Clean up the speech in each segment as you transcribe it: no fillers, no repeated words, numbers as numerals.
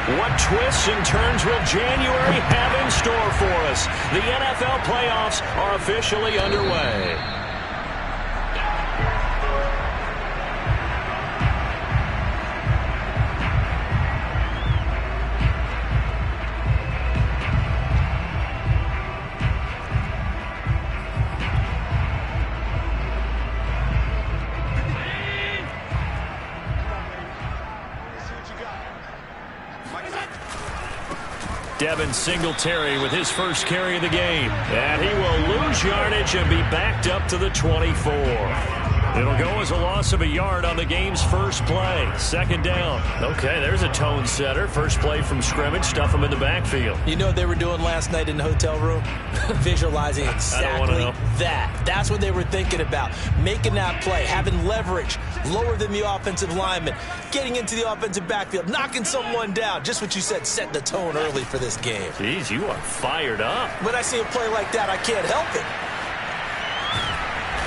What twists and turns will January have in store for us? The NFL playoffs are officially underway. Devin Singletary with his first carry of the game. And he will lose yardage and be backed up to the 24. It'll go as a loss of a yard on the game's first play. Second down. Okay, there's a tone setter. First play from scrimmage. Stuff him in the backfield. You know what they were doing last night in the hotel room? Visualizing exactly that. That's what they were thinking about. Making that play, having leverage, lower than the offensive lineman, getting into the offensive backfield, knocking someone down. Just what you said, set the tone early for this game. Jeez, you are fired up. When I see a play like that, I can't help it.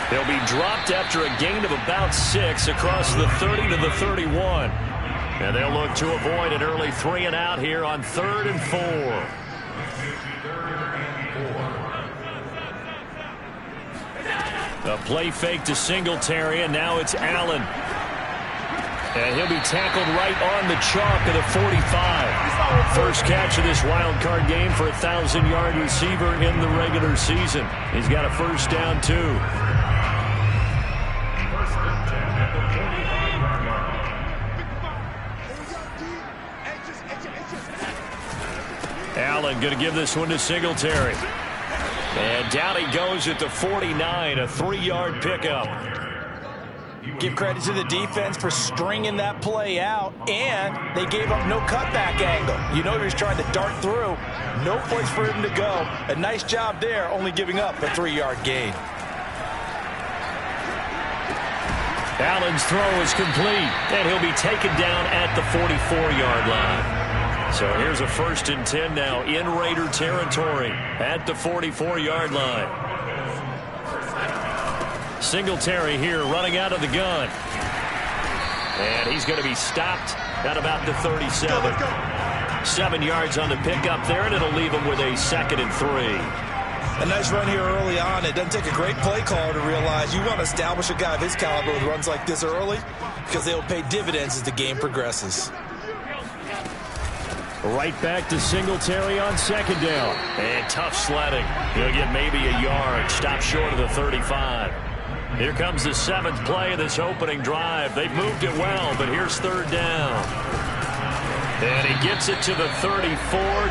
They'll be dropped after a gain of about 6 across the 30 to the 31. And they'll look to avoid an early 3 and out here on 3rd and 4. A play fake to Singletary, and now it's Allen. And he'll be tackled right on the chalk of the 45. First catch of this wild card game for a 1,000-yard receiver in the regular season. He's got a first down, too. Allen going to give this one to Singletary. And down he goes at the 49, a 3-yard pickup. Give credit to the defense for stringing that play out, and they gave up no cutback angle. You know he was trying to dart through. No place for him to go. A nice job there, only giving up a 3-yard gain. Allen's throw is complete, and he'll be taken down at the 44-yard line. So here's a 1st and 10 now in Raider territory at the 44-yard line. Singletary here running out of the gun. And he's going to be stopped at about the 37. 7 yards on the pickup there, and it'll leave him with a 2nd and 3. A nice run here early on. It doesn't take a great play caller to realize you want to establish a guy of his caliber with runs like this early because they will pay dividends as the game progresses. Right back to Singletary on 2nd down. And tough sledding. He'll get maybe a yard. Stop short of the 35. Here comes the 7th play of this opening drive. They've moved it well, but here's 3rd down. And he gets it to the 34.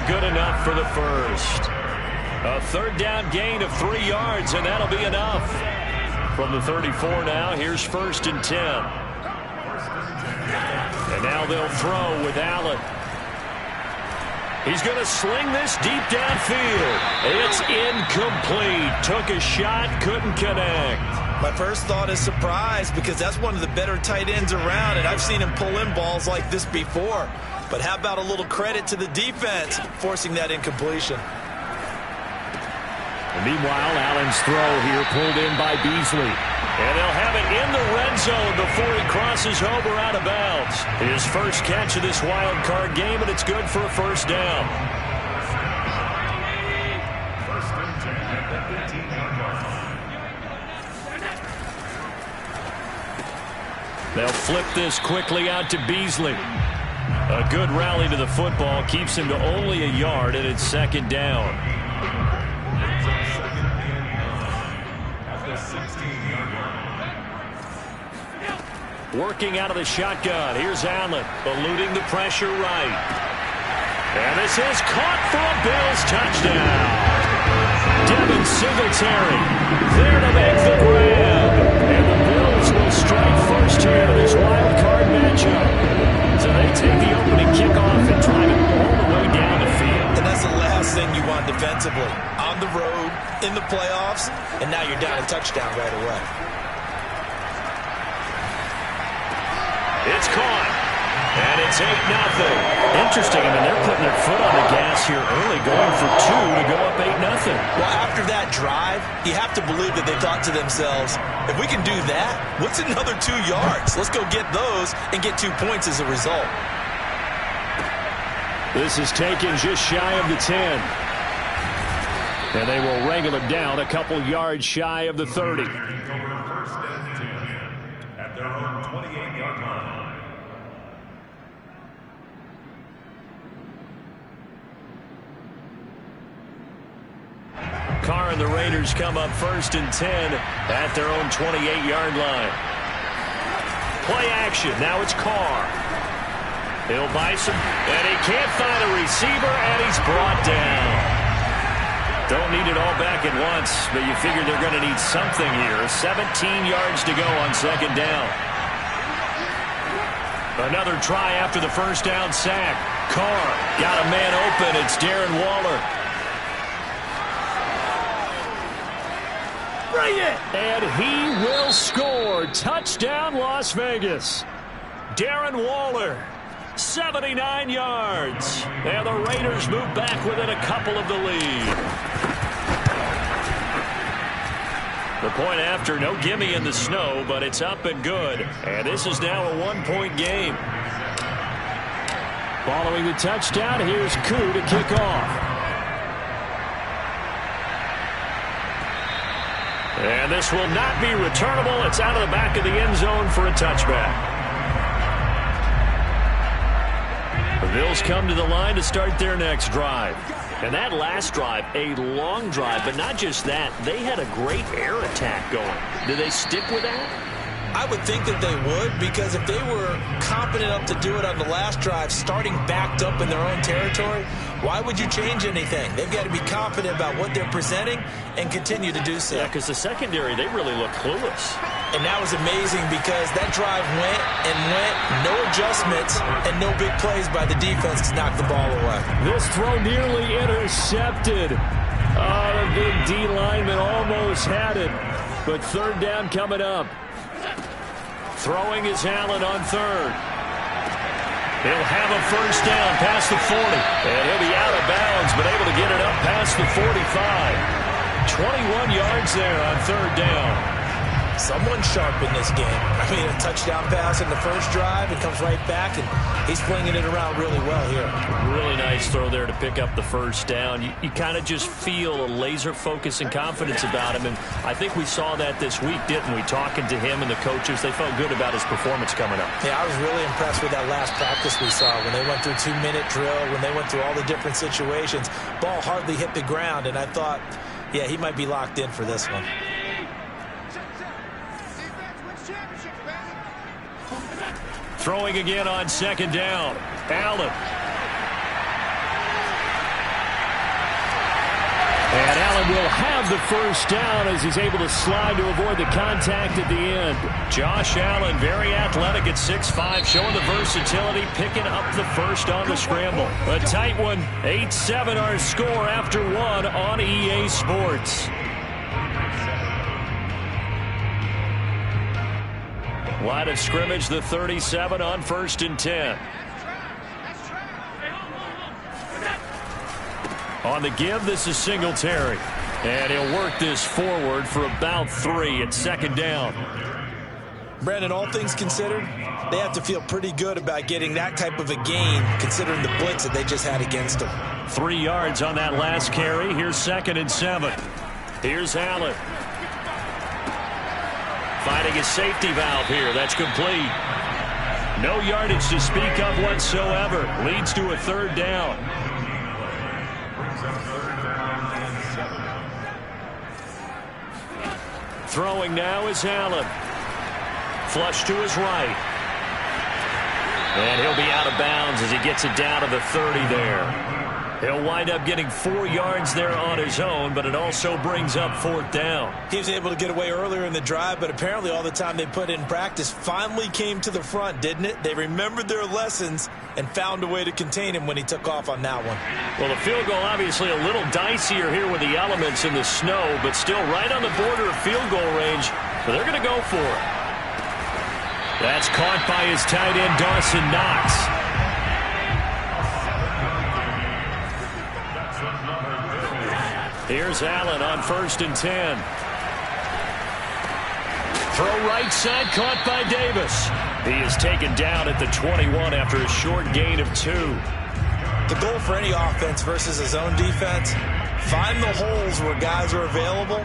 Good enough for the first. A 3rd down gain of 3 yards, and that'll be enough. From the 34 now, here's 1st and 10. And now they'll throw with Allen. He's going to sling this deep downfield. It's incomplete. Took a shot, couldn't connect. My first thought is surprise because that's one of the better tight ends around, and I've seen him pull in balls like this before. But how about a little credit to the defense forcing that incompletion? And meanwhile, Allen's throw here pulled in by Beasley. And they'll have it in the red zone before he crosses over out of bounds. His first catch of this wild card game, and it's good for a 1st down. They'll flip this quickly out to Beasley. A good rally to the football keeps him to only a yard, and it's 2nd down. Working out of the shotgun. Here's Allen, eluding the pressure right. And this is caught for a Bills touchdown. Devin Singletary there to make the grab. And the Bills will strike first here in this wild card matchup. So they take the opening kickoff and drive it all the way down the field. And that's the last thing you want defensively. On the road, in the playoffs, and now you're down a touchdown right away. It's caught, and it's 8-0. Interesting. I mean, they're putting their foot on the gas here early, going for 2 to go up 8-0. Well, after that drive, you have to believe that they thought to themselves, if we can do that, what's another 2 yards? Let's go get those and get 2 points as a result. This is taken just shy of the 10. And they will wrangle it down a couple yards shy of the 30. At their own 28-yard line. Carr and the Raiders come up 1st and 10 at their own 28-yard line. Play action. Now it's Carr. He'll buy some, and he can't find a receiver, and he's brought down. Don't need it all back at once, but you figure they're going to need something here. 17 yards to go on 2nd down. Another try after the 1st down sack. Carr got a man open. It's Darren Waller. Bring it! And he will score. Touchdown, Las Vegas. Darren Waller, 79 yards. And the Raiders move back within a couple of the lead. The point after, no gimme in the snow, but it's up and good. And this is now a 1-point game. Following the touchdown, here's Koo to kick off. And this will not be returnable. It's out of the back of the end zone for a touchback. The Bills come to the line to start their next drive. And that last drive, a long drive, but not just that. They had a great air attack going. Do they stick with that? I would think that they would, because if they were competent enough to do it on the last drive, starting backed up in their own territory, why would you change anything? They've got to be confident about what they're presenting and continue to do so. Yeah, because the secondary, they really look clueless. And that was amazing because that drive went and went, no adjustments, and no big plays by the defense to knock the ball away. This throw nearly intercepted. Oh, the big D lineman almost had it. But 3rd down coming up. Throwing is Allen on 3rd. He'll have a 1st down past the 40. And he'll be out of bounds, but able to get it up past the 45. 21 yards there on 3rd down. Someone sharp in this game. I mean, a touchdown pass in the first drive. It comes right back, and he's flinging it around really well here. Really nice throw there to pick up the 1st down. You kind of just feel a laser focus and confidence about him, and I think we saw that this week, didn't we? Talking to him and the coaches, they felt good about his performance coming up. Yeah, I was really impressed with that last practice we saw when they went through 2-minute drill, when they went through all the different situations. Ball hardly hit the ground, and I thought, yeah, he might be locked in for this one. Throwing again on 2nd down. Allen. And Allen will have the 1st down as he's able to slide to avoid the contact at the end. Josh Allen, very athletic at 6'5", showing the versatility, picking up the 1st on the scramble. A tight one. 8-7 our score after 1 on EA Sports. Line of scrimmage, the 37 on 1st and 10. On the give, this is Singletary. And he'll work this forward for about 3 at 2nd down. Brandon, all things considered, they have to feel pretty good about getting that type of a gain, considering the blitz that they just had against them. 3 yards on that last carry. Here's 2nd and 7. Here's Allen. Finding a safety valve here. That's complete. No yardage to speak of whatsoever. Leads to a 3rd down. Throwing now is Allen. Flush to his right. And he'll be out of bounds as he gets it down to the 30 there. He'll wind up getting 4 yards there on his own, but it also brings up 4th down. He was able to get away earlier in the drive, but apparently all the time they put in practice finally came to the front, didn't it? They remembered their lessons and found a way to contain him when he took off on that one. Well, the field goal obviously a little dicier here with the elements in the snow, but still right on the border of field goal range. But they're going to go for it. That's caught by his tight end, Dawson Knox. Here's Allen on 1st and 10. Throw right side, caught by Davis. He is taken down at the 21 after a short gain of 2. The goal for any offense versus a zone defense, find the holes where guys are available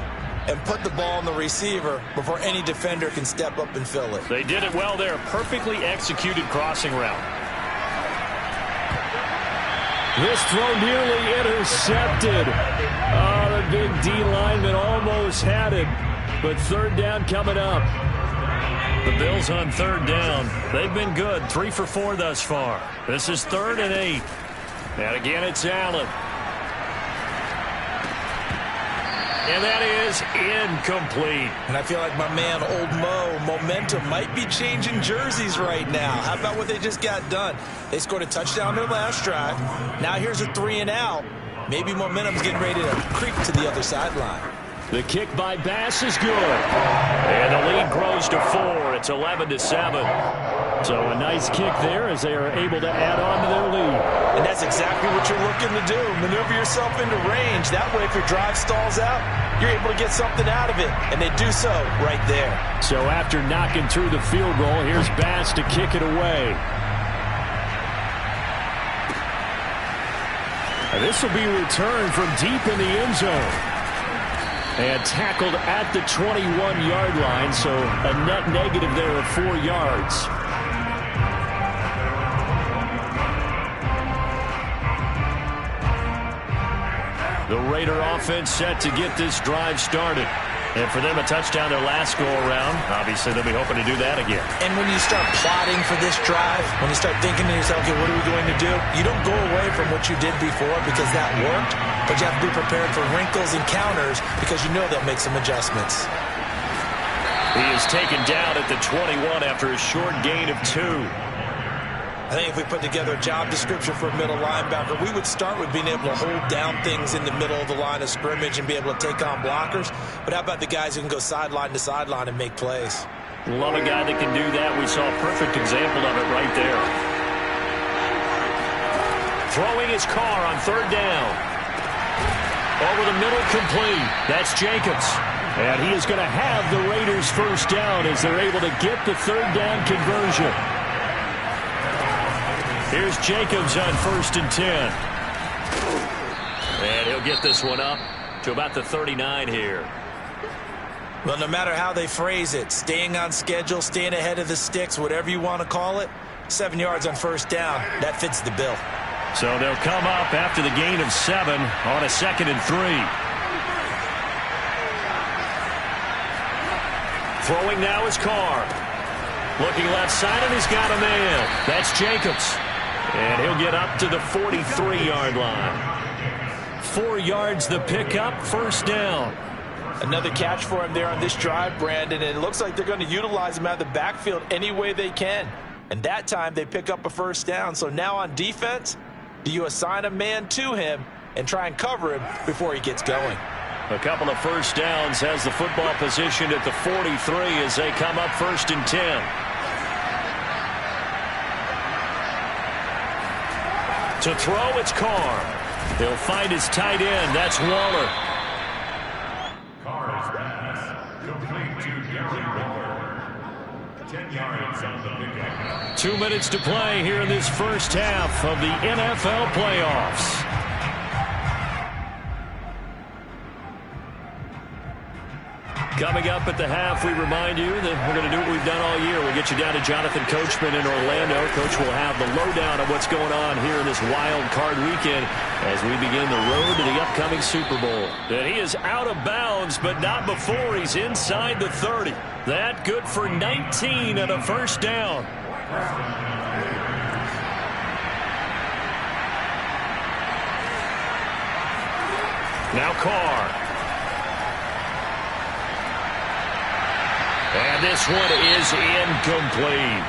and put the ball on the receiver before any defender can step up and fill it. They did it well there. Perfectly executed crossing route. This throw nearly intercepted. Oh, the big D lineman almost had it. But third down coming up. The Bills on third down. They've been good. 3 for 4 thus far. This is 3rd and 8. And again, it's Allen. And that is incomplete. And I feel like my man, Old Mo, momentum might be changing jerseys right now. How about what they just got done? They scored a touchdown their last drive. Now here's a 3 and out. Maybe momentum's getting ready to creep to the other sideline. The kick by Bass is good. And the lead grows to 4. It's 11-7. So a nice kick there as they are able to add on to their lead. And that's exactly what you're looking to do. Maneuver yourself into range. That way, if your drive stalls out, you're able to get something out of it. And they do so right there. So after knocking through the field goal, here's Bass to kick it away. And this will be returned from deep in the end zone. And tackled at the 21-yard line, so a net negative there of 4 yards. The Raider offense set to get this drive started. And for them, a touchdown their last go-around. Obviously, they'll be hoping to do that again. And when you start plotting for this drive, when you start thinking to yourself, okay, what are we going to do? You don't go away from what you did before because that worked, but you have to be prepared for wrinkles and counters because you know they'll make some adjustments. He is taken down at the 21 after a short gain of 2. I think if we put together a job description for a middle linebacker, we would start with being able to hold down things in the middle of the line of scrimmage and be able to take on blockers. But how about the guys who can go sideline to sideline and make plays? Love a guy that can do that. We saw a perfect example of it right there. Throwing his car on third down. Over the middle, complete. That's Jacobs. And he is going to have the Raiders first down as they're able to get the third down conversion. Here's Jacobs on 1st and 10. And he'll get this one up to about the 39 here. Well, no matter how they phrase it, staying on schedule, staying ahead of the sticks, whatever you want to call it, 7 yards on first down, that fits the bill. So they'll come up after the gain of 7 on a 2nd and 3. Throwing now is Carr. Looking left side, and he's got a man. That's Jacobs. And he'll get up to the 43-yard line. 4 yards the pickup, first down. Another catch for him there on this drive, Brandon, and it looks like they're going to utilize him out of the backfield any way they can. And that time they pick up a first down. So now on defense, do you assign a man to him and try and cover him before he gets going? A couple of first downs, has the football position at the 43 as they come up 1st and 10. To throw, it's Carr. He'll find his tight end. That's Waller. Carr's pass complete to Darren Waller. 10 yards on the pickup. 2 minutes to play here in this first half of the NFL playoffs. Coming up at the half, we remind you that we're going to do what we've done all year. We'll get you down to Jonathan Coachman in Orlando. Coach will have the lowdown of what's going on here in this wild card weekend as we begin the road to the upcoming Super Bowl. And he is out of bounds, but not before he's inside the 30. That good for 19 and a first down. Now Carr. And this one is incomplete.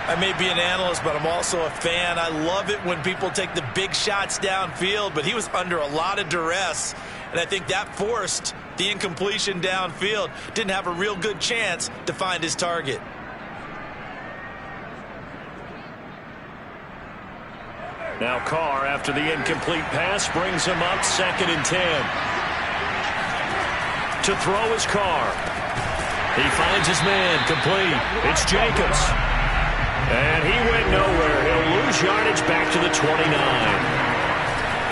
I may be an analyst, but I'm also a fan. I love it when people take the big shots downfield, but he was under a lot of duress, and I think that forced the incompletion downfield. Didn't have a real good chance to find his target. Now Carr, after the incomplete pass, brings him up 2nd and 10. To throw is Carr. He finds his man, complete. It's Jacobs. And he went nowhere. He'll lose yardage back to the 29.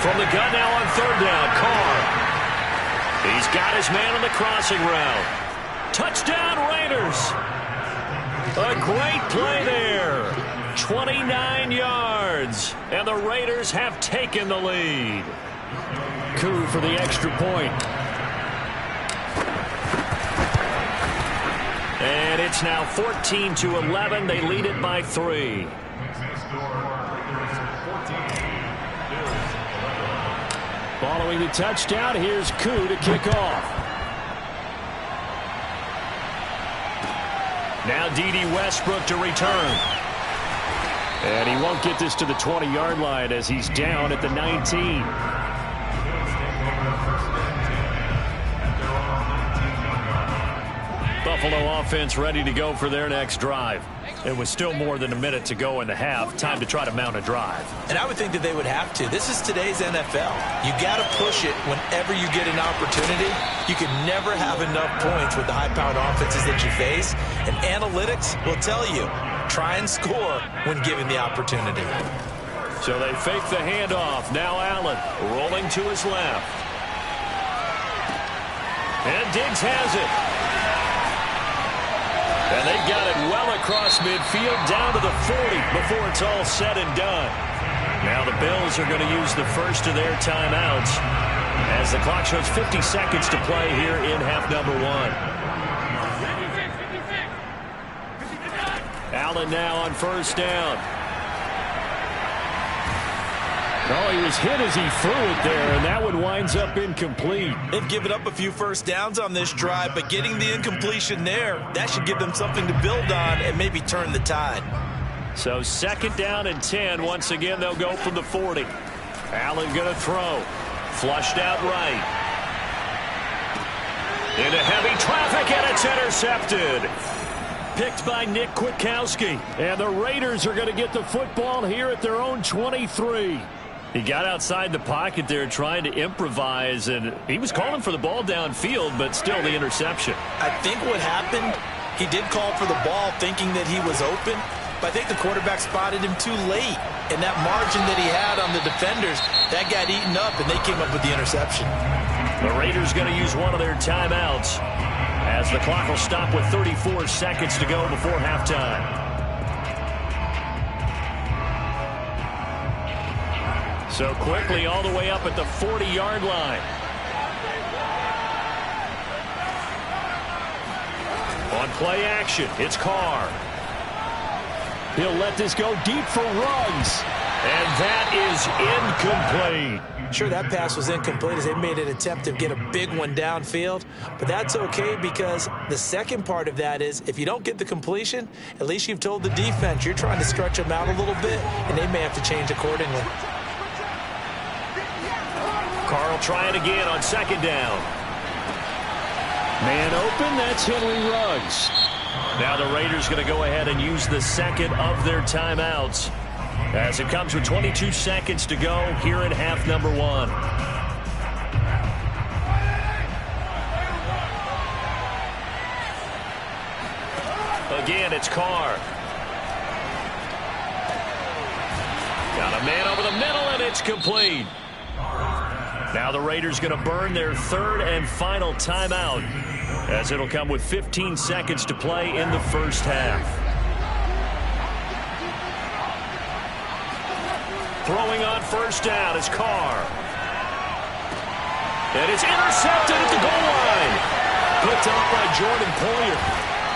From the gun now on third down, Carr. He's got his man on the crossing route. Touchdown, Raiders. A great play there. 29 yards. And the Raiders have taken the lead. Coup for the extra point. And it's now 14-11. They lead it by 3. Following the touchdown, here's Coup to kick off. Now D.D. Westbrook to return. And he won't get this to the 20-yard line as he's down at the 19. Buffalo offense ready to go for their next drive. It was still more than a minute to go in the half. Time to try to mount a drive. And I would think that they would have to. This is today's NFL. You got to push it whenever you get an opportunity. You can never have enough points with the high-powered offenses that you face. And analytics will tell you, try and score when given the opportunity. So they fake the handoff. Now Allen rolling to his left. And Diggs has it. And they've got it well across midfield down to the 40 before it's all said and done. Now the Bills are going to use the first of their timeouts as the clock shows 50 seconds to play here in half number 1. Allen now on first down. Oh, he was hit as he threw it there, and that one winds up incomplete. They've given up a few first downs on this drive, but getting the incompletion there, that should give them something to build on and maybe turn the tide. So second down and 10. Once again, they'll go from the 40. Allen going to throw. Flushed out right. Into heavy traffic, and it's intercepted. Picked by Nick Kwiatkowski. And the Raiders are going to get the football here at their own 23. He got outside the pocket there trying to improvise, and he was calling for the ball downfield, but still the interception. I think what happened, he did call for the ball thinking that he was open, but I think the quarterback spotted him too late. And that margin that he had on the defenders, that got eaten up, and they came up with the interception. The Raiders going to use one of their timeouts as the clock will stop with 34 seconds to go before halftime. So quickly all the way up at the 40-yard line. On play action, it's Carr. He'll let this go deep for Ruggs. And that is incomplete. Sure, that pass was incomplete as they made an attempt to get a big one downfield. But that's okay because the second part of that is if you don't get the completion, at least you've told the defense you're trying to stretch them out a little bit, and they may have to change accordingly. Carl trying again on second down. Man open, that's Henry Ruggs. Now the Raiders going to go ahead and use the second of their timeouts as it comes with 22 seconds to go here in half number 1. Again, it's Carr. Got a man over the middle, and it's complete. Now the Raiders going to burn their third and final timeout as it'll come with 15 seconds to play in the first half. Throwing on first down is Carr. And it's intercepted at the goal line. Picked up by Jordan Poyer.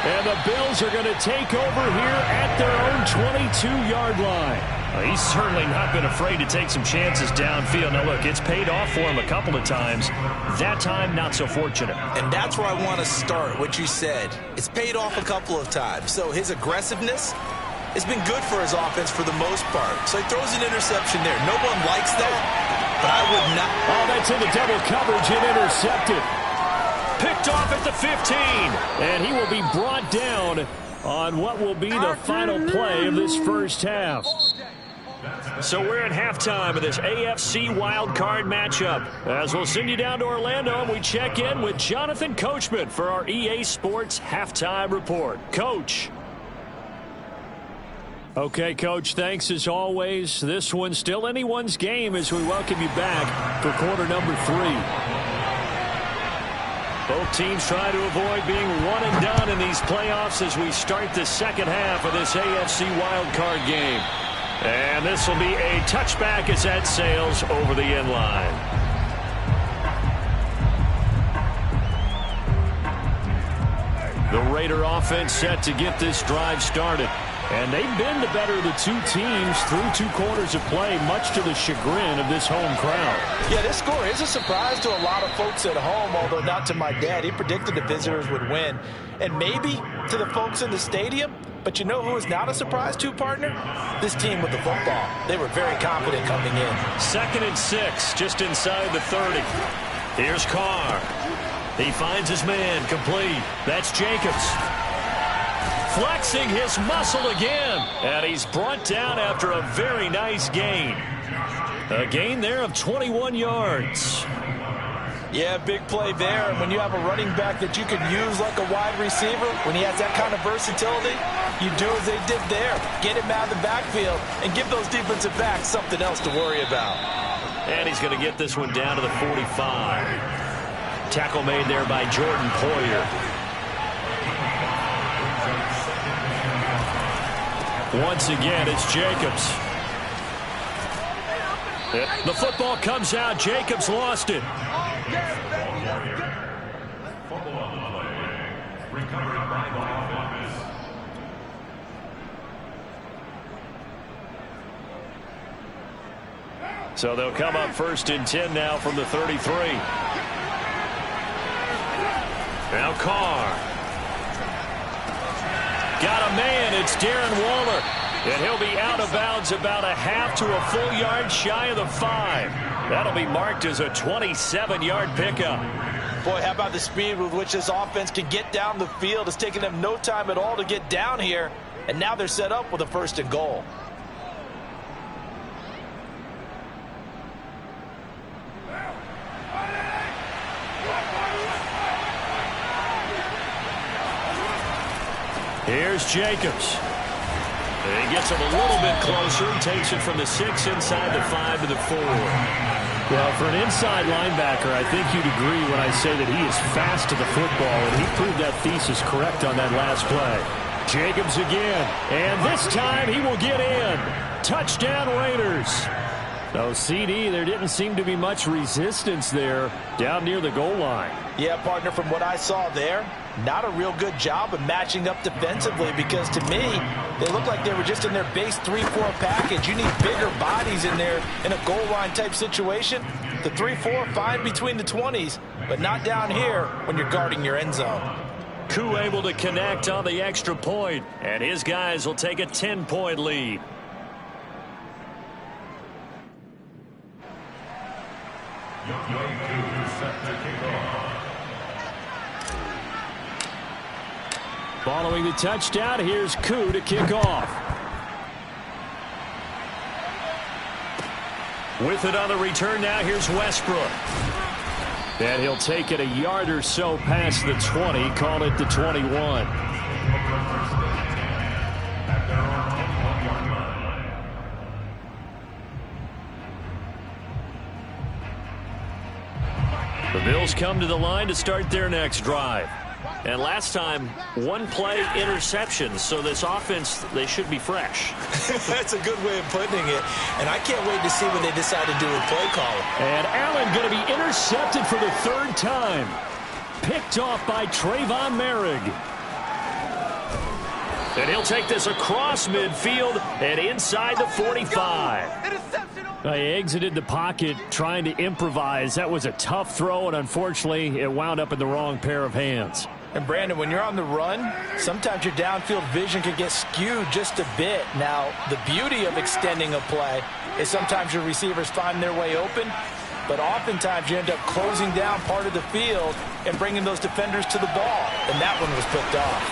And the Bills are going to take over here at their own 22-yard line. He's certainly not been afraid to take some chances downfield. Now, look, it's paid off for him a couple of times. That time, not so fortunate. And that's where I want to start, what you said. It's paid off a couple of times. So his aggressiveness has been good for his offense for the most part. So he throws an interception there. No one likes that, but I would not. Oh, that's in the double coverage and intercepted. Picked off at the 15. And he will be brought down on what will be the final play of this first half. So we're at halftime of this AFC wildcard matchup. As we'll send you down to Orlando, and we check in with Jonathan Coachman for our EA Sports Halftime Report. Coach. Okay, Coach, thanks as always. This one's still anyone's game as we welcome you back for quarter number 3. Both teams try to avoid being one and done in these playoffs as we start the second half of this AFC wildcard game. And this will be a touchback as that sails over the end line. The Raider offense set to get this drive started. And they've been the better of the two teams through 2 quarters of play, much to the chagrin of this home crowd. Yeah, this score is a surprise to a lot of folks at home, although not to my dad. He predicted the visitors would win. And maybe to the folks in the stadium. But you know who is not a surprise to, partner? This team with the football. They were very confident coming in. 2nd and 6, just inside the 30. Here's Carr. He finds his man, complete. That's Jacobs. Flexing his muscle again. And he's brought down after a very nice gain. A gain there of 21 yards. Yeah, big play there. And when you have a running back that you can use like a wide receiver, when he has that kind of versatility, you do as they did there. Get him out of the backfield and give those defensive backs something else to worry about. And he's going to get this one down to the 45. Tackle made there by Jordan Poyer. Once again, it's Jacobs. The football comes out. Jacobs lost it. So they'll come up 1st and 10 now from the 33. Now Carr. Got a man. It's Darren Waller. And he'll be out of bounds about a half to a full yard shy of the 5. That'll be marked as a 27-yard pickup. Boy, how about the speed with which this offense can get down the field? It's taken them no time at all to get down here. And now they're set up with a 1st and goal. Here's Jacobs. And he gets him a little bit closer and takes it from the 6 inside the 5 to the 4. Well, for an inside linebacker, I think you'd agree when I say that he is fast to the football, and he proved that thesis correct on that last play. Jacobs again, and this time he will get in. Touchdown Raiders. So, CD, there didn't seem to be much resistance there down near the goal line. Yeah, partner, from what I saw there, not a real good job of matching up defensively because, to me, they look like they were just in their base 3-4 package. You need bigger bodies in there in a goal line type situation. The 3-4, fine between the 20s, but not down here when you're guarding your end zone. Koo able to connect on the extra point, and his guys will take a 10-point lead. Following the touchdown, here's Koo to kick off. With it on the return now, here's Westbrook. And he'll take it a yard or so past the 20, call it the 21. The Bills come to the line to start their next drive. And last time, 1 play interceptions, so this offense, they should be fresh. That's a good way of putting it. And I can't wait to see what they decide to do with play calling. And Allen going to be intercepted for the 3rd time. Picked off by Trayvon Merrick. And he'll take this across midfield and inside the 45. He exited the pocket trying to improvise. That was a tough throw, and unfortunately, it wound up in the wrong pair of hands. And, Brandon, when you're on the run, sometimes your downfield vision can get skewed just a bit. Now, the beauty of extending a play is sometimes your receivers find their way open, but oftentimes you end up closing down part of the field and bringing those defenders to the ball, and that one was picked off.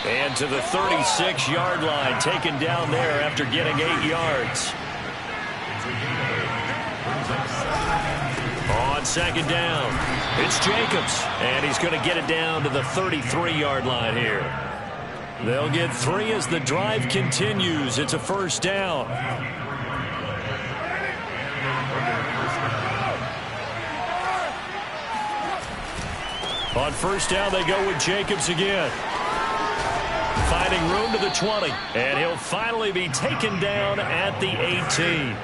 And to the 36-yard line, taken down there after getting 8 yards. On 2nd down, it's Jacobs, and he's going to get it down to the 33-yard line here. They'll get 3 as the drive continues. It's a first down. On first down, they go with Jacobs again. Finding room to the 20. And he'll finally be taken down at the 18.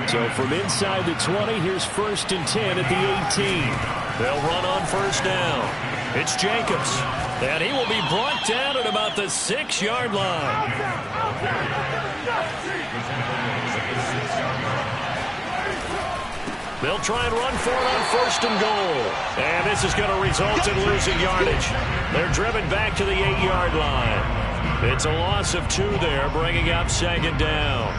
So from inside the 20, here's 1st and 10 at the 18. They'll run on first down. It's Jacobs. And he will be brought down at about the 6-yard line. They'll try and run for it on 1st and goal. And this is going to result in losing yardage. They're driven back to the 8-yard line. It's a loss of 2 there, bringing up 2nd down.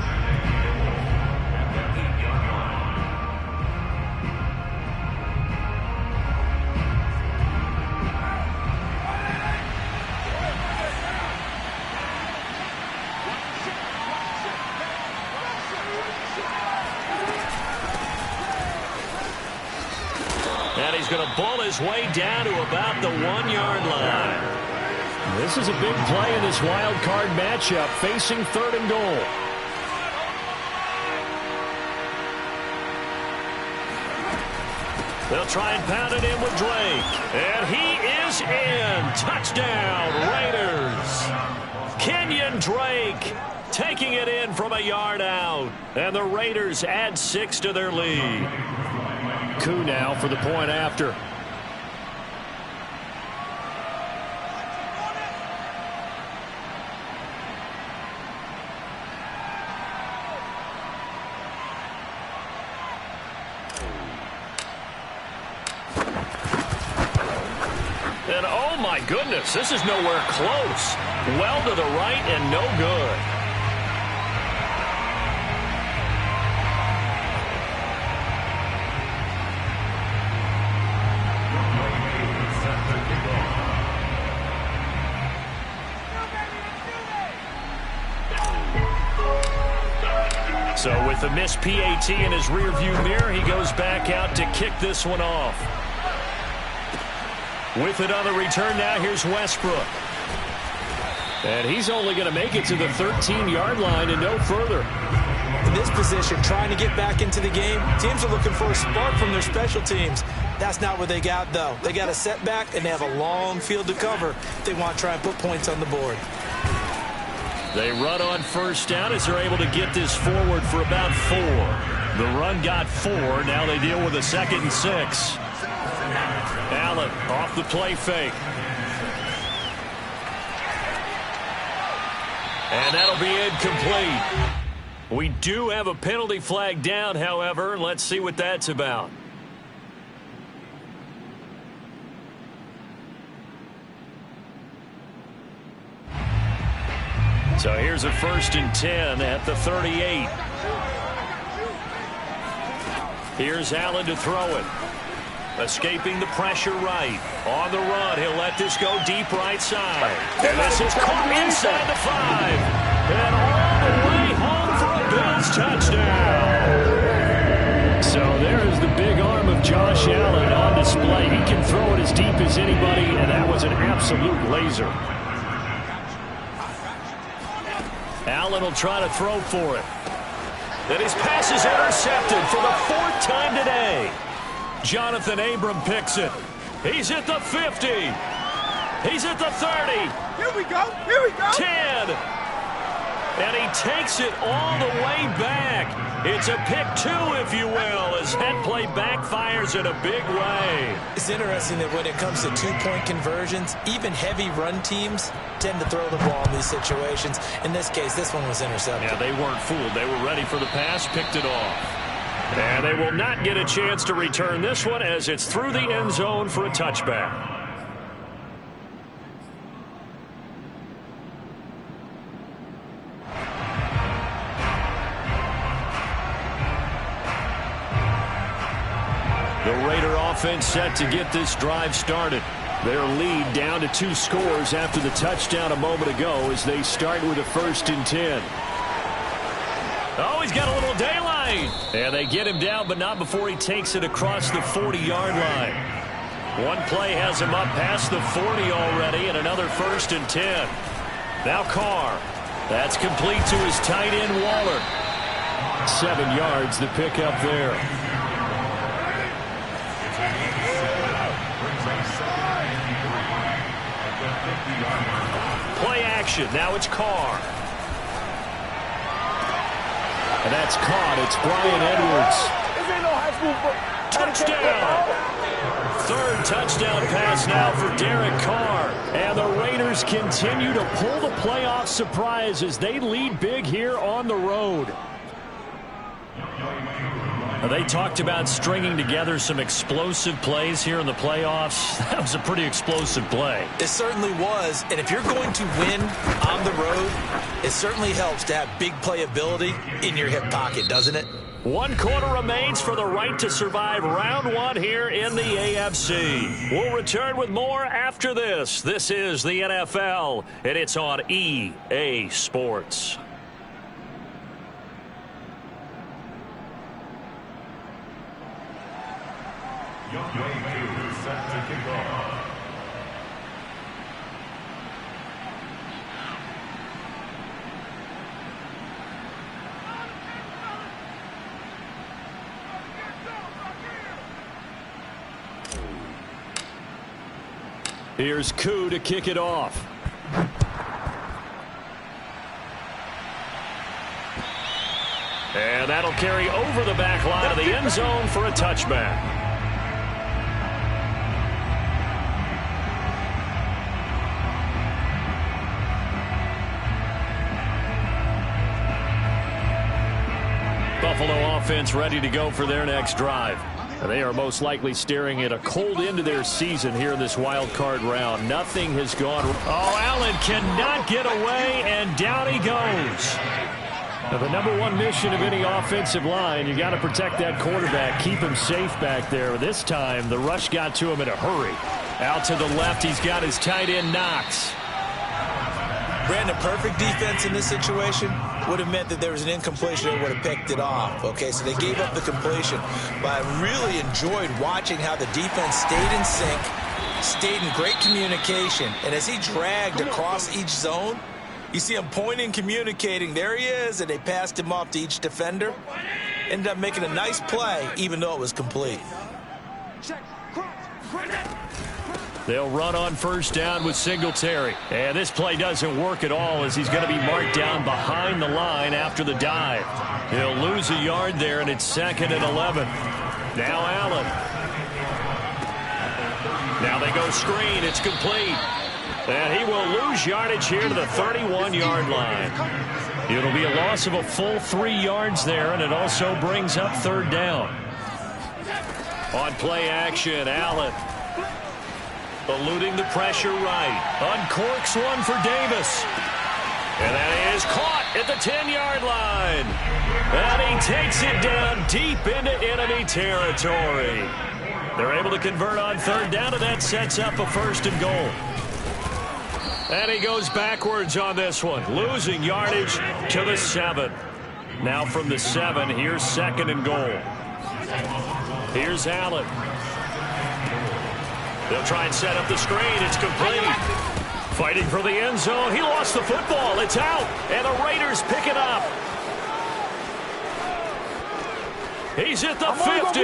And he's going to ball his way down to about the 1-yard line. This is a big play in this wild card matchup, facing 3rd and goal. They'll try and pound it in with Drake. And he is in. Touchdown, Raiders. Kenyon Drake taking it in from a yard out. And the Raiders add 6 to their lead. Coup now for the point after. And oh my goodness, this is nowhere close. Well to the right and no good. So with the missed PAT in his rearview mirror, he goes back out to kick this one off. With it on the return now, here's Westbrook. And he's only going to make it to the 13-yard line and no further. In this position, trying to get back into the game, teams are looking for a spark from their special teams. That's not what they got, though. They got a setback, and they have a long field to cover if they want to try and put points on the board. They run on first down as they're able to get this forward for about 4. The run got 4. Now they deal with a 2nd and 6. Allen off the play fake. And that'll be incomplete. We do have a penalty flag down, however. Let's see what that's about. So here's a 1st and 10 at the 38. Here's Allen to throw it. Escaping the pressure right. On the run, he'll let this go deep right side. And this is caught inside the 5. And all the way home for a Bills touchdown. So there is the big arm of Josh Allen on display. He can throw it as deep as anybody, and that was an absolute laser. Allen will try to throw for it. And his pass is intercepted for the 4th time today. Jonathan Abram picks it. He's at the 50. He's at the 30. Here we go. Here we go. 10. And he takes it all the way back. It's a pick 2, if you will, as that play backfires in a big way. It's interesting that when it comes to 2-point conversions, even heavy run teams tend to throw the ball in these situations. In this case, this one was intercepted. Yeah, they weren't fooled. They were ready for the pass, picked it off. And they will not get a chance to return this one as it's through the end zone for a touchback. The Raider offense set to get this drive started. Their lead down to 2 scores after the touchdown a moment ago as they start with a 1st and 10. Oh, he's got a little daylight. And they get him down, but not before he takes it across the 40-yard line. One play has him up past the 40 already, and another 1st and 10. Now Carr. That's complete to his tight end, Waller. 7 yards the pick up there. Play action. Now it's Carr. And that's caught. It's Bryan Edwards. Touchdown. Third touchdown pass now for Derek Carr. And the Raiders continue to pull the playoff surprise as they lead big here on the road. They talked about stringing together some explosive plays here in the playoffs. That was a pretty explosive play. It certainly was. And if you're going to win on the road, it certainly helps to have big playability in your hip pocket, doesn't it? 1 quarter remains for the right to survive round 1 here in the AFC. We'll return with more after this. This is the NFL, and it's on EA Sports. Set to kick off. Here's Koo to kick it off. And that'll carry over the back line of the end zone for a touchback. Buffalo offense ready to go for their next drive. They are most likely staring at a cold end to their season here in this wild card round. Nothing has gone. Oh, Allen cannot get away, and down he goes. Now, the #1 mission of any offensive line, you got to protect that quarterback, keep him safe back there. This time, the rush got to him in a hurry. Out to the left, he's got his tight end, Knox. Brandon, perfect defense in this situation would have meant that there was an incompletion and would have picked it off. Okay, so they gave up the completion. But I really enjoyed watching how the defense stayed in sync, stayed in great communication. And as he dragged across each zone, you see him pointing, communicating. There he is, and they passed him off to each defender. Ended up making a nice play, even though it was complete. They'll run on first down with Singletary. And this play doesn't work at all as he's going to be marked down behind the line after the dive. He'll lose a yard there, and it's 2nd and 11. Now Allen. Now they go screen. It's complete. And he will lose yardage here to the 31-yard line. It'll be a loss of a full 3 yards there, and it also brings up 3rd down. On play action, Allen. Eluding the pressure right. Uncorks one for Davis. And that is caught at the 10-yard line. And he takes it down deep into enemy territory. They're able to convert on 3rd down, and that sets up a 1st and goal. And he goes backwards on this one, losing yardage to the 7. Now from the 7, here's 2nd and goal. Here's Allen. They'll try and set up the screen. It's complete. Fighting for the end zone. He lost the football. It's out. And the Raiders pick it up. He's at the 50.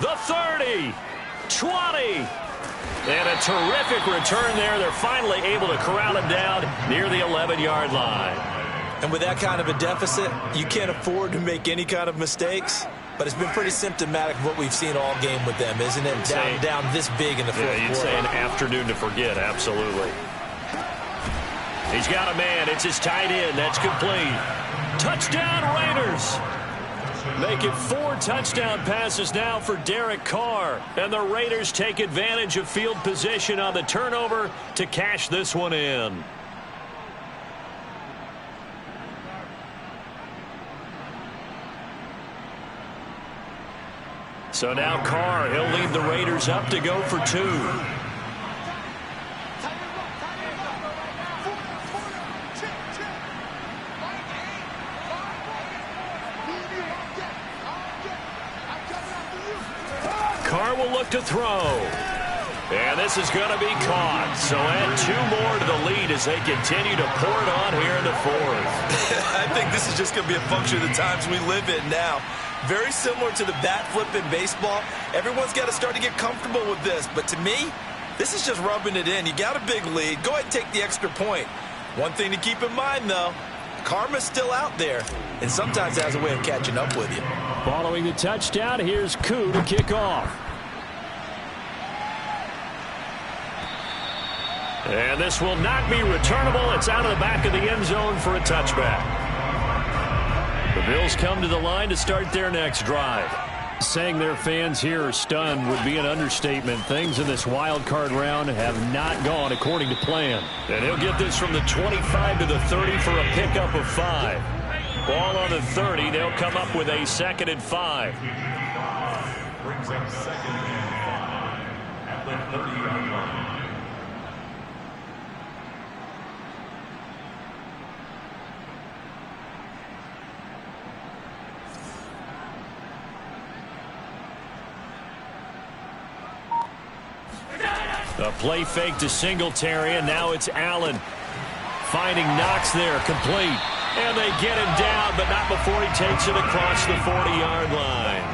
The 30. 20. And a terrific return there. They're finally able to corral him down near the 11-yard line. And with that kind of a deficit, you can't afford to make any kind of mistakes. But it's been pretty symptomatic of what we've seen all game with them, isn't it? Down this big in the 4th quarter. You'd say an afternoon to forget, absolutely. He's got a man. It's his tight end. That's complete. Touchdown, Raiders. Make it 4 touchdown passes now for Derek Carr. And the Raiders take advantage of field position on the turnover to cash this one in. So now Carr, he'll lead the Raiders up to go for 2. Carr will look to throw. And this is going to be caught. So add 2 more to the lead as they continue to pour it on here in the 4th. I think this is just going to be a function of the times we live in now. Very similar to the bat flip in baseball. Everyone's got to start to get comfortable with this. But to me, this is just rubbing it in. You got a big lead. Go ahead and take the extra point. One thing to keep in mind, though, karma's still out there, and sometimes it has a way of catching up with you. Following the touchdown, here's Koo to kick off. And this will not be returnable. It's out of the back of the end zone for a touchback. The Bills come to the line to start their next drive. Saying their fans here are stunned would be an understatement. Things in this wild card round have not gone according to plan. And he'll get this from the 25 to the 30 for a pickup of 5. Ball on the 30. They'll come up with a 2nd and 5. Brings up 2nd and 5 at the 30-yard line. A play fake to Singletary, and now it's Allen. Finding Knox there, complete. And they get him down, but not before he takes it across the 40-yard line.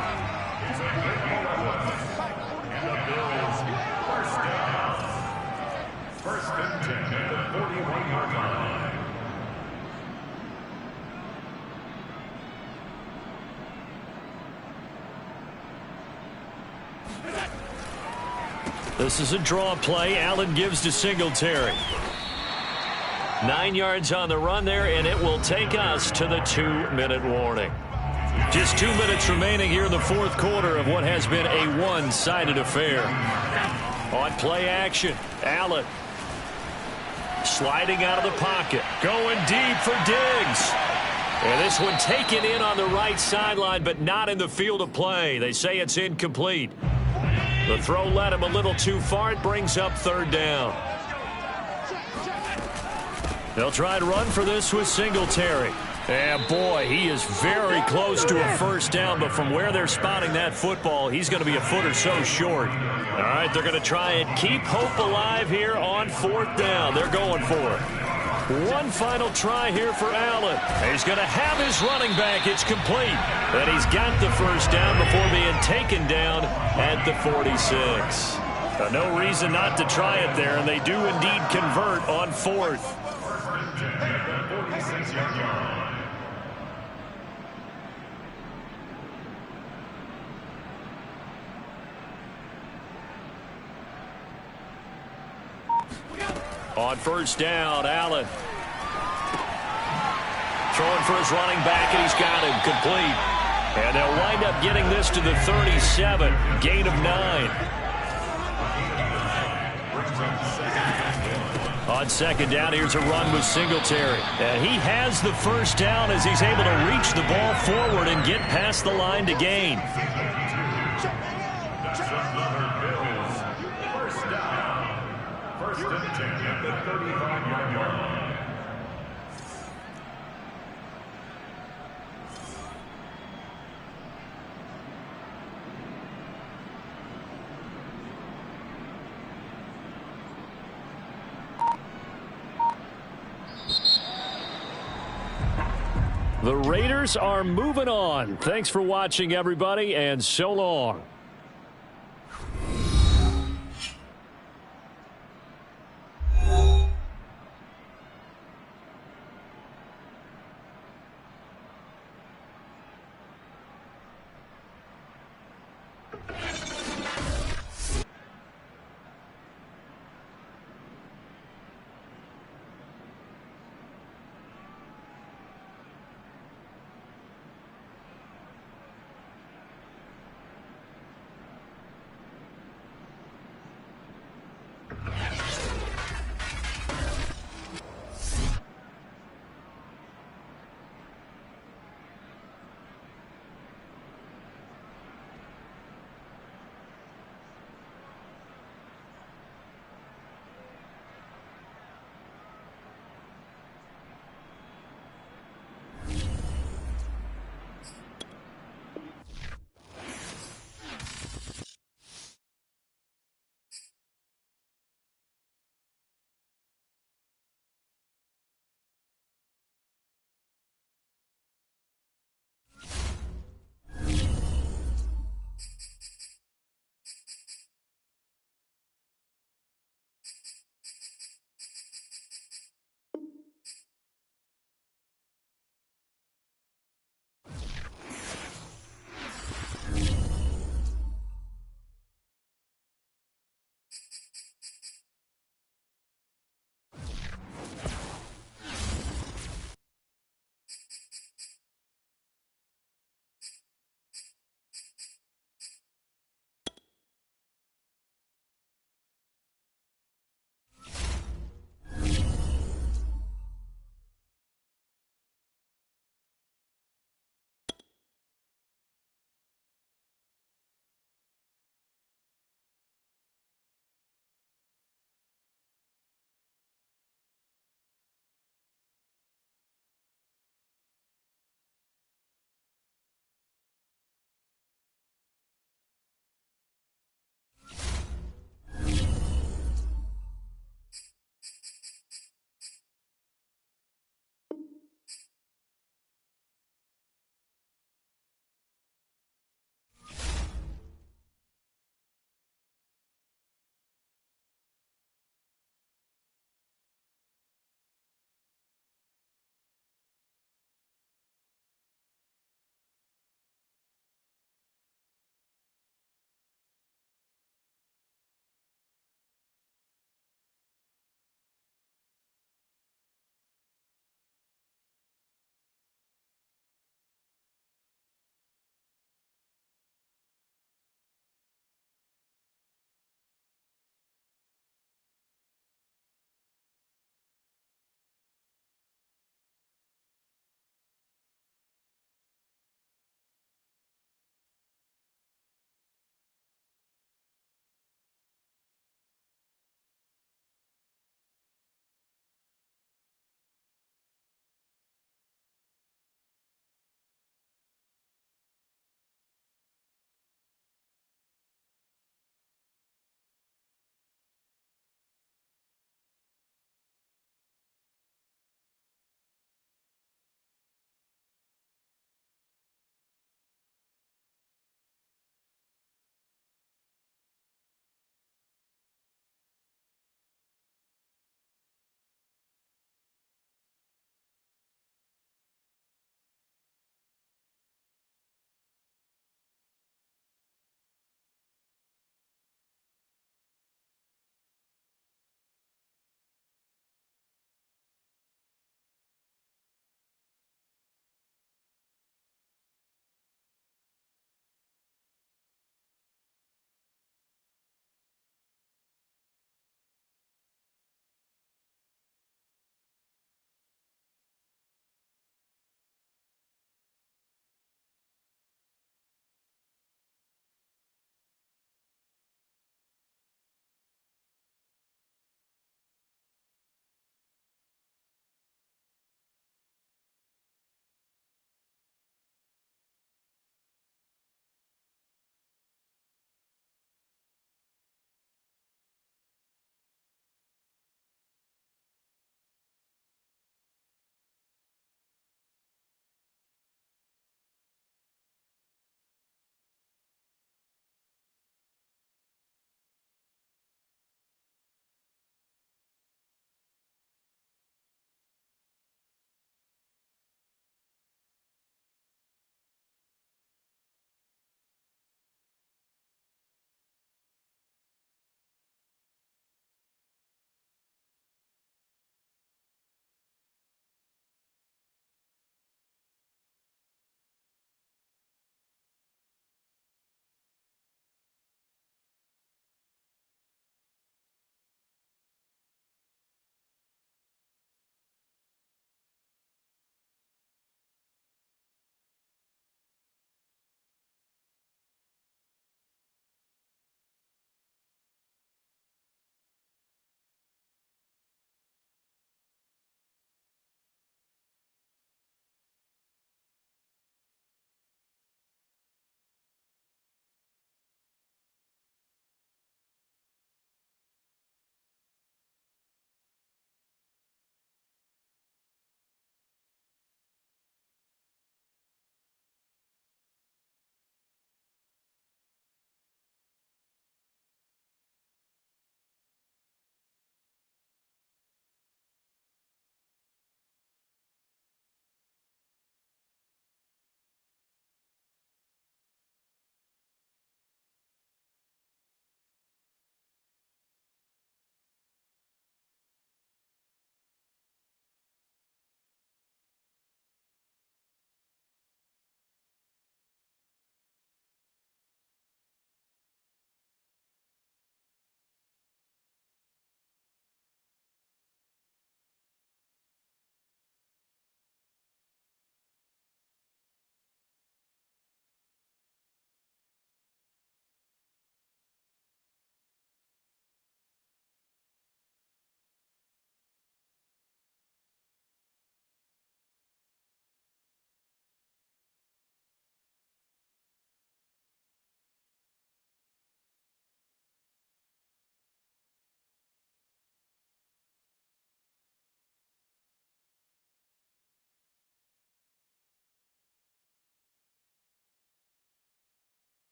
And the Bills, first down. 1st and 10 at the 41-yard line. This is a draw play. Allen gives to Singletary. 9 yards on the run there, and it will take us to the 2-minute warning. Just 2 minutes remaining here in the 4th quarter of what has been a one-sided affair. On play action, Allen. Sliding out of the pocket. Going deep for Diggs. And this one taken in on the right sideline, but not in the field of play. They say it's incomplete. The throw led him a little too far. It brings up 3rd down. They'll try to run for this with Singletary. And boy, he is very close to a 1st down, but from where they're spotting that football, he's going to be a foot or so short. All right, they're going to try and keep hope alive here on 4th down. They're going for it. One final try here for Allen. He's going to have his running back. It's complete. And he's got the 1st down before being taken down at the 46. No reason not to try it there, and they do indeed convert on 4th. On 1st down, Allen. Throwing for his running back, and he's got him complete. And they'll wind up getting this to the 37. Gain of 9. On 2nd down, here's a run with Singletary. And he has the 1st down as he's able to reach the ball forward and get past the line to gain. That's another Bills. 1st down. 1st and 10 at the 35-yard line. The Raiders are moving on. Thanks for watching, everybody, and so long.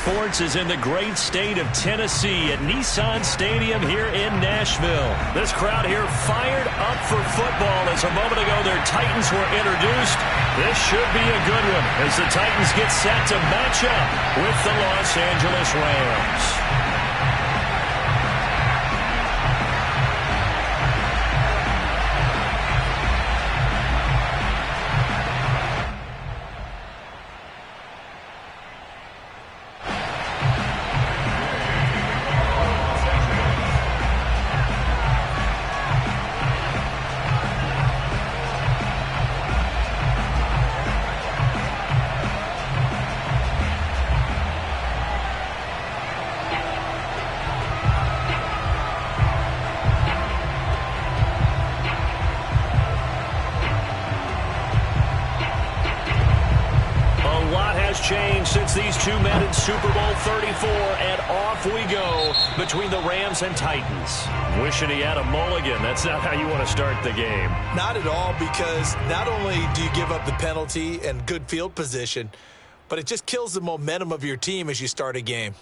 sports is in the great state of Tennessee at Nissan Stadium here in Nashville. This crowd here fired up for football as a moment ago their Titans were introduced. This should be a good one as the Titans get set to match up with the Los Angeles Rams. Changed since these two met in Super Bowl 34, and off we go between the Rams and Titans. Wishing he had a mulligan. That's not how you want to start the game. Not at all, because not only do you give up the penalty and good field position, but it just kills the momentum of your team as you start a game.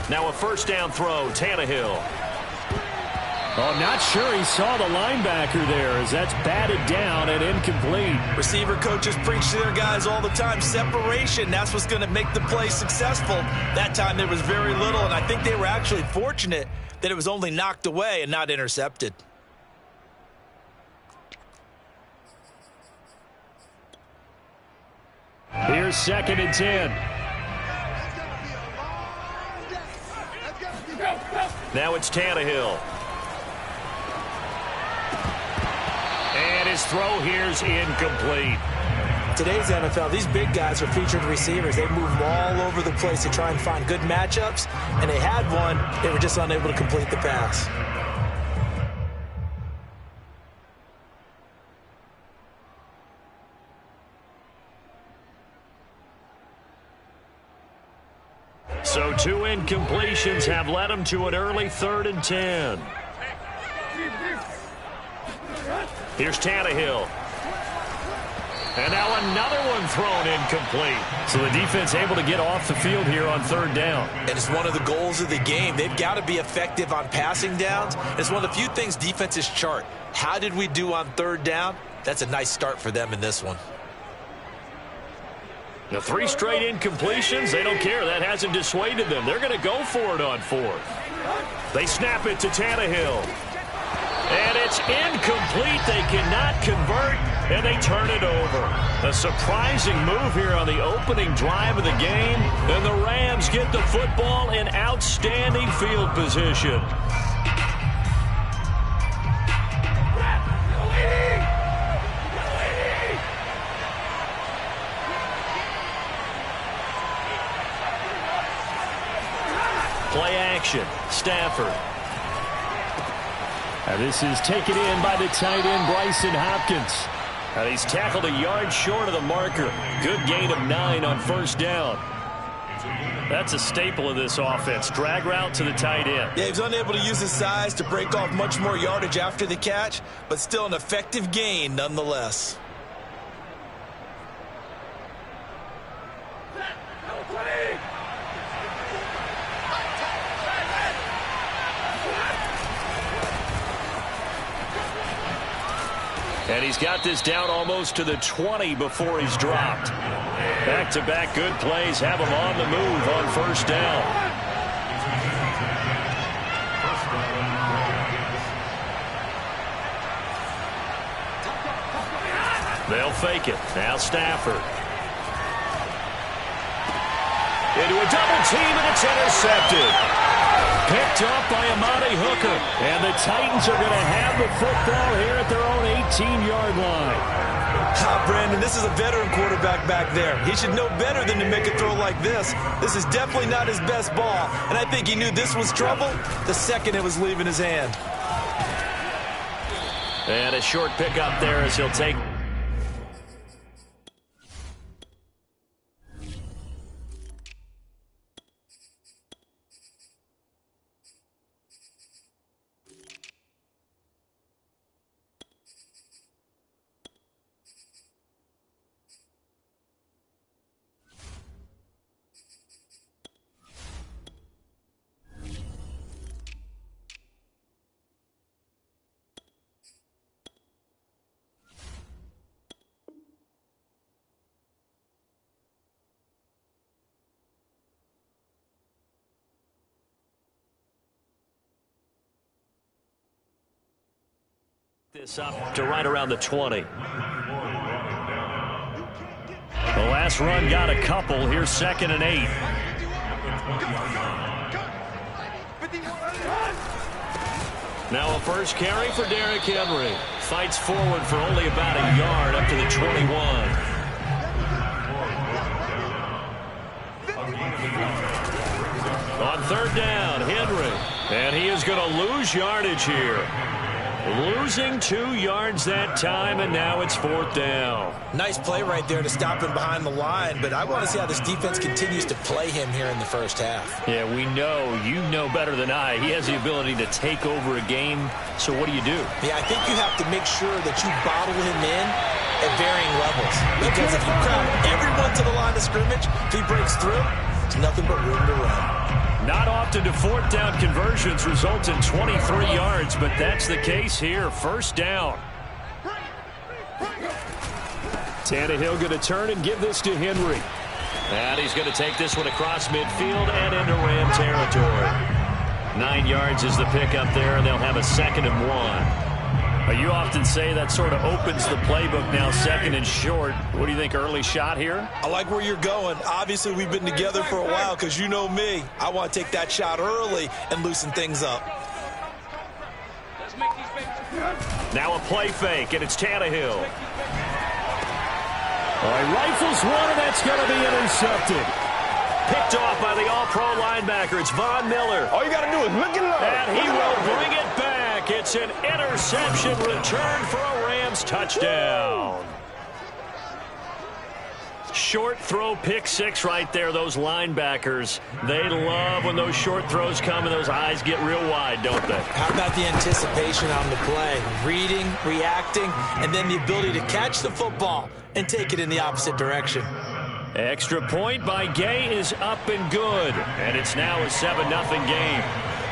Now a first down throw, Tannehill. Oh, not sure he saw the linebacker there as that's batted down and incomplete. Receiver coaches preach to their guys all the time. Separation, that's what's going to make the play successful. That time there was very little, and I think they were actually fortunate that it was only knocked away and not intercepted. Here's 2nd and 10. Now it's Tannehill. And his throw here's incomplete. Today's NFL, these big guys are featured receivers. They move all over the place to try and find good matchups, and they had one. They were just unable to complete the pass. So 2 incompletions have led him to an early 3rd and 10. Here's Tannehill. And now another one thrown incomplete. So the defense able to get off the field here on 3rd down. And it's one of the goals of the game. They've got to be effective on passing downs. It's one of the few things defenses chart. How did we do on 3rd down? That's a nice start for them in this one. The 3 straight incompletions, they don't care. That hasn't dissuaded them. They're going to go for it on 4th. They snap it to Tannehill. And it's incomplete. They cannot convert, and they turn it over. A surprising move here on the opening drive of the game. And the Rams get the football in outstanding field position. Play action. Stafford. Now this is taken in by the tight end, Bryson Hopkins. And he's tackled a yard short of the marker. Good gain of 9 on 1st down. That's a staple of this offense. Drag route to the tight end. Yeah, he was unable to use his size to break off much more yardage after the catch, but still an effective gain nonetheless. And he's got this down almost to the 20 before he's dropped. Back-to-back good plays have him on the move on 1st down. They'll fake it. Now Stafford. Into a double team, and it's intercepted. Picked up by Amani Hooker. And the Titans are going to have the football here at their own 18-yard line. Brandon, this is a veteran quarterback back there. He should know better than to make a throw like this. This is definitely not his best ball, and I think he knew this was trouble the second it was leaving his hand. And a short pickup there as he'll take. This up to right around the 20. The last run got a couple. Here's 2nd and 8. Now a first carry for Derrick Henry. Fights forward for only about a yard up to the 21. On 3rd down, Henry. And he is going to lose yardage here. Losing 2 yards that time, and now it's 4th down. Nice play right there to stop him behind the line, but I want to see how this defense continues to play him here in the first half. Yeah, we know. You know better than I. He has the ability to take over a game, so what do? Yeah, I think you have to make sure that you bottle him in at varying levels, because if you crowd everyone to the line of scrimmage, if he breaks through, there's nothing but room to run. Not often do 4th down conversions result in 23 yards, but that's the case here. 1st down. Tannehill going to turn and give this to Henry. And he's going to take this one across midfield and into Ram territory. 9 yards is the pickup there, and they'll have a 2nd and 1. You often say that sort of opens the playbook now, 2nd and short. What do you think, early shot here? I like where you're going. Obviously, we've been together for a while because you know me. I want to take that shot early and loosen things up. Now a play fake, and it's Tannehill. Rifles one, and that's going to be intercepted. Picked off by the all-pro linebacker. It's Von Miller. All you got to do is look it up. And he will bring it back. It's an interception return for a Rams touchdown. Short throw, pick 6 right there. Those linebackers, they love when those short throws come and those eyes get real wide, don't they? How about the anticipation on the play? Reading, reacting, and then the ability to catch the football and take it in the opposite direction. Extra point by Gay is up and good. And it's now a 7-0 game.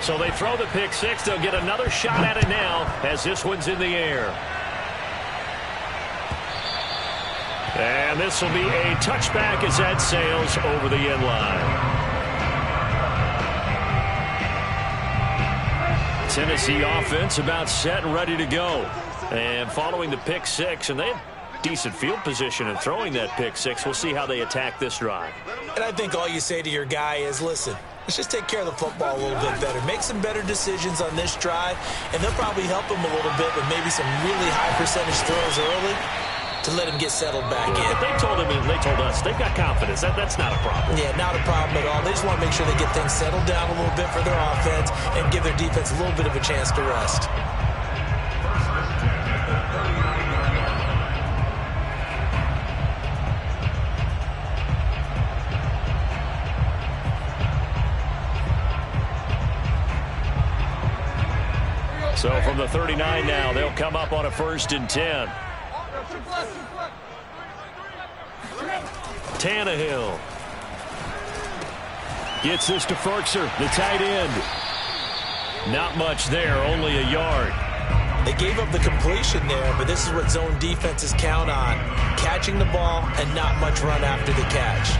So they throw the pick 6. They'll get another shot at it now as this one's in the air. And this will be a touchback as that sails over the end line. Tennessee offense about set and ready to go. And following the pick 6, and they have decent field position in throwing that pick 6. We'll see how they attack this drive. And I think all you say to your guy is, listen, let's just take care of the football a little bit better. Make some better decisions on this drive, and they'll probably help him a little bit with maybe some really high percentage throws early to let him get settled back in. If they told us, they've got confidence. That's not a problem. Yeah, not a problem at all. They just want to make sure they get things settled down a little bit for their offense and give their defense a little bit of a chance to rest. So from the 39 now, they'll come up on a 1st and 10. Tannehill gets this to Ferkser, the tight end. Not much there, only a yard. They gave up the completion there, but this is what zone defenses count on. Catching the ball and not much run after the catch.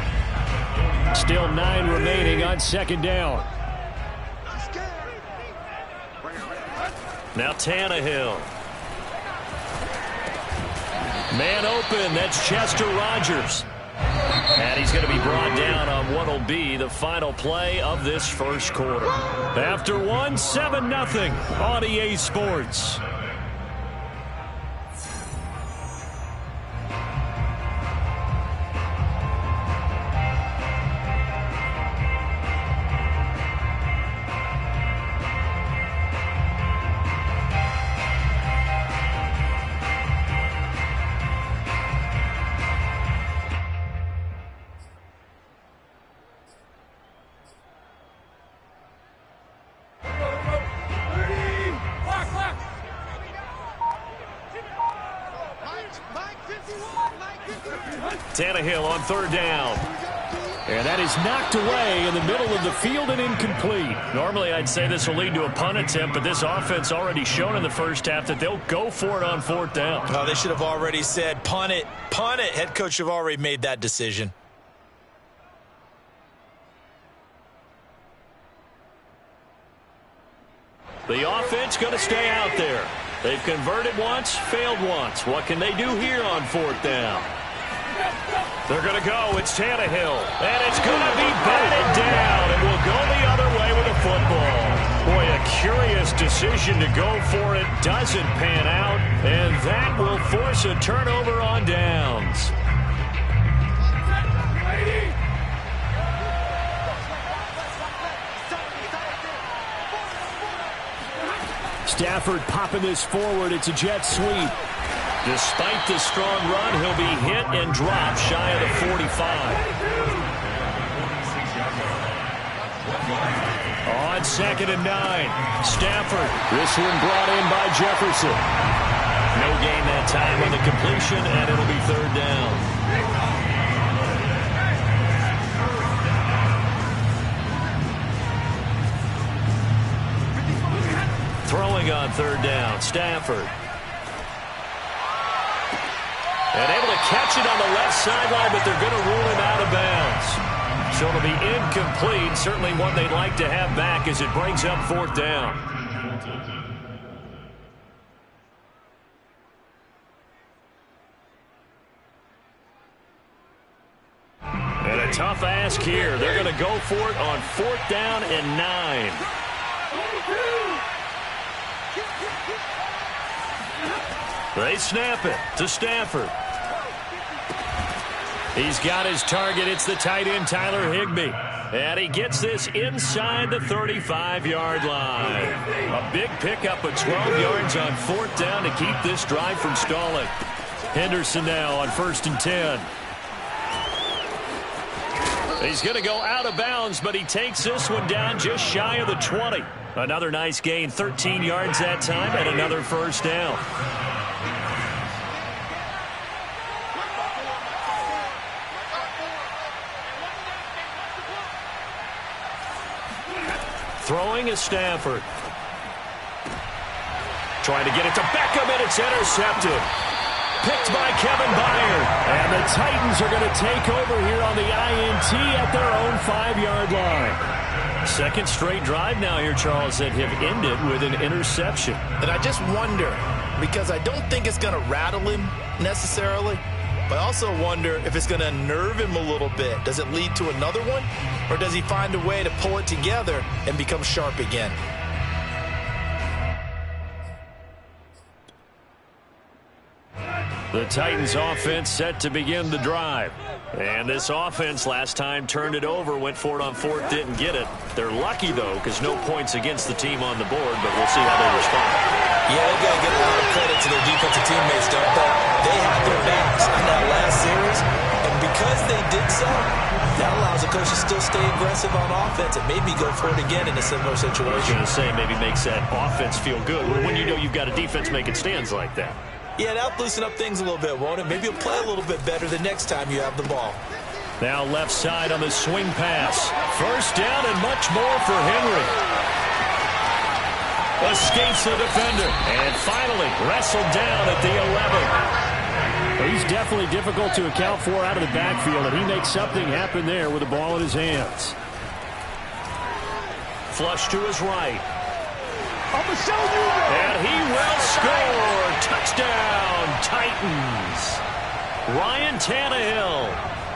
Still 9 remaining on 2nd down. Now Tannehill. Man open, that's Chester Rogers. And he's going to be brought down on what will be the final play of this first quarter. After 7-0 on EA Sports. Tannehill on third down. And that is knocked away in the middle of the field and incomplete. Normally, I'd say this will lead to a punt attempt, but this offense already shown in the first half that they'll go for it on fourth down. Oh, they should have already said, punt it, punt it. Head coach should have already made that decision. The offense going to stay out there. They've converted once, failed once. What can they do here on fourth down? They're going to go. It's Tannehill. And it's going to be batted down. And will go the other way with the football. Boy, a curious decision to go for it. Doesn't pan out. And that will force a turnover on downs. Stafford popping this forward. It's a jet sweep. Despite the strong run, he'll be hit and dropped shy of the 45. On 2nd and 9, Stafford. This one brought in by Jefferson. No gain that time on the completion, and it'll be third down. Throwing on third down, Stafford. And able to catch it on the left sideline, but they're going to rule him out of bounds. So it'll be incomplete. Certainly one they'd like to have back as it brings up fourth down. And a tough ask here. They're going to go for it on fourth down and 9. They snap it to Stafford. He's got his target. It's the tight end, Tyler Higbee. And he gets this inside the 35-yard line. A big pickup of 12 yards on fourth down to keep this drive from stalling. Henderson now on 1st and 10. He's going to go out of bounds, but he takes this one down just shy of the 20. Another nice gain, 13 yards that time, and another first down. Throwing is Stafford. Trying to get it to Beckham, and it's intercepted. Picked by Kevin Byard. And the Titans are going to take over here on the INT at their own 5-yard line. Second straight drive now here, Charles, that have ended with an interception. And I just wonder, because I don't think it's going to rattle him necessarily, but I also wonder if it's going to unnerve him a little bit. Does it lead to another one? Or does he find a way to pull it together and become sharp again? The Titans offense set to begin the drive. And this offense last time turned it over, went for it on fourth, didn't get it. They're lucky, though, because no points against the team on the board, but we'll see how they respond. Yeah, they've got to give a lot of credit to their defensive teammates, don't they? They had their backs in that last series, and because they did so, that allows the coach to still stay aggressive on offense and maybe go for it again in a similar situation. I was going to say, maybe makes that offense feel good when you know you've got a defense making stands like that. Yeah, that'll loosen up things a little bit, won't it? Maybe you'll play a little bit better the next time you have the ball. Now left side on the swing pass. First down and much more for Henry. Escapes the defender. And finally wrestled down at the 11. Well, he's definitely difficult to account for out of the backfield, and he makes something happen there with the ball in his hands. Flush to his right. And he will score. Touchdown, Titans. Ryan Tannehill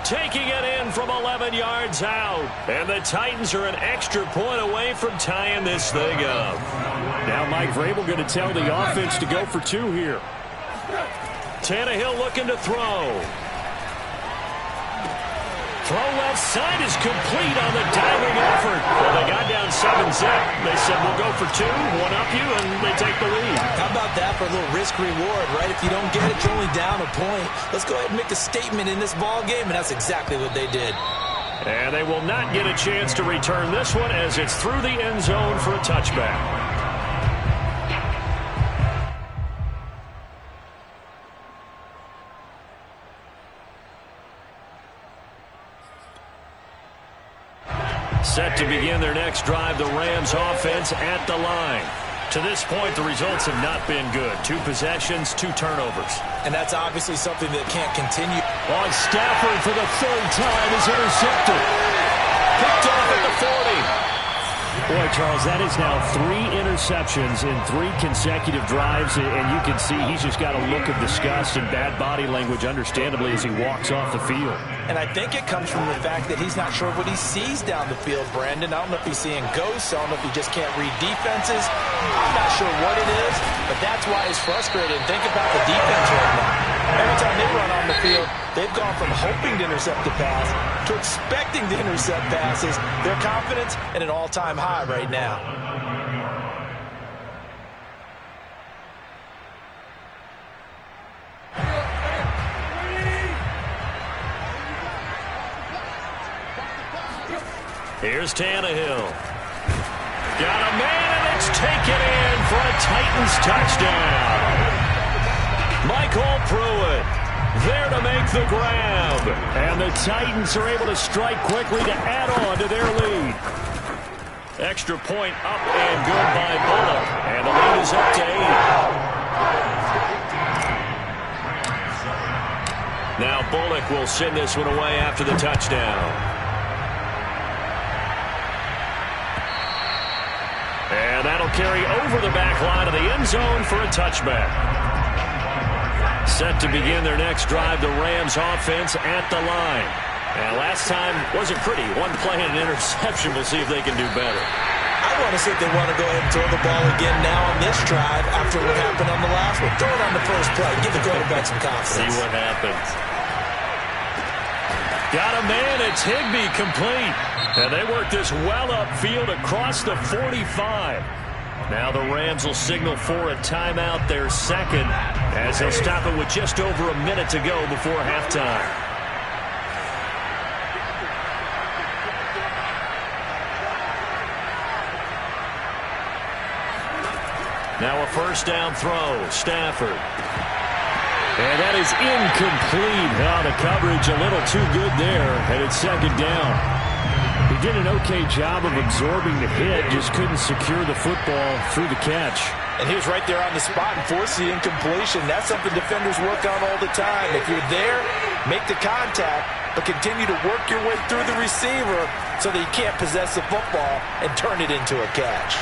taking it in from 11 yards out. And the Titans are an extra point away from tying this thing up. Now Mike Vrabel going to tell the offense to go for 2 here. Tannehill looking to throw. Throw left side is complete on the diving effort. Well, they got down 7-zip. They said, we'll go for 2, one up you, and they take the lead. How about that for a little risk-reward, right? If you don't get it, you're only down a point. Let's go ahead and make a statement in this ball game, and that's exactly what they did. And they will not get a chance to return this one as it's through the end zone for a touchback. Set to begin their next drive, the Rams offense at the line. To this point, the results have not been good. 2 possessions, 2 turnovers. And that's obviously something that can't continue. On Stafford for the 3rd time is intercepted. Picked off at the 40. Boy, Charles, that is now 3 interceptions in 3 consecutive drives, and you can see he's just got a look of disgust and bad body language, understandably, as he walks off the field. And I think it comes from the fact that he's not sure what he sees down the field, Brandon. I don't know if he's seeing ghosts. I don't know if he just can't read defenses. I'm not sure what it is, but that's why he's frustrated. Think about the defense right now. Every time they run on the field, they've gone from hoping to intercept the pass to expecting to intercept passes. Their confidence at an all-time high right now. Here's Tannehill. Got a man, and it's taken in for a Titans touchdown. Michael Pruitt there to make the grab. And the Titans are able to strike quickly to add on to their lead. Extra point up and good by Bullock. And the lead is up to 8. Now Bullock will send this one away after the touchdown. And that'll carry over the back line of the end zone for a touchback. Set to begin their next drive, the Rams offense at the line. And last time wasn't pretty. 1 play and an interception. We'll see if they can do better. I want to see if they want to go ahead and throw the ball again now on this drive after what happened on the last one. Throw it on the first play. Give the quarterback some confidence. See what happens. Got a man. It's Higbee complete. And they work this well upfield across the 45. Now the Rams will signal for a timeout, their 2nd, as they'll stop it with just over a minute to go before halftime. Now a first down throw, Stafford. And that is incomplete. Oh, the coverage a little too good there, and it's 2nd down. He did an okay job of absorbing the hit, just couldn't secure the football through the catch. And he was right there on the spot and forced the incompletion. That's something defenders work on all the time. If you're there, make the contact, but continue to work your way through the receiver so that you can't possess the football and turn it into a catch.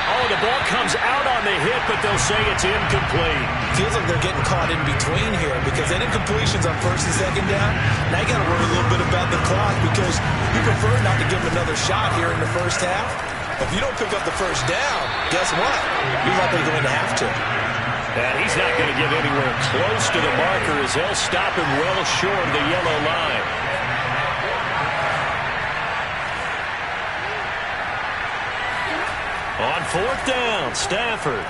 Oh, the ball comes out on the hit, but they'll say it's incomplete. Feels like they're getting caught in between here because that incompletion's on 1st and 2nd down. Now you got to worry a little bit about the clock because you prefer not to give them another shot here in the first half. If you don't pick up the first down, guess what? You're likely going to have to. And he's not going to get anywhere close to the marker as they'll stop him well short of the yellow line. On 4th down, Stafford.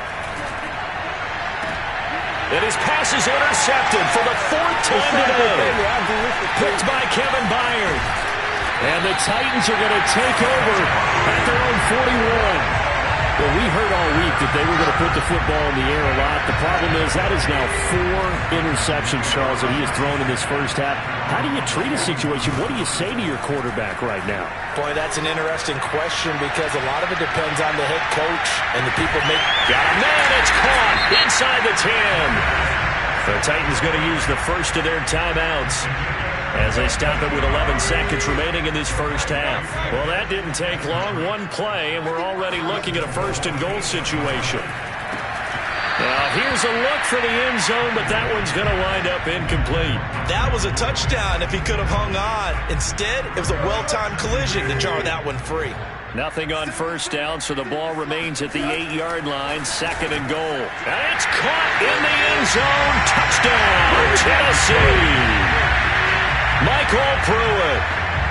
And his pass is intercepted for the 4th time today. Picked by Kevin Byard. And the Titans are going to take over at their own 41. Well, we heard all week that they were going to put the football in the air a lot. The problem is that is now 4 interceptions, Charles, that he has thrown in this first half. How do you treat a situation? What do you say to your quarterback right now? Boy, that's an interesting question because a lot of it depends on the head coach and the people make. Got a man, it's caught inside the 10. The Titans going to use the first of their timeouts as they stop it with 11 seconds remaining in this first half. Well, that didn't take long. 1 play, and we're already looking at a 1st and goal situation. Now, here's a look for the end zone, but that one's going to wind up incomplete. That was a touchdown if he could have hung on. Instead, it was a well-timed collision to jar that one free. Nothing on 1st down, so the ball remains at the 8-yard line, 2nd and goal. And it's caught in the end zone. Touchdown, Tennessee. Michael Pruitt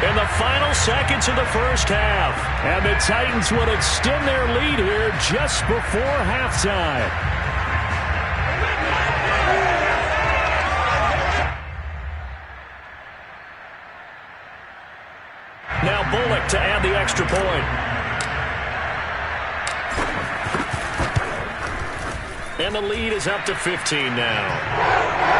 in the final seconds of the first half. And the Titans would extend their lead here just before halftime. Now Bullock to add the extra point. And the lead is up to 15 now.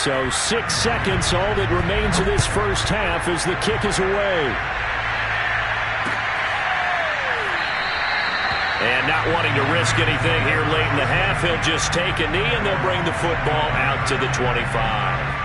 So 6 seconds, all that remains of this first half as the kick is away. And not wanting to risk anything here late in the half, he'll just take a knee and they'll bring the football out to the 25.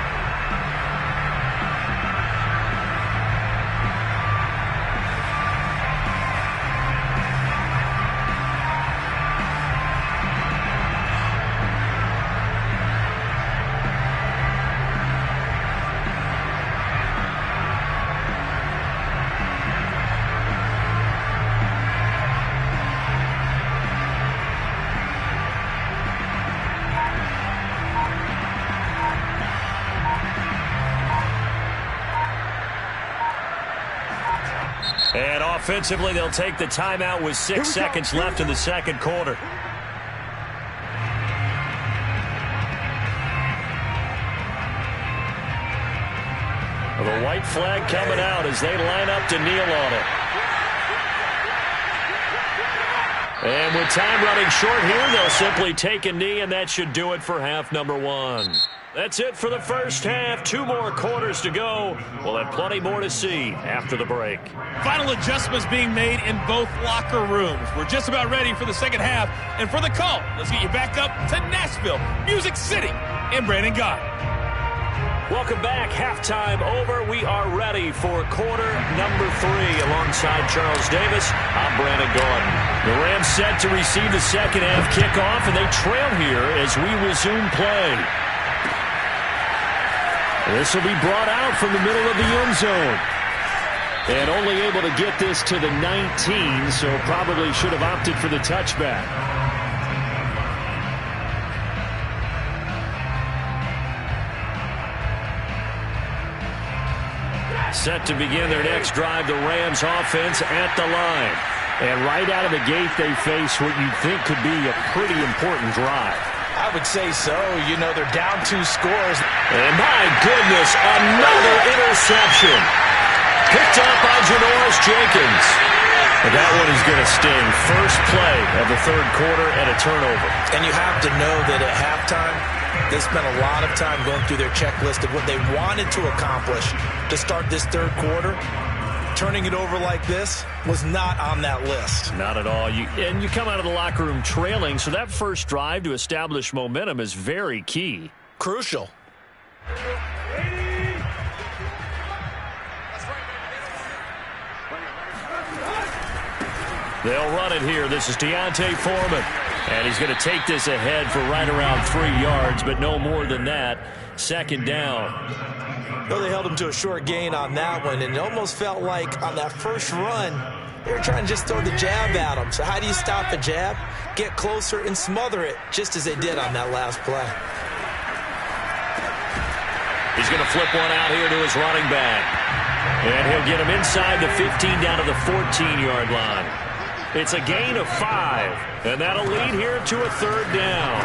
And offensively, they'll take the timeout with 6 seconds left in the second quarter. The white flag coming out as they line up to kneel on it. And with time running short here, they'll simply take a knee, and that should do it for half number one. That's it for the first half. 2 more quarters to go. We'll have plenty more to see after the break. Final adjustments being made in both locker rooms. We're just about ready for the second half. And for the call, let's get you back up to Nashville, Music City, and Brandon Gott. Welcome back. Halftime over. We are ready for quarter number 3. Alongside Charles Davis, I'm Brandon Gordon. The Rams set to receive the second half kickoff, and they trail here as we resume play. This will be brought out from the middle of the end zone. And only able to get this to the 19, so probably should have opted for the touchback. Set to begin their next drive, the Rams offense at the line. And right out of the gate, they face what you'd think could be a pretty important drive. I would say so. You know, they're down 2 scores. And my goodness, another interception. Picked up by Jaydanosdaddy. And that one is going to sting. First play of the third quarter and a turnover. And you have to know that at halftime, they spent a lot of time going through their checklist of what they wanted to accomplish to start this third quarter. Turning it over like this was not on that list. Not at all. And you come out of the locker room trailing, so that first drive to establish momentum is very key. Crucial. They'll run it here. This is Deontay Foreman. And he's going to take this ahead for right around 3 yards, but no more than that. Second down. Well, they held him to a short gain on that one, and it almost felt like on that first run, they were trying to just throw the jab at him. So how do you stop a jab? Get closer and smother it, just as they did on that last play. He's going to flip one out here to his running back. And he'll get him inside the 15 down to the 14-yard line. It's a gain of 5, and that'll lead here to a third down.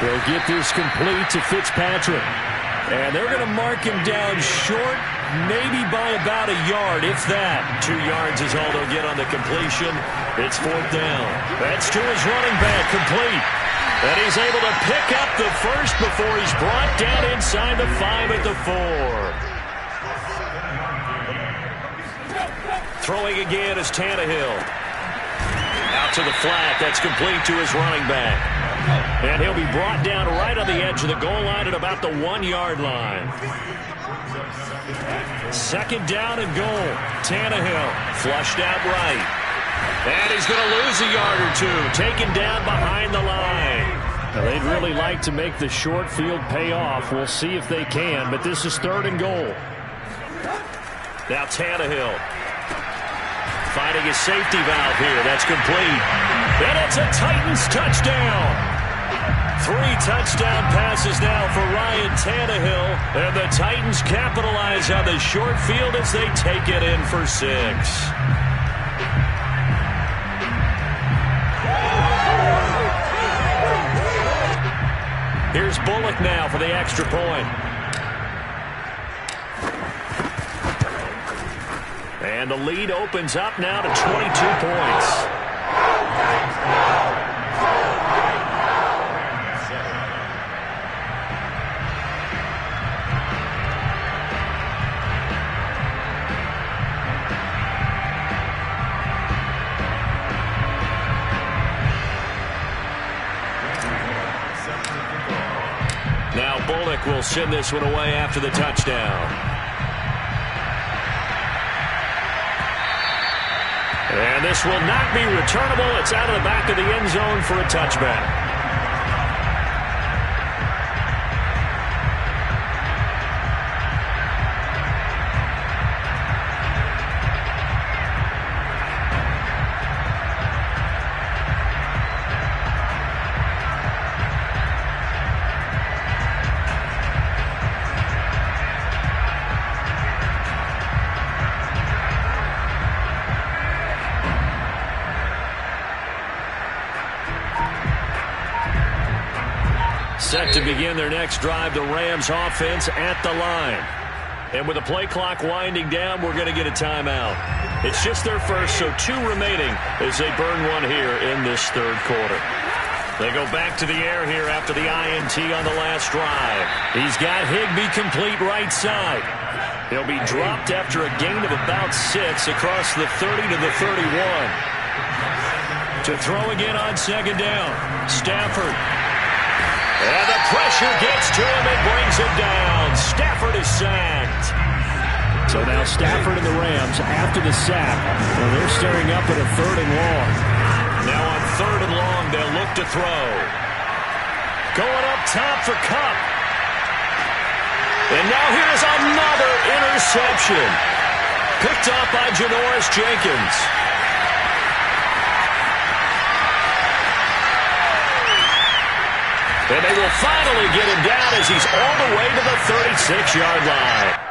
They'll get this complete to Fitzpatrick. And they're going to mark him down short, maybe by about a yard, if that. 2 yards is all they'll get on the completion. It's fourth down. That's to his running back, complete. And he's able to pick up the first before he's brought down inside the 5 at the 4. Throwing again is Tannehill. Out to the flat. That's complete to his running back. And he'll be brought down right on the edge of the goal line at about the 1-yard line. Second down and goal. Tannehill flushed out right. And he's going to lose a yard or 2. Taken down behind the line. Now, they'd really like to make the short field pay off. We'll see if they can, but this is third and goal. Now Tannehill finding a safety valve here. That's complete. And it's a Titans touchdown. 3 touchdown passes now for Ryan Tannehill. And the Titans capitalize on the short field as they take it in for 6. Here's Bullock now for the extra point. And the lead opens up now to 22 points. will send this one away after the touchdown. And this will not be returnable. It's out of the back of the end zone for a touchback. Set to begin their next drive, the Rams offense at the line. And with the play clock winding down, we're going to get a timeout. It's just their first, so 2 remaining as they burn one here in this third quarter. They go back to the air here after the INT on the last drive. He's got Higbee complete right side. He'll be dropped after a gain of about 6 across the 30 to the 31. To throw again on second down. Stafford. And the pressure gets to him and brings him down. Stafford is sacked. So now Stafford and the Rams, after the sack, well, they're staring up at a 3rd and long. Now on 3rd and long, they'll look to throw. Going up top for Kupp. And now here's another interception. Picked up by Janoris Jenkins. And they will finally get him down as he's all the way to the 36-yard line.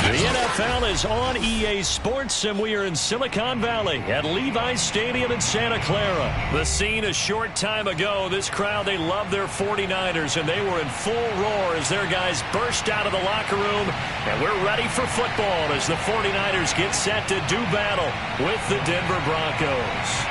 The NFL is on EA Sports, and we are in Silicon Valley at Levi's Stadium in Santa Clara. The scene a short time ago. This crowd, they love their 49ers, and they were in full roar as their guys burst out of the locker room. And we're ready for football as the 49ers get set to do battle with the Denver Broncos.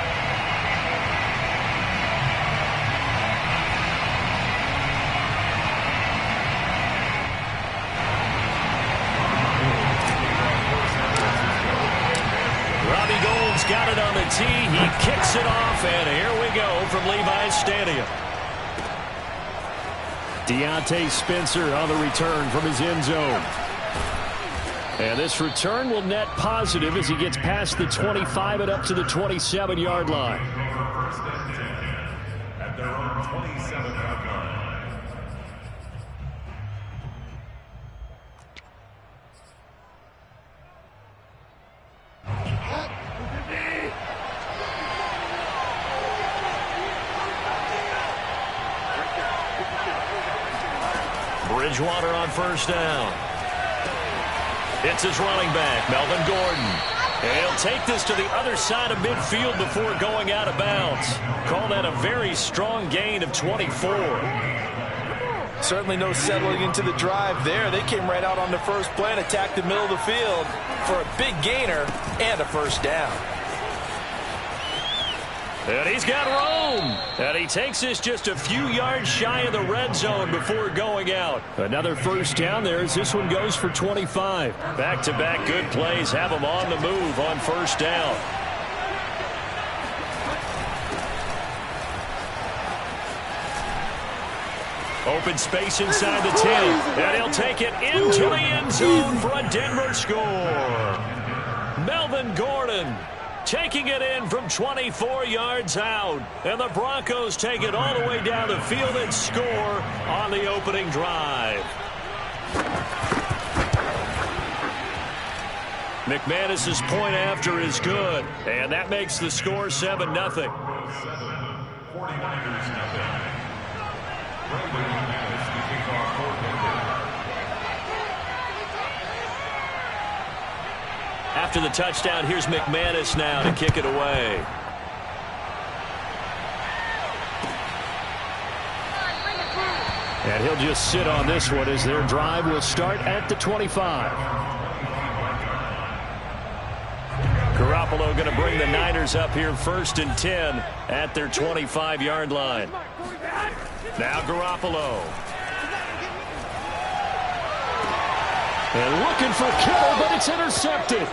Got it on the tee. He kicks it off, and here we go from Levi's Stadium. Deontay Spencer on the return from his end zone. And this return will net positive as he gets past the 25 and up to the 27-yard line. First and 10 at their own 27-yard line. Bridgewater on first down. It's his running back, Melvin Gordon. And he'll take this to the other side of midfield before going out of bounds. Call that a very strong gain of 24. certainly no settling into the drive there. They came right out on the first play and attacked the middle of the field for a big gainer and a first down. And he's got room. And he takes this just a few yards shy of the red zone before going out. Another first down there as this one goes for 25. Back-to-back good plays have him on the move on first down. Open space inside the 10. And he'll take it into the end zone for a Denver score. Melvin Gordon taking it in from 24 yards out. And the Broncos take it all the way down the field and score on the opening drive. McManus's point after is good. And that makes the score 7-0. 49ers nothing. After the touchdown, here's McManus now to kick it away. And he'll just sit on this one as their drive will start at the 25. Garoppolo going to bring the Niners up here 1st and 10 at their 25-yard line. Now Garoppolo. And looking for Kittle, but it's intercepted.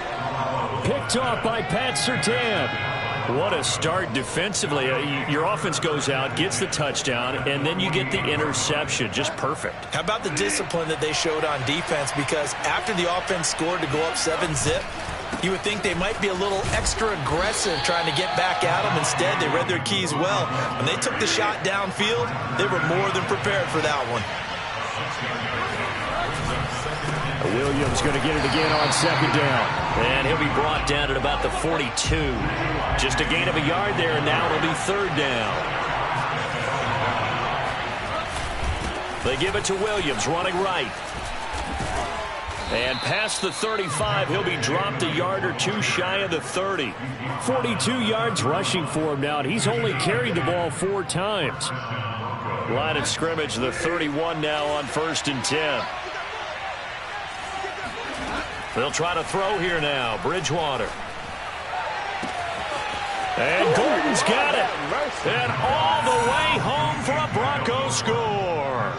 Picked off by Pat Surtain. What a start defensively. Your offense goes out, gets the touchdown, and then you get the interception. Just perfect. How about the discipline that they showed on defense? Because after the offense scored to go up 7-zip, you would think they might be a little extra aggressive trying to get back at them. Instead, they read their keys well. When they took the shot downfield, they were more than prepared for that one. Williams going to get it again on 2nd down. And he'll be brought down at about the 42. Just a gain of a yard there, and now it'll be 3rd down. They give it to Williams, running right. And past the 35, he'll be dropped a yard or two shy of the 30. 42 yards rushing for him now, and he's only carried the ball 4 times. Line of scrimmage, the 31 now on 1st and 10. They'll try to throw here now. Bridgewater. And Gordon's got it. And all the way home for a Broncos score.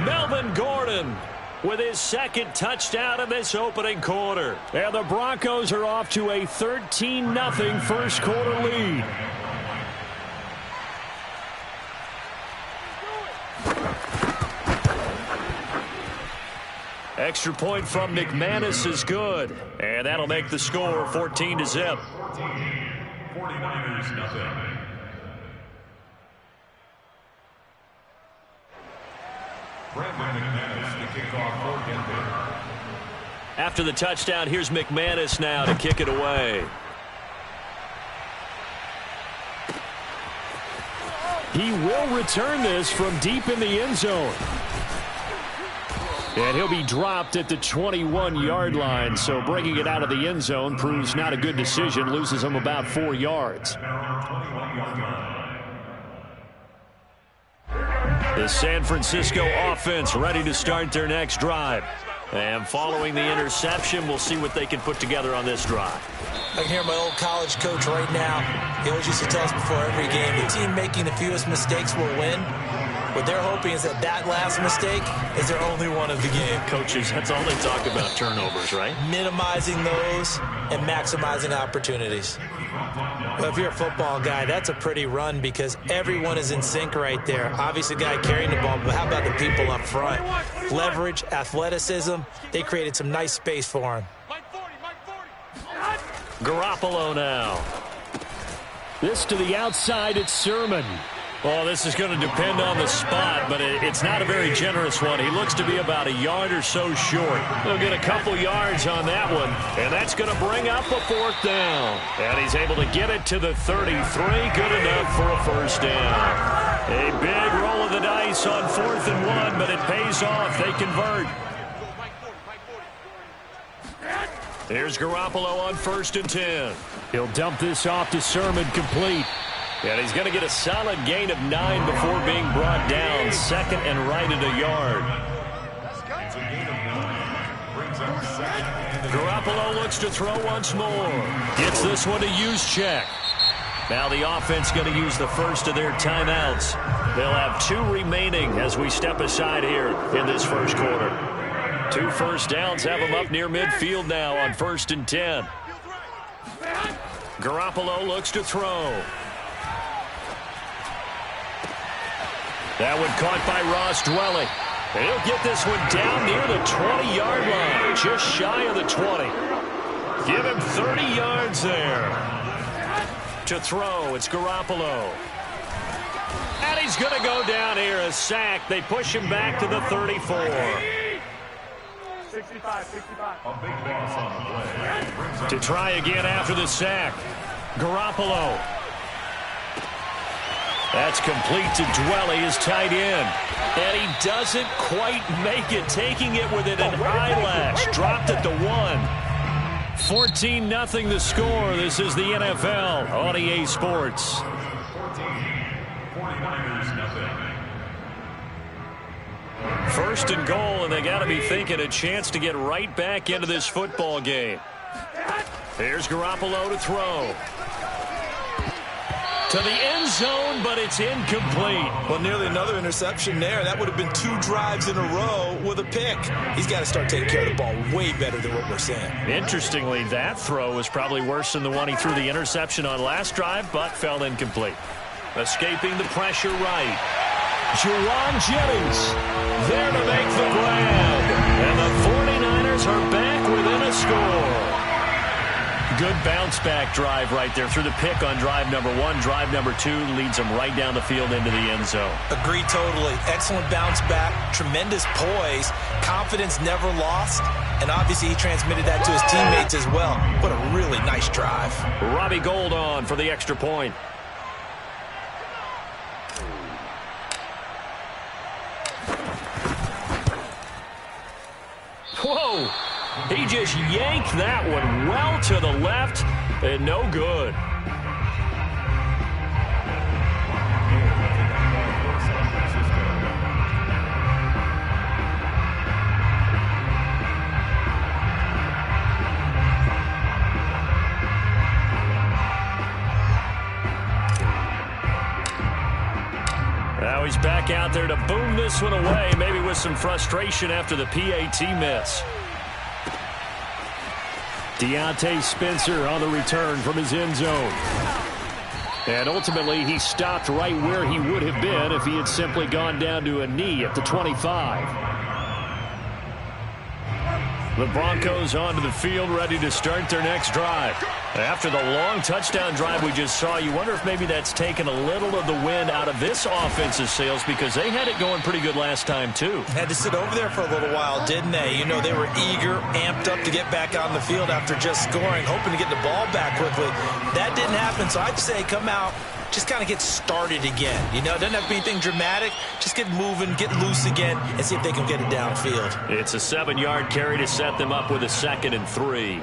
Melvin Gordon with his 2nd touchdown in this opening quarter. And the Broncos are off to a 13-0 first quarter lead. Extra point from McManus is good. And that'll make the score 14-0. 49ers nothing. Brandon McManus to kick off for Denver. After the touchdown, here's McManus now to kick it away. He will return this from deep in the end zone. And he'll be dropped at the 21-yard line, so bringing it out of the end zone proves not a good decision, loses him about 4 yards. The San Francisco offense ready to start their next drive. And following the interception, we'll see what they can put together on this drive. I can hear my old college coach right now. He always used to tell us before every game, the team making the fewest mistakes will win. What they're hoping is that last mistake is their only one of the game. Coaches, that's all they talk about, turnovers, right? Minimizing those and maximizing opportunities. Well, if you're a football guy, that's a pretty run because everyone is in sync right there. Obviously, the guy carrying the ball, but how about the people up front? Leverage, athleticism, they created some nice space for him. Garoppolo now. This to the outside, it's Sermon. Well, this is going to depend on the spot, but it's not a very generous one. He looks to be about a yard or so short. He'll get a couple yards on that one, and that's going to bring up a 4th down. And he's able to get it to the 33. Good enough for a first down. A big roll of the dice on 4th and 1, but it pays off. They convert. Here's Garoppolo on 1st and 10. He'll dump this off to Sermon, complete. And he's going to get a solid gain of 9 before being brought down. Second and right at a yard. It's a gain of 9. Brings up second and Garoppolo looks to throw once more. Gets this one to Juszczyk. Now the offense going to use the first of their timeouts. They'll have 2 remaining as we step aside here in this first quarter. 2 first downs have them up near midfield now on 1st and 10. Garoppolo looks to throw. That one caught by Ross Dwelly. And he'll get this one down near the 20-yard line, just shy of the 20. Give him 30 yards there. To throw, it's Garoppolo. And he's going to go down here, a sack. They push him back to the 34. 65. a big loss on the play. To try again after the sack. Garoppolo. That's complete to Dwelly, his tight end. And he doesn't quite make it, taking it within an eyelash. Dropped it to 1. 14-0 the score. This is the NFL on EA Sports. 49ers nothing. First and goal, and they got to be thinking a chance to get right back into this football game. Here's Garoppolo to throw. To the end zone, but it's incomplete. Well, nearly another interception there. That would have been 2 drives in a row with a pick. He's got to start taking care of the ball way better than what we're seeing. Interestingly, that throw was probably worse than the one he threw the interception on last drive, but fell incomplete. Escaping the pressure right. Juwan Jennings there to make the grab. And the 49ers are back within a score. Good bounce-back drive right there through the pick on drive number 1. Drive number 2 leads them right down the field into the end zone. Agree totally. Excellent bounce back. Tremendous poise. Confidence never lost. And obviously he transmitted that to his teammates as well. What a really nice drive. Robbie Gould on for the extra point. Whoa! He just yanked that one well to the left, and no good. Now he's back out there to boom this one away, maybe with some frustration after the PAT miss. Deontay Spencer on the return from his end zone. And ultimately, he stopped right where he would have been if he had simply gone down to a knee at the 25. The Broncos onto the field, ready to start their next drive. After the long touchdown drive we just saw, you wonder if maybe that's taken a little of the wind out of this offense's sails, because they had it going pretty good last time, too. Had to sit over there for a little while, didn't they? You know, they were eager, amped up to get back on the field after just scoring, hoping to get the ball back quickly. That didn't happen, so I'd say come out, just kind of get started again. You know, it doesn't have to be anything dramatic. Just get moving, get loose again, and see if they can get it downfield. It's a 7-yard carry to set them up with a 2nd and 3.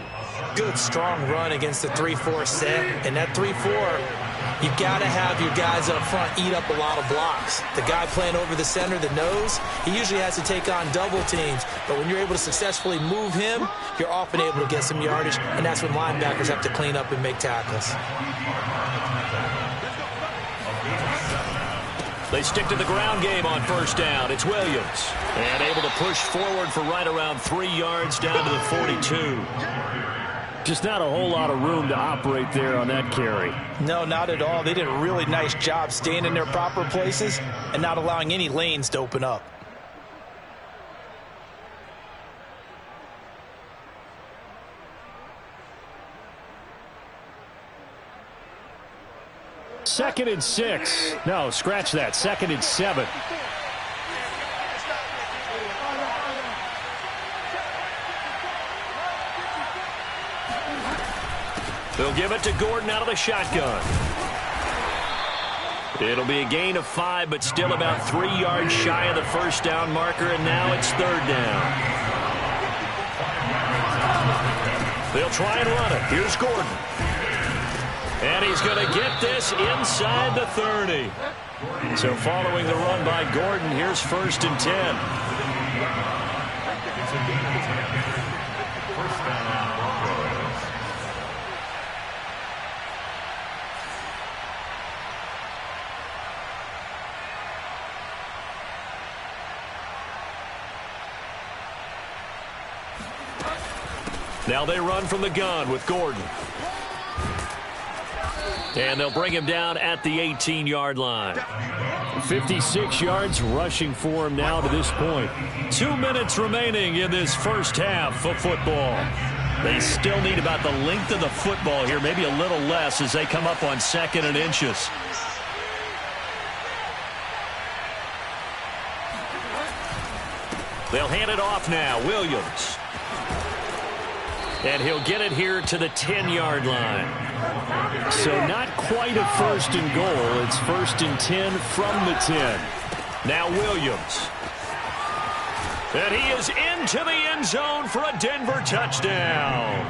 Good, strong run against the 3-4 set. And that 3-4, you've got to have your guys up front eat up a lot of blocks. The guy playing over the center, the nose, he usually has to take on double teams. But when you're able to successfully move him, you're often able to get some yardage, and that's when linebackers have to clean up and make tackles. They stick to the ground game on first down. It's Williams. And able to push forward for right around 3 yards down to the 42. Just not a whole lot of room to operate there on that carry. No, not at all. They did a really nice job staying in their proper places and not allowing any lanes to open up. Second and 6. No, scratch that. 2nd and 7. They'll give it to Gordon out of the shotgun. It'll be a gain of 5, but still about 3 yards shy of the first down marker, and now it's 3rd down. They'll try and run it. Here's Gordon. And he's going to get this inside the 30. So following the run by Gordon, here's 1st and 10. Now they run from the gun with Gordon. And they'll bring him down at the 18-yard line. 56 yards rushing for him now to this point. 2 minutes remaining in this first half of football. They still need about the length of the football here, maybe a little less as they come up on 2nd and inches. They'll hand it off now. Williams. And he'll get it here to the 10-yard line. So not quite a 1st and goal. It's 1st and 10 from the 10. Now Williams. And he is into the end zone for a Denver touchdown.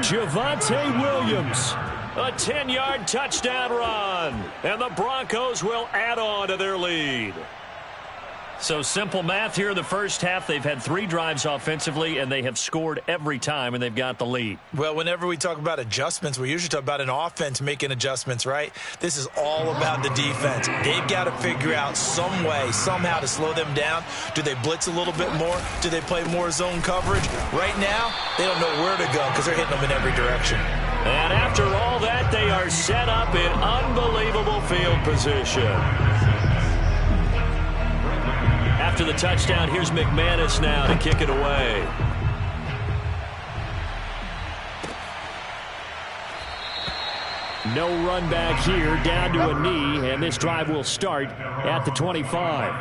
Javonte Williams. A 10-yard touchdown run. And the Broncos will add on to their lead. So simple math here in the first half. They've had 3 drives offensively, and they have scored every time, and they've got the lead. Well, whenever we talk about adjustments, we usually talk about an offense making adjustments, right? This is all about the defense. They've got to figure out some way, somehow to slow them down. Do they blitz a little bit more? Do they play more zone coverage? Right now, they don't know where to go because they're hitting them in every direction. And after all that, they are set up in unbelievable field position. After the touchdown, here's McManus now to kick it away. No run back here, down to a knee, and this drive will start at the 25.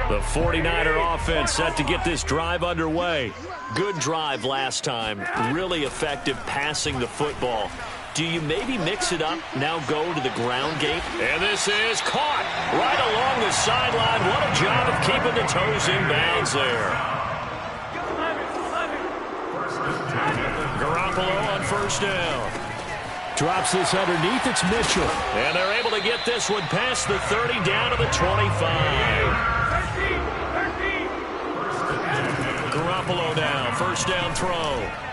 The 49er offense set to get this drive underway. Good drive last time. Really effective passing the football. Do you maybe mix it up, now go to the ground game? And this is caught right along the sideline. What a job of keeping the toes in bounds there. Garoppolo on 1st down. Drops this underneath. It's Mitchell. And they're able to get this one past the 30 down to the 25. Garoppolo now, 1st down throw.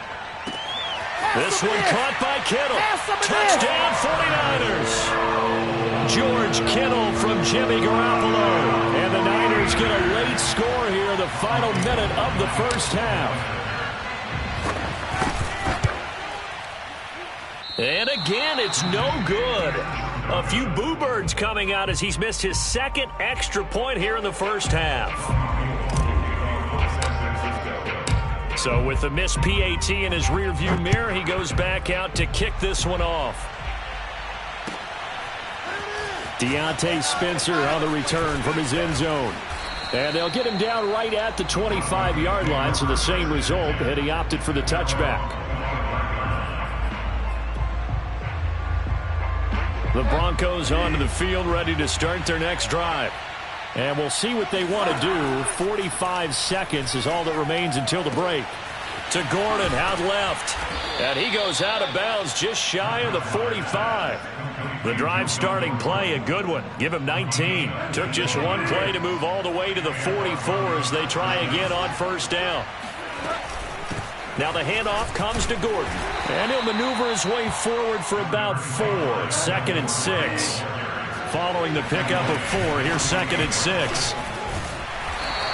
This one caught by Kittle. Touchdown 49ers. George Kittle from Jimmy Garoppolo. And the Niners get a late score here in the final minute of the first half. And again, it's no good. A few boo birds coming out as he's missed his 2nd extra point here in the first half. So with the missed PAT in his rearview mirror, he goes back out to kick this one off. Deontay Spencer on the return from his end zone. And they'll get him down right at the 25-yard line, so the same result, and he opted for the touchback. The Broncos onto the field, ready to start their next drive. And we'll see what they want to do. 45 seconds is all that remains until the break. To Gordon, out left. And he goes out of bounds just shy of the 45. The drive starting play, a good one. Give him 19. Took just one play to move all the way to the 44 as they try again on 1st down. Now the handoff comes to Gordon. And he'll maneuver his way forward for about 4. 2nd and 6. Following the pickup of 4, here's 2nd and 6.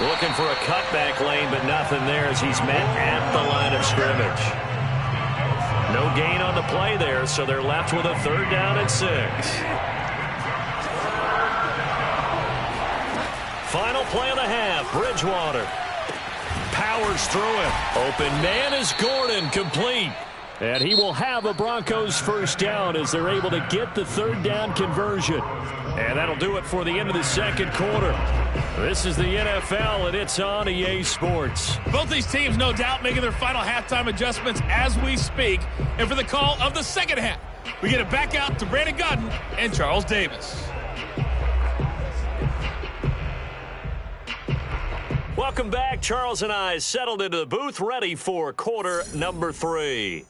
Looking for a cutback lane, but nothing there as he's met at the line of scrimmage. No gain on the play there, so they're left with a 3rd down and 6. Final play of the half, Bridgewater. Powers through it. Open man is Gordon, complete. And he will have a Broncos 1st down as they're able to get the 3rd down conversion. And that'll do it for the end of the 2nd quarter. This is the NFL, and it's on EA Sports. Both these teams, no doubt, making their final halftime adjustments as we speak. And for the call of the 2nd half, we get it back out to Brandon Godden and Charles Davis. Welcome back. Charles and I settled into the booth, ready for quarter number 3.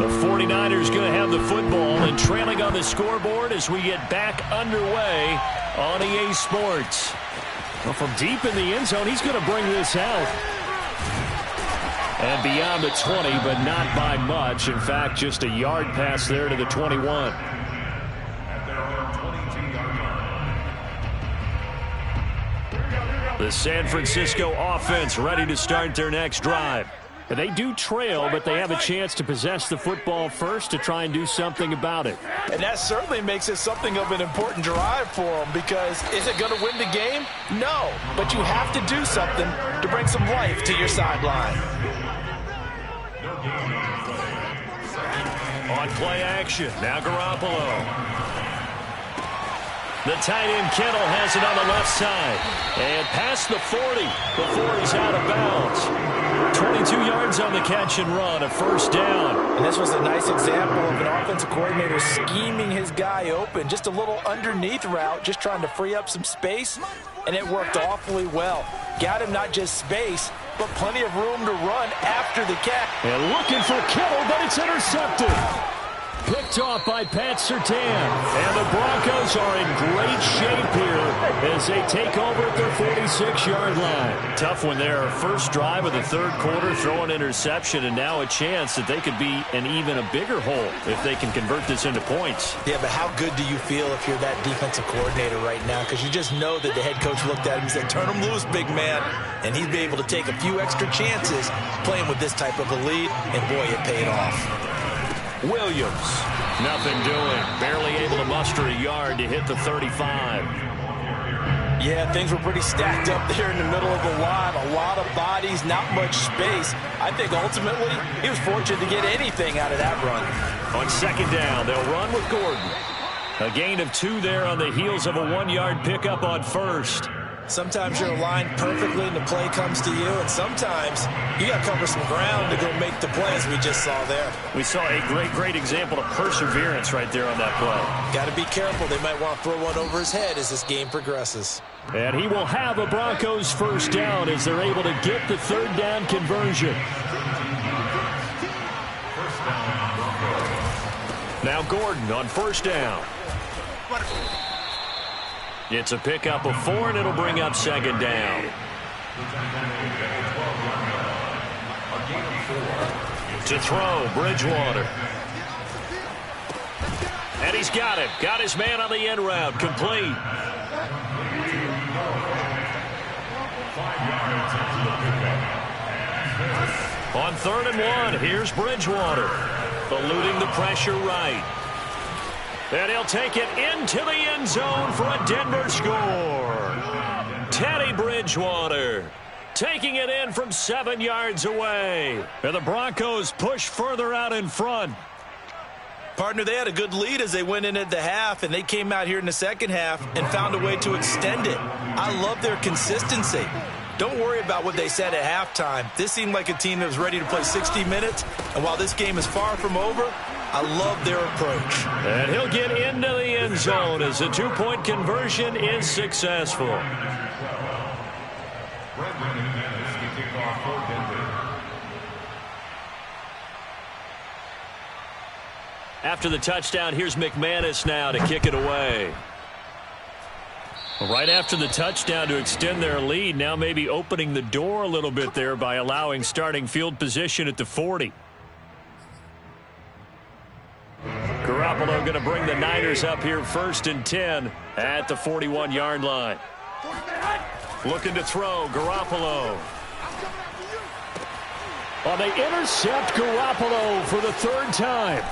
The 49ers going to have the football and trailing on the scoreboard as we get back underway on EA Sports. Well, from deep in the end zone, he's going to bring this out. And beyond the 20, but not by much. In fact, just a yard pass there to the 21. The San Francisco offense ready to start their next drive. And they do trail, but they have a chance to possess the football first to try and do something about it. And that certainly makes it something of an important drive for them, because is it going to win the game? No, but you have to do something to bring some life to your sideline. On play action, now Garoppolo. The tight end Kittle has it on the left side. And past the 40 before he's out of bounds. 22 yards on the catch and run, a first down. And this was a nice example of an offensive coordinator scheming his guy open. Just a little underneath route, just trying to free up some space. And it worked awfully well. Got him not just space, but plenty of room to run after the catch. And looking for Kittle, but it's intercepted. Picked off by Pat Surtain. And the Broncos are in great shape here as they take over at their 46-yard line. Tough one there. First drive of the third quarter, throw an interception, and now a chance that they could be in even a bigger hole if they can convert this into points. Yeah, but how good do you feel if you're that defensive coordinator right now? Because you just know that the head coach looked at him and said, turn him loose, big man. And he'd be able to take a few extra chances playing with this type of a lead, and boy, it paid off. Williams, nothing doing. Barely able to muster a yard to hit the 35. Yeah, things were pretty stacked up there in the middle of the line. A lot of bodies, not much space. I think ultimately he was fortunate to get anything out of that run. On second down, they'll run with Gordon. A gain of 2 there on the heels of a 1-yard pickup on first. Sometimes you're aligned perfectly and the play comes to you, and sometimes you got to cover some ground to go make the play, as we just saw there. We saw a great example of perseverance right there on that play. Got to be careful. They might want to throw one over his head as this game progresses. And he will have a Broncos first down as they're able to get the third down conversion. Now Gordon on first down. It's a pickup of 4, and it'll bring up second down. To throw, Bridgewater. And he's got it. Got his man on the end route. Complete. On 3rd and 1, here's Bridgewater. Eluding the pressure right. And he'll take it into the end zone for a Denver score. Teddy Bridgewater taking it in from 7 yards away. And the Broncos push further out in front. Partner, they had a good lead as they went in at the half, and they came out here in the second half and found a way to extend it. I love their consistency. Don't worry about what they said at halftime. This seemed like a team that was ready to play 60 minutes, and while this game is far from over, I love their approach. And he'll get into the end zone as the 2-point conversion is successful. After the touchdown, here's McManus now to kick it away. Right after the touchdown to extend their lead, now maybe opening the door a little bit there by allowing starting field position at the 40. Garoppolo going to bring the Niners up here 1st and 10 at the 41-yard line. Looking to throw, Garoppolo. Well, they intercept Garoppolo for the 3rd time.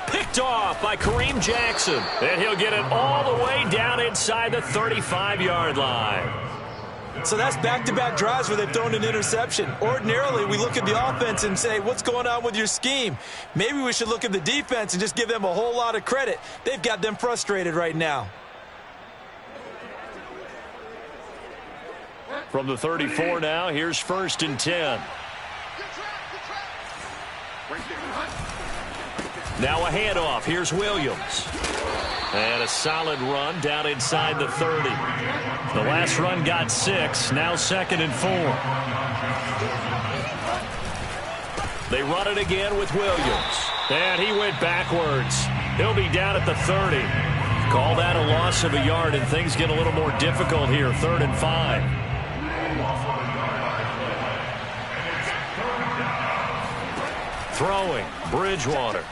Picked off by Kareem Jackson. And he'll get it all the way down inside the 35-yard line. So that's back-to-back drives where they've thrown an interception. Ordinarily, we look at the offense and say, what's going on with your scheme? Maybe we should look at the defense and just give them a whole lot of credit. They've got them frustrated right now. From the 34 now, here's 1st and 10. Now a handoff. Here's Williams. And a solid run down inside the 30. The last run got 6. Now 2nd and 4. They run it again with Williams. And he went backwards. He'll be down at the 30. Call that a loss of a yard, and things get a little more difficult here. 3rd and 5. Throwing, Bridgewater.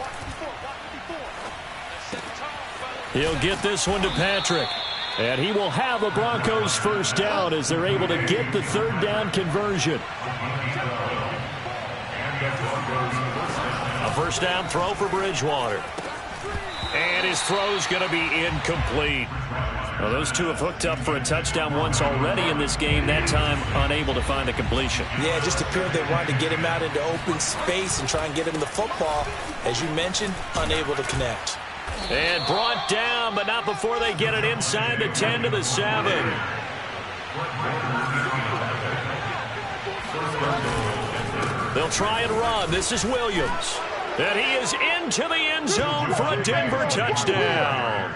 He'll get this one to Patrick. And he will have a Broncos first down as they're able to get the 3rd down conversion. A first down throw for Bridgewater. And his throw's going to be incomplete. Well, those two have hooked up for a touchdown once already in this game, that time unable to find the completion. Yeah, it just appeared they wanted to get him out into open space and try and get him the football. As you mentioned, unable to connect. And brought down, but not before they get it inside the 10 to the 7. They'll try and run. This is Williams. And he is into the end zone for a Denver touchdown.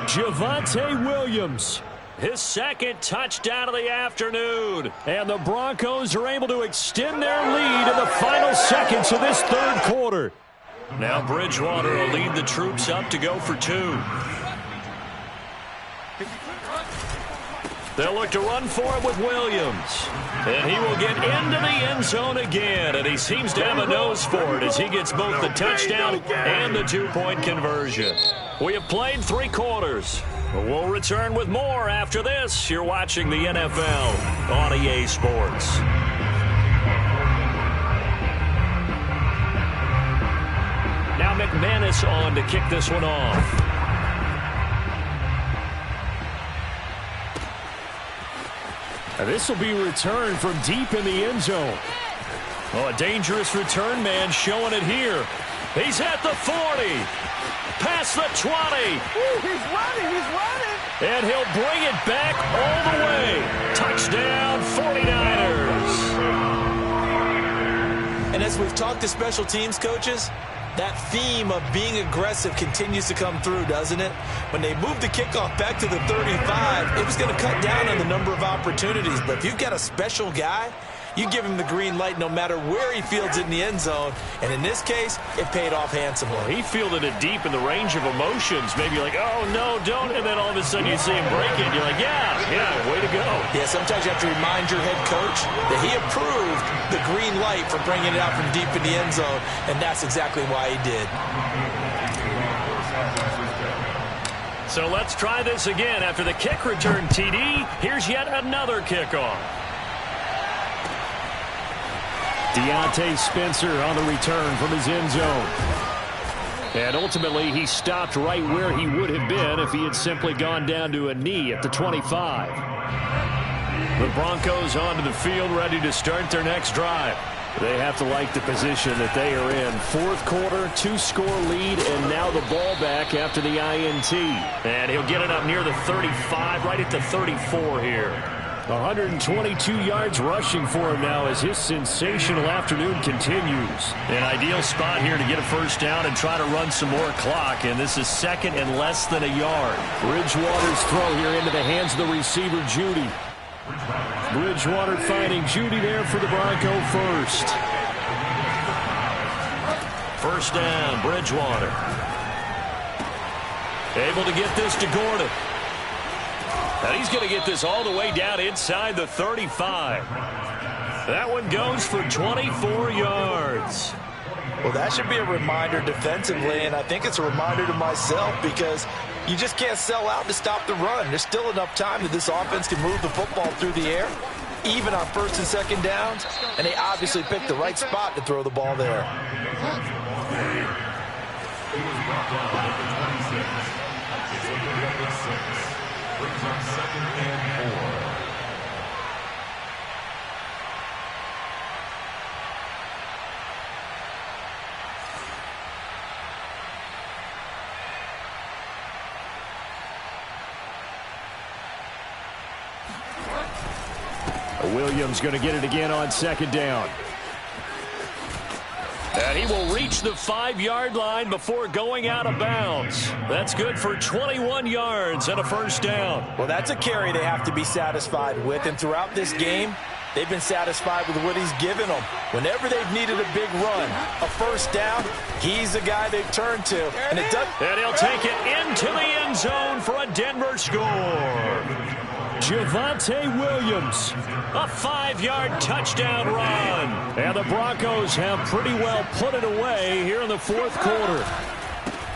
Javonte Williams, his 2nd touchdown of the afternoon. And the Broncos are able to extend their lead in the final seconds of this 3rd quarter. Now Bridgewater will lead the troops up to go for 2. They'll look to run for it with Williams. And he will get into the end zone again. And he seems to have a nose for it as he gets both the touchdown and the 2-point conversion. We have played 3 quarters. We'll return with more after this. You're watching the NFL on EA Sports. Now McManus on to kick this one off. And this will be returned from deep in the end zone. Oh, a dangerous return man showing it here. He's at the 40. Past the 20. Ooh, he's running. And he'll bring it back all the way. Touchdown, 49ers. And as we've talked to special teams coaches, that theme of being aggressive continues to come through, doesn't it? When they moved the kickoff back to the 35, it was going to cut down on the number of opportunities. But if you've got a special guy, you give him the green light no matter where he fields it in the end zone. And in this case, it paid off handsomely. He fielded it deep in the range of emotions. Maybe like, oh, no, don't. And then all of a sudden you see him break it. And you're like, yeah, way to go. Yeah, sometimes you have to remind your head coach that he approved the green light for bringing it out from deep in the end zone. And that's exactly why he did. So let's try this again. After the kick return TD, here's yet another kickoff. Deontay Spencer on the return from his end zone. And ultimately, he stopped right where he would have been if he had simply gone down to a knee at the 25. The Broncos onto the field, ready to start their next drive. They have to like the position that they are in. 4th quarter, 2-score lead, and now the ball back after the INT. And he'll get it up near the 35, right at the 34 here. 122 yards rushing for him now as his sensational afternoon continues. An ideal spot here to get a first down and try to run some more clock, and this is 2nd and less than a yard. Bridgewater's throw here into the hands of the receiver, Judy. Bridgewater finding Judy there for the Bronco first. First down, Bridgewater. Able to get this to Gordon. And he's going to get this all the way down inside the 35. That one goes for 24 yards. Well, that should be a reminder defensively, and I think it's a reminder to myself because you just can't sell out to stop the run. There's still enough time that this offense can move the football through the air, even on 1st and 2nd downs, and they obviously picked the right spot to throw the ball there. He was brought down at the 26. It's a 6. Brings up 2nd and 4. Williams going to get it again on 2nd down. And he will reach the 5-yard line before going out of bounds. That's good for 21 yards and a first down. Well, that's a carry they have to be satisfied with. And throughout this game, they've been satisfied with what he's given them. Whenever they've needed a big run, a first down, he's the guy they've turned to. And he'll take it into the end zone for a Denver score. Javonte Williams. A 5-yard touchdown run. And the Broncos have pretty well put it away here in the fourth quarter.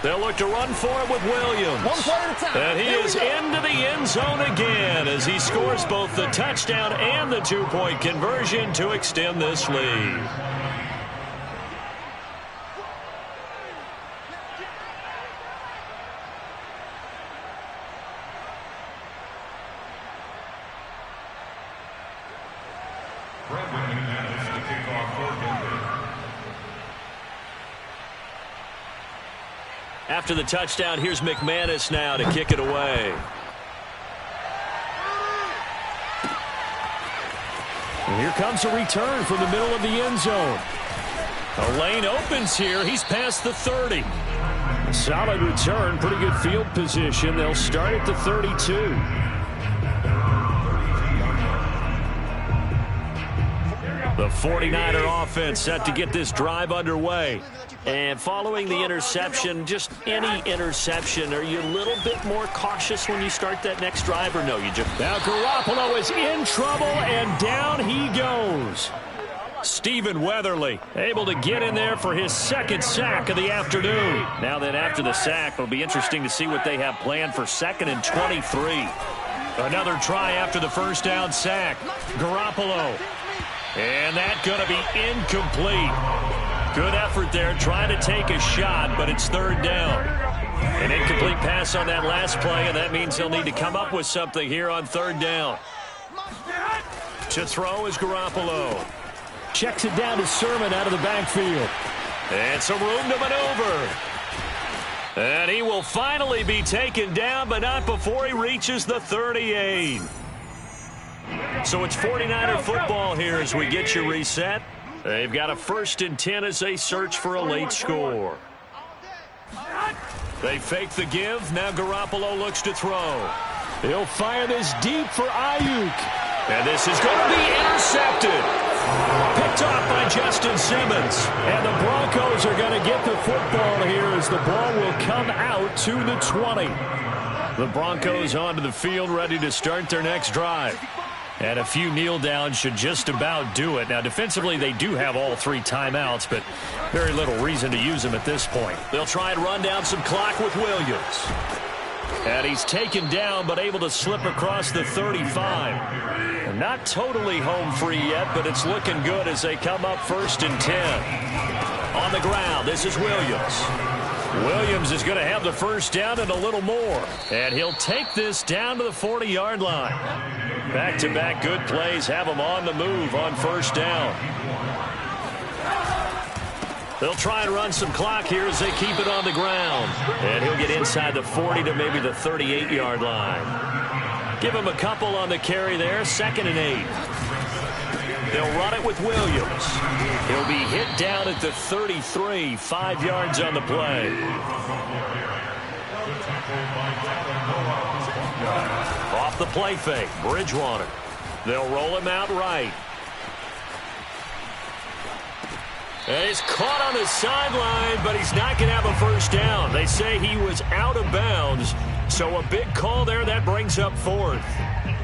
They'll look to run for it with Williams. One play at a time. And he is into the end zone again as he scores both the touchdown and the 2-point conversion to extend this lead. After the touchdown, here's McManus now to kick it away. And here comes a return from the middle of the end zone. A lane opens here. He's past the 30. A solid return, pretty good field position. They'll start at the 32. The 49er offense set to get this drive underway. And following the interception, just any interception, are you a little bit more cautious when you start that next drive, or no? You just... Now Garoppolo is in trouble, and down he goes. Stephen Weatherly able to get in there for his second sack of the afternoon. Now then, after the sack, it'll be interesting to see what they have planned for 2nd and 23. Another try after the first down sack. Garoppolo. And that's going to be incomplete. Good effort there, trying to take a shot, but it's 3rd down. An incomplete pass on that last play, and that means he'll need to come up with something here on 3rd down. To throw is Garoppolo. Checks it down to Sermon out of the backfield. And some room to maneuver. And he will finally be taken down, but not before he reaches the 38. So it's 49er football here as we get you reset. They've got a 1st and 10 as they search for a late score. They fake the give. Now Garoppolo looks to throw. He'll fire this deep for Ayuk. And this is going to be intercepted. Picked off by Justin Simmons. And the Broncos are going to get the football here as the ball will come out to the 20. The Broncos onto the field ready to start their next drive. And a few kneel downs should just about do it. Now, defensively, they do have all 3 timeouts, but very little reason to use them at this point. They'll try and run down some clock with Williams. And he's taken down, but able to slip across the 35. And not totally home free yet, but it's looking good as they come up 1st and 10. On the ground, this is Williams. Williams is going to have the first down and a little more. And he'll take this down to the 40-yard line. Back-to-back good plays have him on the move on 1st down. They'll try and run some clock here as they keep it on the ground. And he'll get inside the 40 to maybe the 38-yard line. Give him a couple on the carry there, 2nd and 8. They'll run it with Williams. He'll be hit down at the 33, 5 yards on the play. Off the play fake, Bridgewater. They'll roll him out right. And he's caught on the sideline, but he's not going to have a first down. They say he was out of bounds, so a big call there that brings up 4th.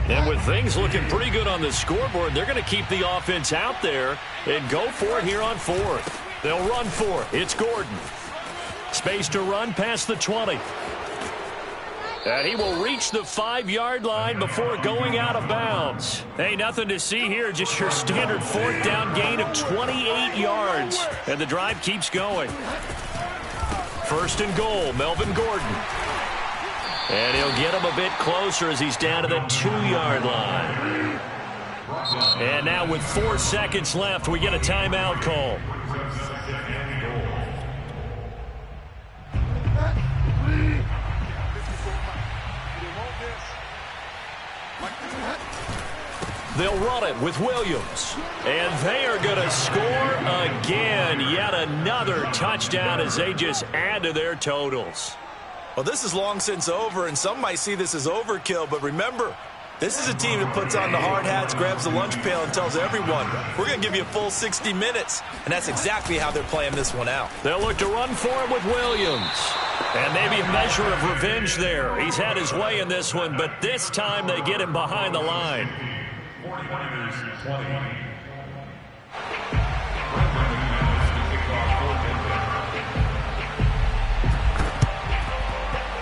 And with things looking pretty good on the scoreboard, they're going to keep the offense out there and go for it here on 4th. They'll run for it. It's Gordon. Space to run past the 20. And he will reach the 5-yard line before going out of bounds. Hey, nothing to see here, just your standard 4th down gain of 28 yards. And the drive keeps going. 1st and goal, Melvin Gordon. And he'll get him a bit closer as he's down to the 2-yard line. And now with 4 seconds left, we get a timeout call. They'll run it with Williams. And they are going to score again. Yet another touchdown as they just add to their totals. Well, this is long since over, and some might see this as overkill, but remember, this is a team that puts on the hard hats, grabs the lunch pail, and tells everyone, we're going to give you a full 60 minutes. And that's exactly how they're playing this one out. They'll look to run for it with Williams. And maybe a measure of revenge there. He's had his way in this one, but this time they get him behind the line. 49ers 20.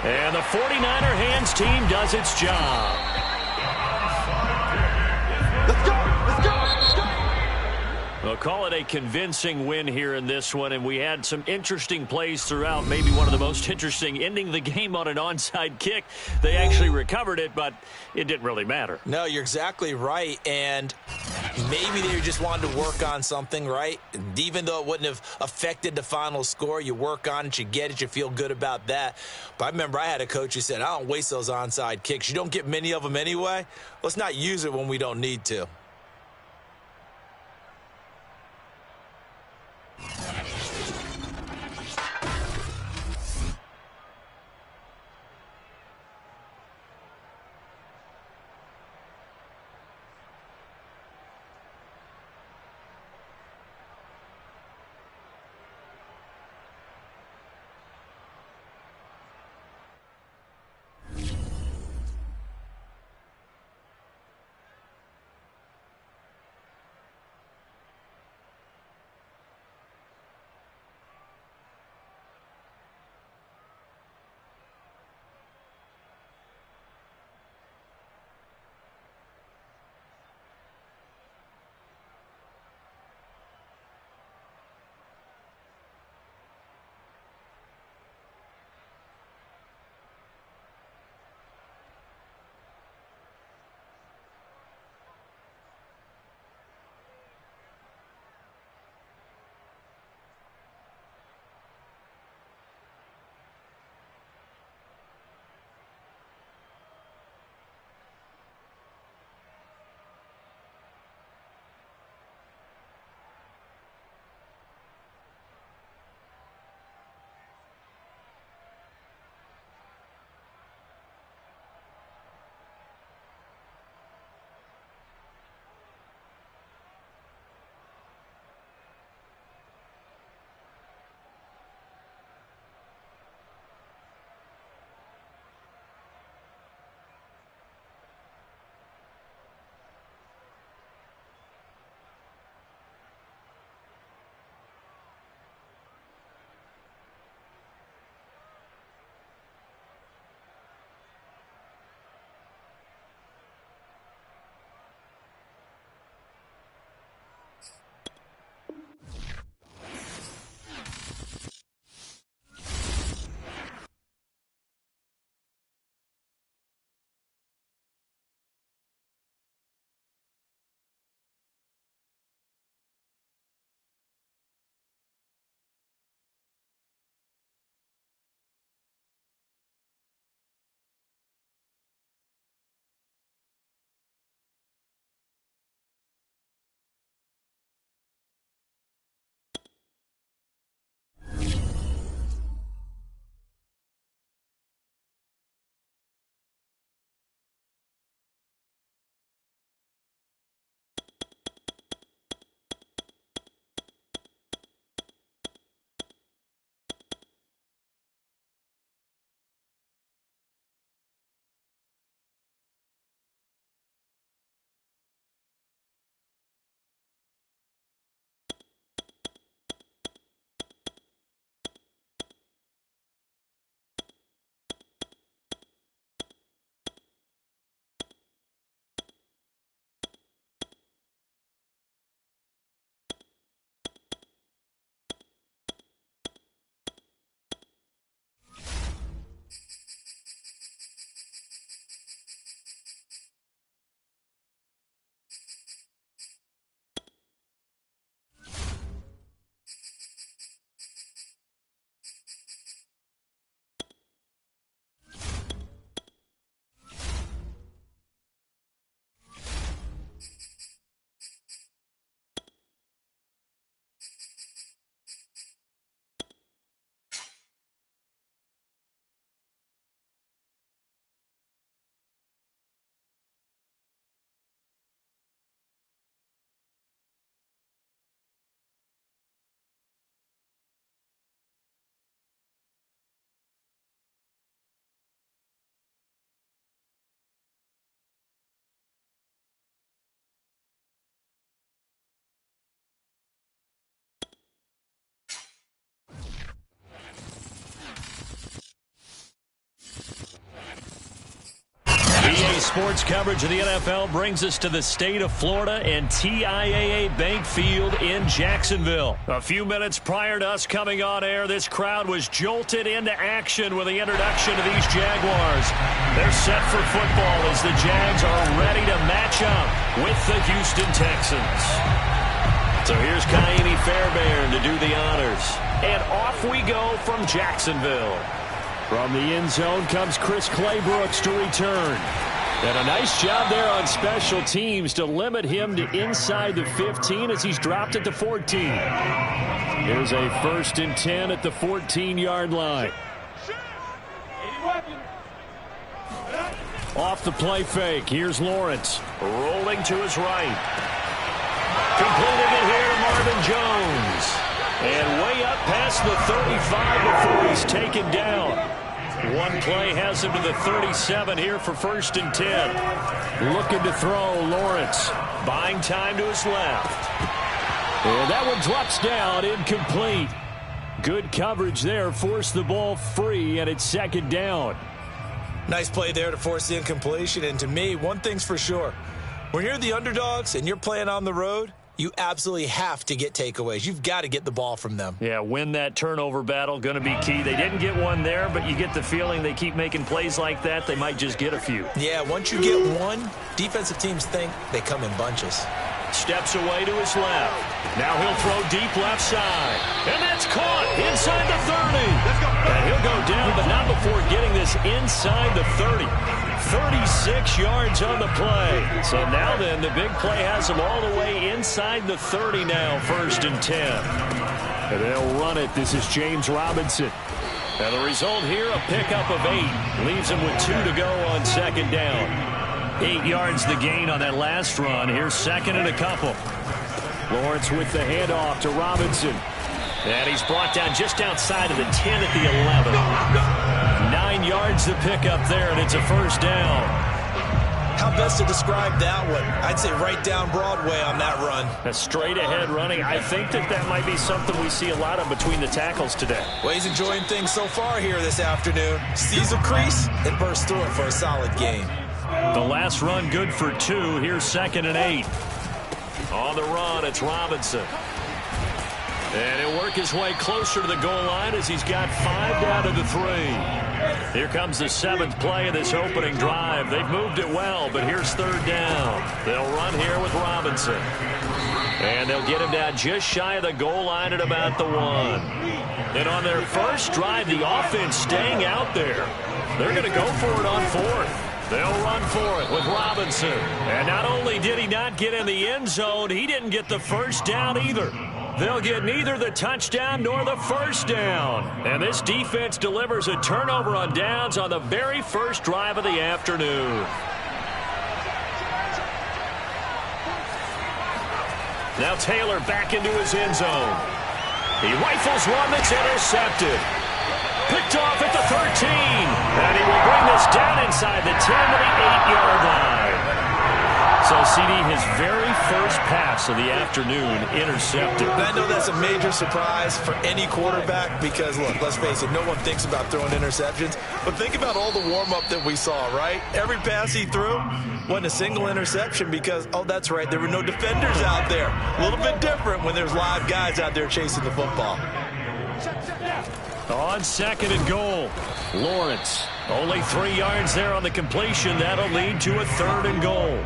And the 49er hands team does its job. Let's go! Let's go! Let's go! We'll call it a convincing win here in this one, and we had some interesting plays throughout. Maybe one of the most interesting, ending the game on an onside kick. They actually recovered it, but it didn't really matter. No, you're exactly right, and maybe they just wanted to work on something, right? And even though it wouldn't have affected the final score, you work on it, you get it, you feel good about that. But I remember I had a coach who said, I don't waste those onside kicks. You don't get many of them anyway. Let's not use it when we don't need to. sports coverage of the NFL brings us to the state of Florida and TIAA Bank Field in Jacksonville. A few minutes prior to us coming on air, this crowd was jolted into action with the introduction of these Jaguars. They're set for football as the Jags are ready to match up with the Houston Texans. So here's Kaimi Fairbairn to do the honors. And off we go from Jacksonville. From the end zone comes Chris Claybrooks to return. And a nice job there on special teams to limit him to inside the 15 as he's dropped at the 14. Here's a 1st and 10 at the 14-yard line. Off the play fake. Here's Lawrence. Rolling to his right. Completing it here to Marvin Jones. And way up past the 35 before he's taken down. One play has him to the 37 here for 1st and 10. Looking to throw, Lawrence. Buying time to his left. And that one drops down, incomplete. Good coverage there, forced the ball free, and it's 2nd down. Nice play there to force the incompletion. And to me, one thing's for sure. When you're the underdogs and you're playing on the road, you absolutely have to get takeaways. You've got to get the ball from them. Yeah, win that turnover battle, going to be key. They didn't get one there, but you get the feeling they keep making plays like that, they might just get a few. Yeah, once you get one, defensive teams think they come in bunches. Steps away to his left. Now he'll throw deep left side. And that's caught inside the 30. And he'll go down, but not before getting this inside the 30. 36 yards on the play. So now then, the big play has him all the way inside the 30 now, 1st and 10. And they'll run it. This is James Robinson. And the result here, a pickup of 8. Leaves him with 2 to go on 2nd down. 8 yards the gain on that last run. Here's 2nd and a couple. Lawrence with the handoff to Robinson. And he's brought down just outside of the 10 at the 11. 9 yards to pick up there, and it's a 1st down. How best to describe that one? I'd say right down Broadway on that run. A straight-ahead running. I think that might be something we see a lot of between the tackles today. Well, he's enjoying things so far here this afternoon. Sees a crease and bursts through it for a solid gain. The last run good for 2. Here's 2nd and 8. On the run, it's Robinson. And he'll work his way closer to the goal line as he's got 5 down to the 3. Here comes the 7th play of this opening drive. They've moved it well, but here's 3rd down. They'll run here with Robinson. And they'll get him down just shy of the goal line at about the 1. And on their first drive, the offense staying out there. They're going to go for it on 4th. They'll run for it with Robinson. And not only did he not get in the end zone, he didn't get the 1st down either. They'll get neither the touchdown nor the 1st down. And this defense delivers a turnover on downs on the very first drive of the afternoon. Now Taylor back into his end zone. He rifles one that's intercepted. Picked off at the 13. And he will bring this down inside the 10 to the 8-yard line. So, CD, his very first pass of the afternoon intercepted. And I know that's a major surprise for any quarterback because, look, let's face it, no one thinks about throwing interceptions. But think about all the warm-up that we saw, right? Every pass he threw wasn't a single interception because, oh, that's right, there were no defenders out there. A little bit different when there's live guys out there chasing the football. On 2nd and goal, Lawrence. Only 3 yards there on the completion. That'll lead to a 3rd and goal.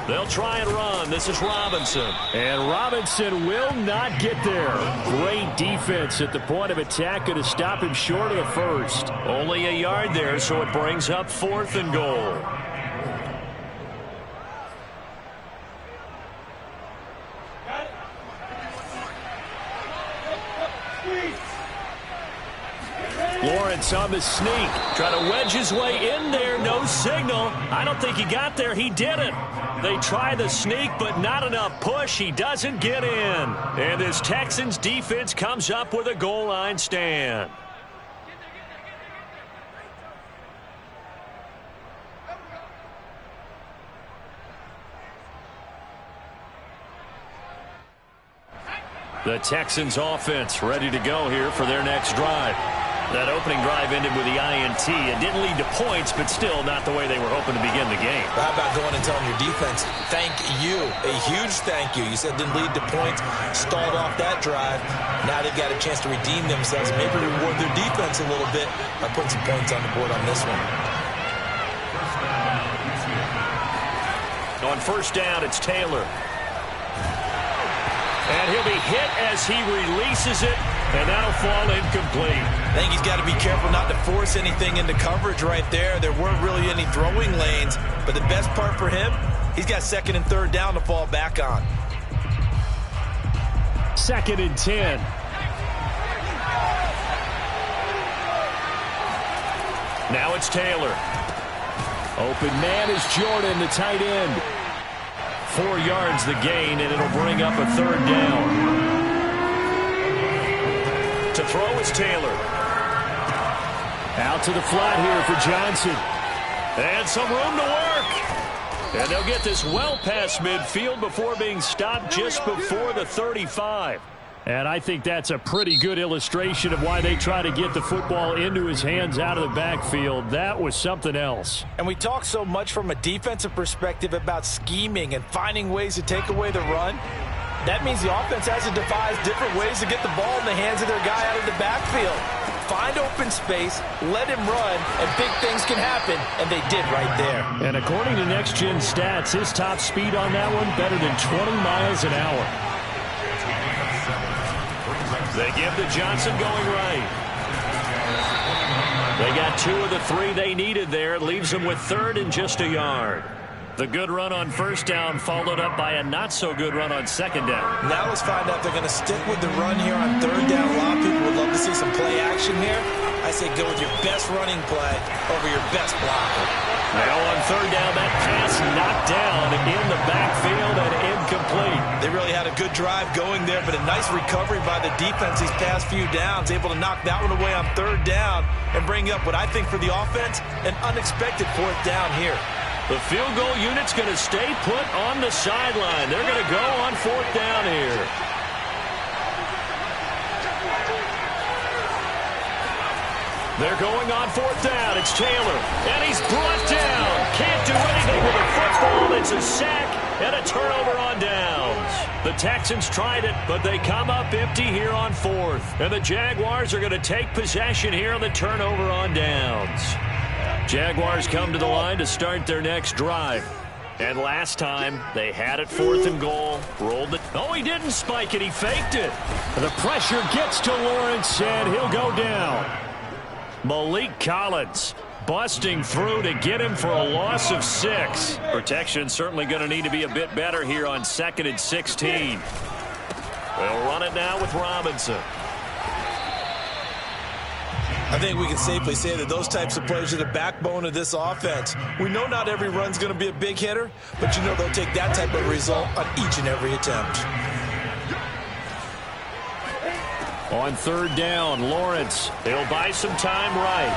They'll try and run. This is Robinson. And Robinson will not get there. Great defense at the point of attack to stop him short of the 1st. Only a yard there, so it brings up 4th and goal. Lawrence on the sneak. Trying to wedge his way in there. No signal. I don't think he got there. He didn't. They try the sneak, but not enough push. He doesn't get in. And this Texans defense comes up with a goal line stand. The Texans offense ready to go here for their next drive. That opening drive ended with the INT. It didn't lead to points, but still not the way they were hoping to begin the game. How about going and telling your defense, thank you, a huge thank you. You said it didn't lead to points, stalled off that drive. Now they've got a chance to redeem themselves, maybe reward their defense a little bit by putting some points on the board on this one. On first down, it's Taylor. And he'll be hit as he releases it, and that'll fall incomplete. I think he's got to be careful not to force anything into coverage right there. There weren't really any throwing lanes, but the best part for him, he's got second and third down to fall back on. 2nd and 10. Now it's Taylor. Open man is Jordan, the tight end. 4 yards the gain, and it'll bring up a third down. To throw is Taylor. Out to the flat here for Johnson. And some room to work. And they'll get this well past midfield before being stopped just before the 35. And I think that's a pretty good illustration of why they try to get the football into his hands out of the backfield. That was something else. And we talk so much from a defensive perspective about scheming and finding ways to take away the run. That means the offense has to devise different ways to get the ball in the hands of their guy out of the backfield. Find open space, let him run, and big things can happen, and they did right there. And according to Next Gen Stats, his top speed on that one better than 20 miles an hour. They give to Johnson going right. They got 2 of the 3 they needed there. It leaves them with third and just a yard. The good run on first down followed up by a not-so-good run on second down. Now let's find out if they're going to stick with the run here on third down. A lot of people would love to see some play action here. I say go with your best running play over your best blocker. Now on third down, that pass knocked down in the backfield and incomplete. They really had a good drive going there, but a nice recovery by the defense these past few downs, able to knock that one away on third down and bring up what I think for the offense, an unexpected fourth down here. The field goal unit's going to stay put on the sideline. They're going to go on fourth down here. They're going on fourth down. It's Taylor, and he's brought down. Can't do anything with the football. It's a sack and a turnover on downs. The Texans tried it, but they come up empty here on fourth. And the Jaguars are going to take possession here on the turnover on downs. Jaguars come to the line to start their next drive. And last time, they had it 4th and goal, rolled it. Oh, he didn't spike it. He faked it. The pressure gets to Lawrence, and he'll go down. Malik Collins busting through to get him for a loss of 6. Protection certainly going to need to be a bit better here on 2nd and 16. They'll run it now with Robinson. I think we can safely say that those types of plays are the backbone of this offense. We know not every run's going to be a big hitter, but you know they'll take that type of result on each and every attempt. On third down, Lawrence. They'll buy some time right.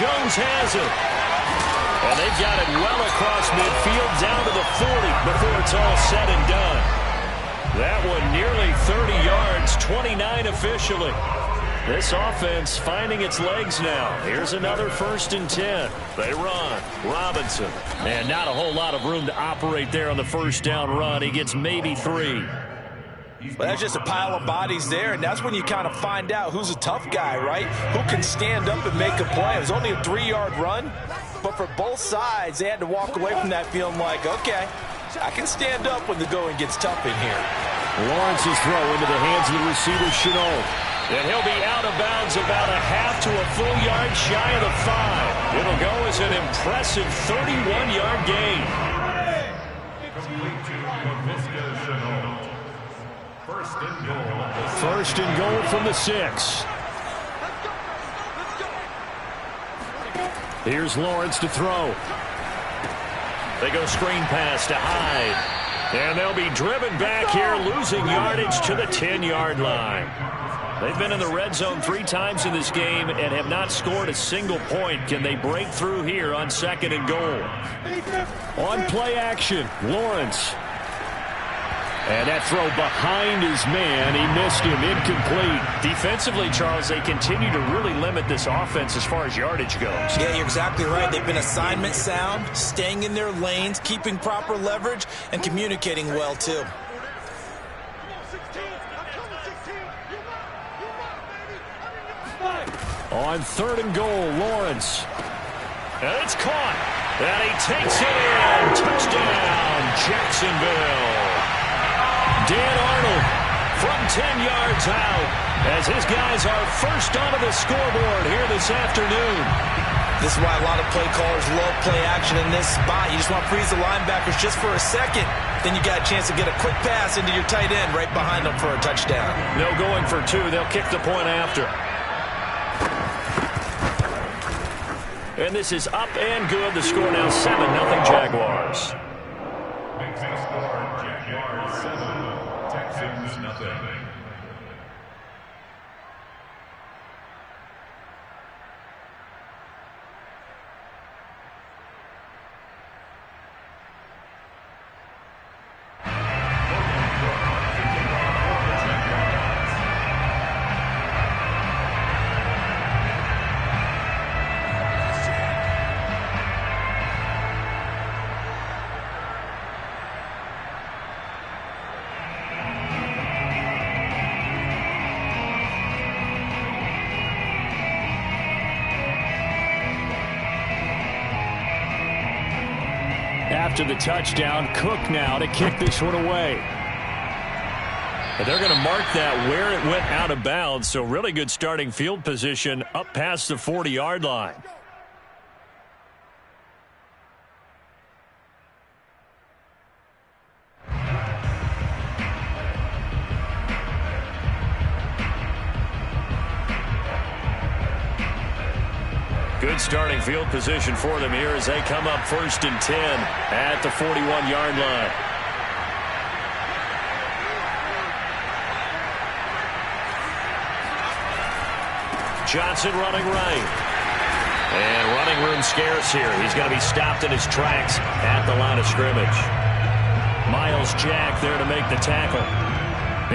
Jones has it. And they've got it well across midfield down to the 40 before it's all said and done. That one nearly 30 yards, 29 officially. This offense finding its legs now. Here's another 1st and 10. They run. Robinson. And not a whole lot of room to operate there on the first down run. He gets maybe 3. But that's just a pile of bodies there, and that's when you kind of find out who's a tough guy, right? Who can stand up and make a play. It was only a 3-yard run, but for both sides, they had to walk away from that feeling like, okay, I can stand up when the going gets tough in here. Lawrence's throw into the hands of the receiver, Chenault. And he'll be out of bounds about a half to a full yard shy of the 5. It'll go as an impressive 31-yard gain. First and goal from the 6. Here's Lawrence to throw. They go screen pass to Hyde. And they'll be driven back here, losing yardage to the 10-yard line. They've been in the red zone 3 times in this game and have not scored a single point. Can they break through here on 2nd and goal? On play action, Lawrence. And that throw behind his man, he missed him, incomplete. Defensively, Charles, they continue to really limit this offense as far as yardage goes. Yeah, you're exactly right. They've been assignment sound, staying in their lanes, keeping proper leverage, and communicating well, too. On 3rd and goal, Lawrence. And it's caught. And he takes it in. Touchdown, Jacksonville. Dan Arnold from 10 yards out as his guys are first onto the scoreboard here this afternoon. This is why a lot of play callers love play action in this spot. You just want to freeze the linebackers just for a second. Then you got a chance to get a quick pass into your tight end right behind them for a touchdown. No going for two. They'll kick the point after. And this is up and good. The score now 7-0 Jaguars. Makes the score Jaguars 7, Texans nothing. After the touchdown, Cook now to kick this one away. But they're going to mark that where it went out of bounds, so really good starting field position up past the 40-yard line. Good starting field position for them here as they come up 1st and 10 at the 41-yard line. Johnson running right. And running room scarce here. He's going to be stopped in his tracks at the line of scrimmage. Miles Jack there to make the tackle.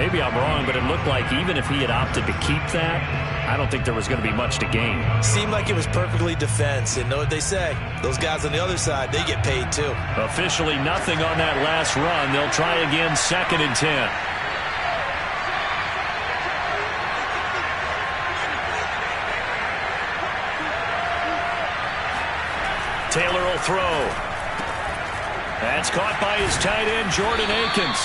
Maybe I'm wrong, but it looked like even if he had opted to keep that, I don't think there was going to be much to gain. Seemed like it was perfectly defense. And know what they say? Those guys on the other side, they get paid too. Officially nothing on that last run. They'll try again 2nd and 10. Taylor will throw. That's caught by his tight end, Jordan Akins.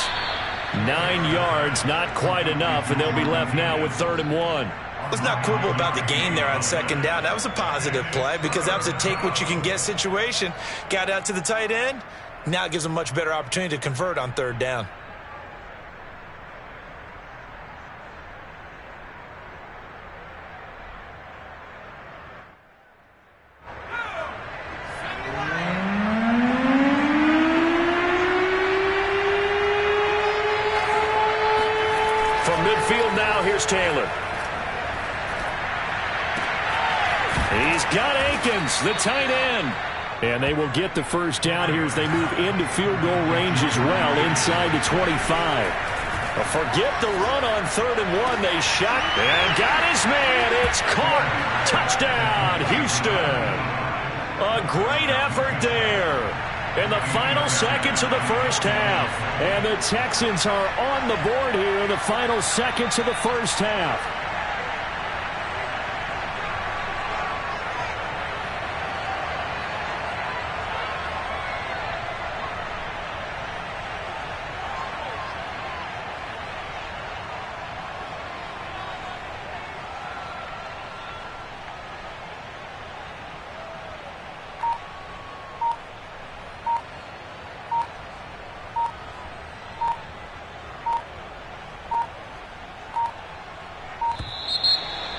9 yards, not quite enough, and they'll be left now with 3rd and 1. Let's not quibble about the gain there on 2nd down. That was a positive play because that was a take-what-you-can-get situation. Got out to the tight end. Now it gives them a much better opportunity to convert on 3rd down. From midfield now, here's Taylor. He's got Akins, the tight end. And they will get the first down here as they move into field goal range as well, inside the 25. Forget the run on 3rd and 1. They shot and got his man. It's caught. Touchdown, Houston. A great effort there in the final seconds of the first half. And the Texans are on the board here in the final seconds of the first half.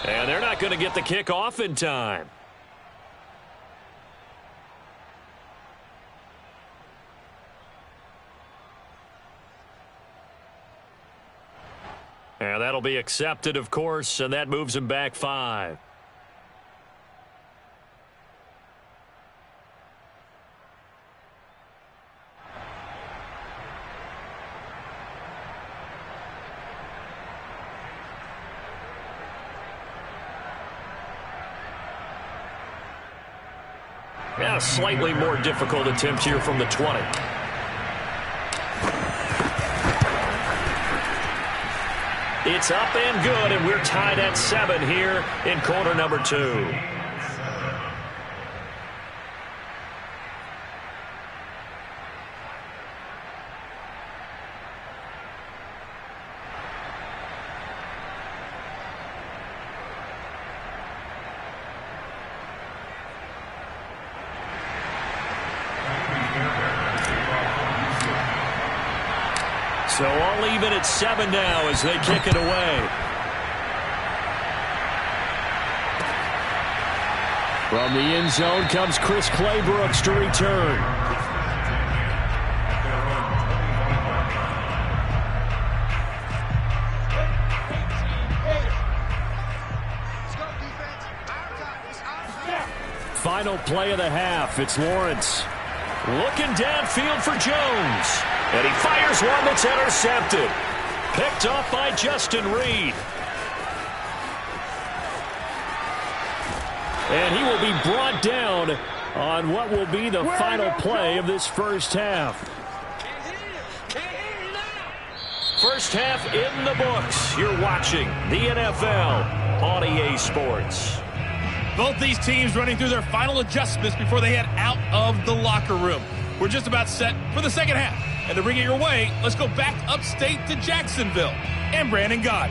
And they're not going to get the kick off in time. And that'll be accepted, of course, and that moves him back 5. Yeah, slightly more difficult attempt here from the 20. It's up and good, and we're tied at 7 here in quarter number 2. So all even at 7 now as they kick it away. From the end zone comes Chris Claybrooks to return. Final play of the half. It's Lawrence. Looking downfield for Jones. And he fires one that's intercepted. Picked off by Justin Reed. And he will be brought down on what will be the final play of this first half. First half in the books. You're watching the NFL on EA Sports. Both these teams running through their final adjustments before they head out of the locker room. We're just about set for the second half. And to bring it your way, let's go back upstate to Jacksonville and Brandon Gaudin.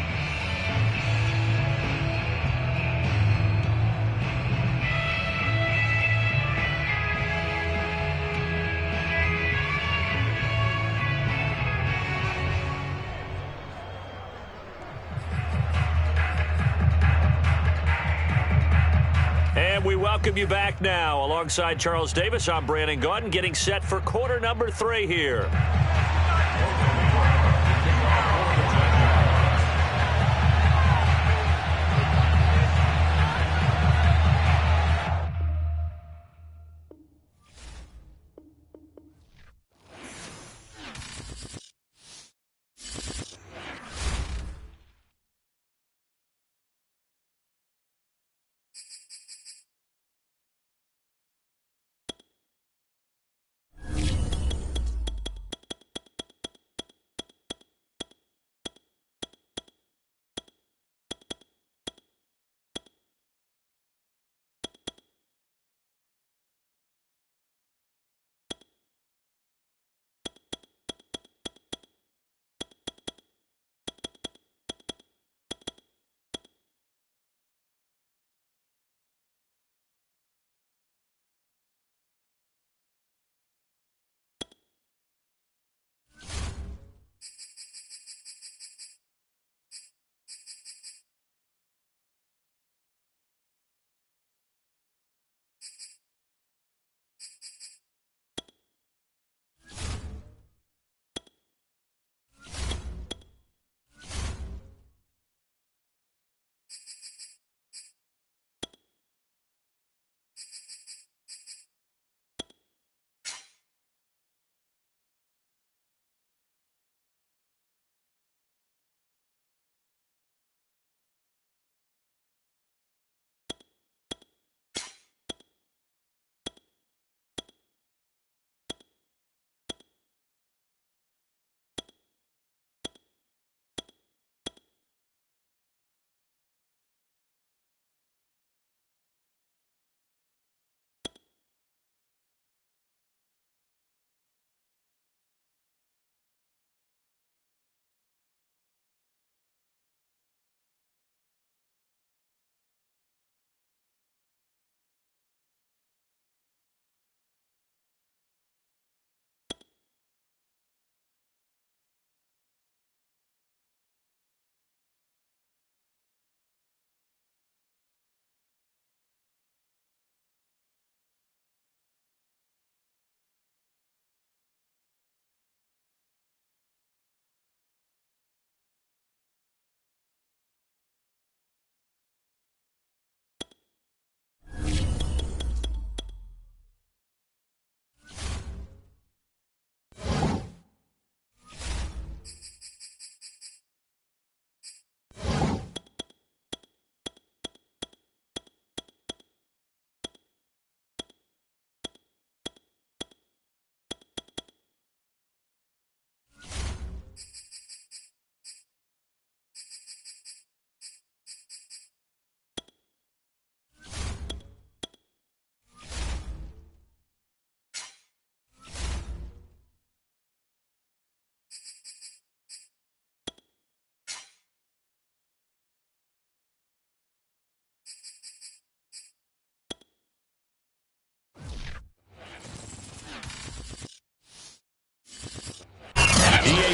And we welcome you back now. Alongside Charles Davis, I'm Brandon Gaudin, getting set for quarter number 3 here.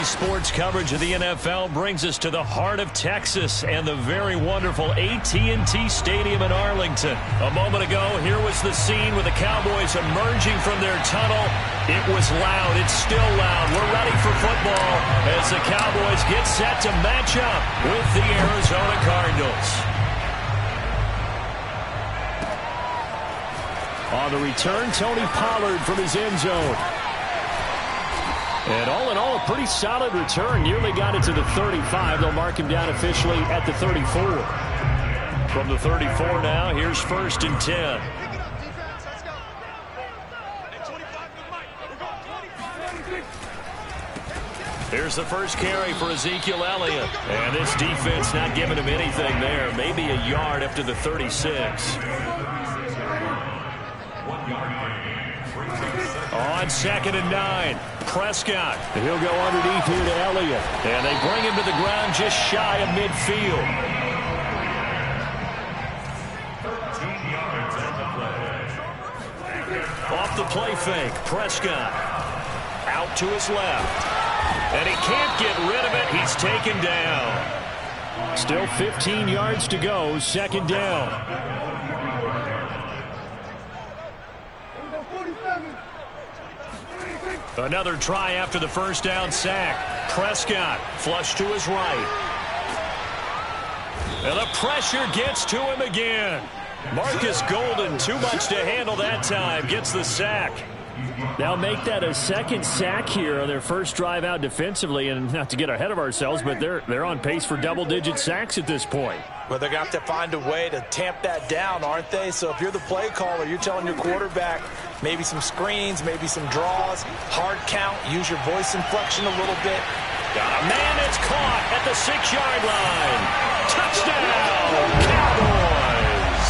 Today's sports coverage of the NFL brings us to the heart of Texas and the very wonderful AT&T Stadium in Arlington. A moment ago, here was the scene with the Cowboys emerging from their tunnel. It was loud. It's still loud. We're ready for football as the Cowboys get set to match up with the Arizona Cardinals. On the return, Tony Pollard from his end zone. And all in all, a pretty solid return. Nearly got it to the 35. They'll mark him down officially at the 34. From the 34 now, here's 1st and 10. Here's the first carry for Ezekiel Elliott. And this defense not giving him anything there. Maybe a yard after the 36. On 2nd and 9, Prescott. He'll go underneath here to Elliott. And they bring him to the ground just shy of midfield. 13 yards on the play. Off the play fake, Prescott. Out to his left. And he can't get rid of it. He's taken down. Still 15 yards to go, 2nd down. Another try after the first down sack. Prescott flush to his right. And the pressure gets to him again. Marcus Golden, too much to handle that time, gets the sack. Now make that a 2nd sack here on their first drive out defensively. And not to get ahead of ourselves, but they're on pace for double-digit sacks at this point. Well, they're going to have to find a way to tamp that down, aren't they? So if you're the play caller, you're telling your quarterback maybe some screens, maybe some draws, hard count, use your voice inflection a little bit. Got a man that's caught at the 6-yard line. Touchdown, Cowboys!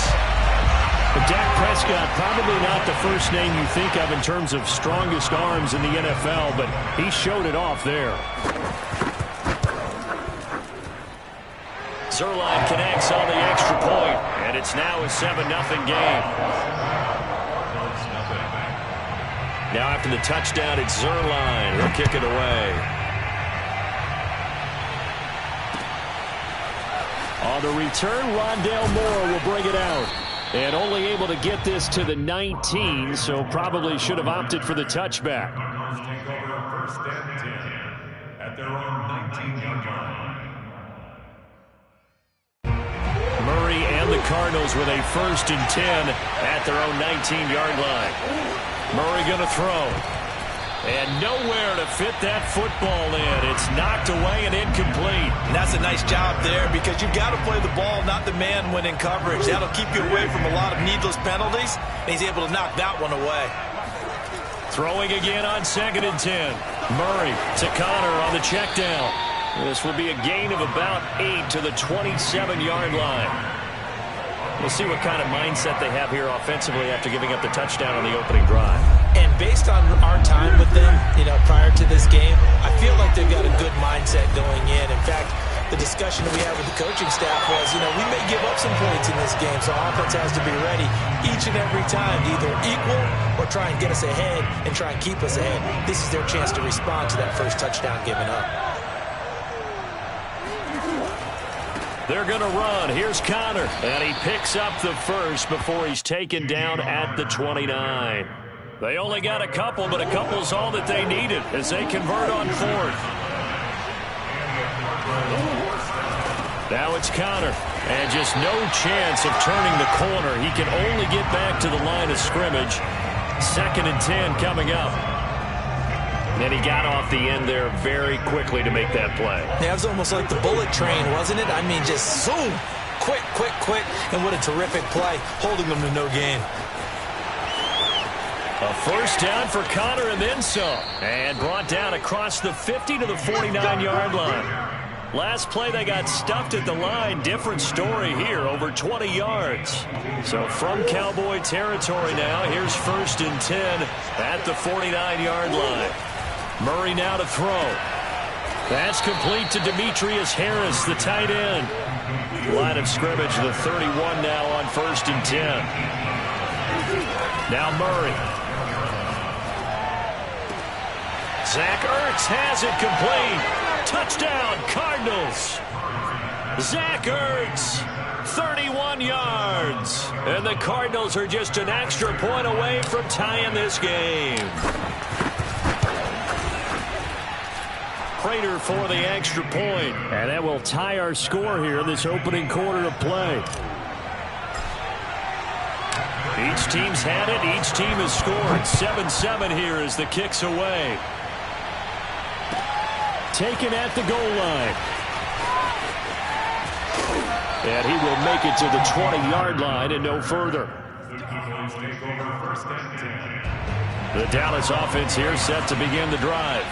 But Dak Prescott, probably not the first name you think of in terms of strongest arms in the NFL, but he showed it off there. Zerline connects on the extra point, and it's now a 7-0 game. Now after the touchdown, it's Zerline. He'll kick it away. On the return, Rondale Moore will bring it out. And only able to get this to the 19, so probably should have opted for the touchback. Take over 1st and 10 at their own 19-yard line. Murray and the Cardinals with a 1st and 10 at their own 19-yard line. Murray going to throw. And nowhere to fit that football in. It's knocked away and incomplete. And that's a nice job there because you've got to play the ball, not the man when in coverage. That'll keep you away from a lot of needless penalties, and he's able to knock that one away. Throwing again on 2nd and 10. Murray to Connor on the check down. This will be a gain of about 8 to the 27-yard line. We'll see what kind of mindset they have here offensively after giving up the touchdown on the opening drive. And based on our time with them, prior to this game, I feel like they've got a good mindset going in. In fact, the discussion that we had with the coaching staff was, we may give up some points in this game, so our offense has to be ready each and every time to either equal or try and get us ahead and try and keep us ahead. This is their chance to respond to that first touchdown given up. They're going to run. Here's Connor. And he picks up the first before he's taken down at the 29. They only got a couple, but a couple's all that they needed as they convert on 4th. Now it's Connor. And just no chance of turning the corner. He can only get back to the line of scrimmage. 2nd and 10 coming up. And he got off the end there very quickly to make that play. Yeah, it was almost like the bullet train, wasn't it? I mean, just zoom, quick, quick, quick. And what a terrific play, holding them to no gain. A 1st down for Connor and then some. And brought down across the 50 to the 49-yard line. Last play, they got stuffed at the line. Different story here, over 20 yards. So from Cowboy territory now, here's 1st and 10 at the 49-yard line. Murray now to throw. That's complete to Demetrius Harris, the tight end. Line of scrimmage, the 31 now on 1st and 10. Now Murray. Zach Ertz has it complete. Touchdown, Cardinals. Zach Ertz, 31 yards. And the Cardinals are just an extra point away from tying this game. Prater for the extra point. And that will tie our score here in this opening quarter of play. Each team's had it. Each team has scored. 7-7 here as the kick's away. Taken at the goal line. And he will make it to the 20-yard line and no further. The Dallas offense here set to begin the drive.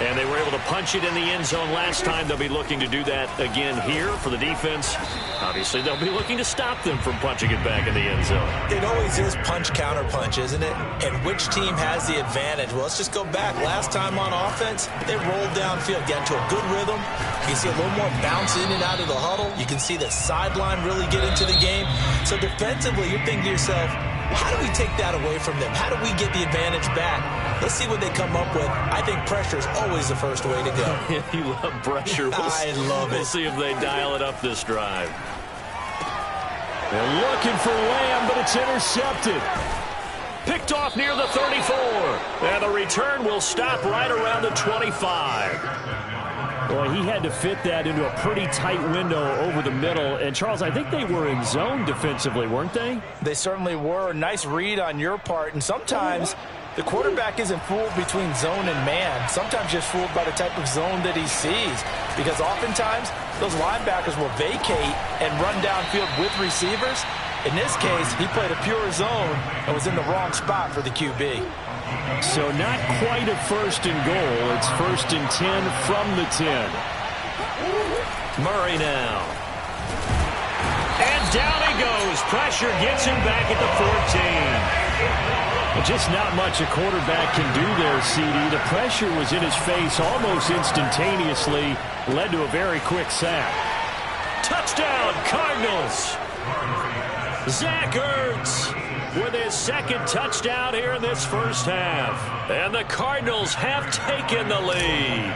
And they were able to punch it in the end zone last time. They'll be looking to do that again here for the defense. Obviously, they'll be looking to stop them from punching it back in the end zone. It always is punch-counter-punch, isn't it? And which team has the advantage? Well, let's just go back. Last time on offense, they rolled downfield, got into a good rhythm. You can see a little more bounce in and out of the huddle. You can see the sideline really get into the game. So defensively, you're thinking to yourself, how do we take that away from them? How do we get the advantage back? Let's see what they come up with. I think pressure is always the first way to go. You love pressure. I love it. We'll see if they dial it up this drive. They're looking for Lamb, but it's intercepted. Picked off near the 34. And the return will stop right around the 25. Boy, he had to fit that into a pretty tight window over the middle. And, Charles, I think they were in zone defensively, weren't they? They certainly were. Nice read on your part. And sometimes the quarterback isn't fooled between zone and man. Sometimes just fooled by the type of zone that he sees. Because oftentimes those linebackers will vacate and run downfield with receivers. In this case, he played a pure zone and was in the wrong spot for the QB. So not quite a first and goal. It's first and 10 from the 10. Murray now. And down he goes. Pressure gets him back at the 14. Just not much a quarterback can do there, CD. The pressure was in his face almost instantaneously. Led to a very quick sack. Touchdown, Cardinals. Zach Ertz with his second touchdown here in this first half. And the Cardinals have taken the lead.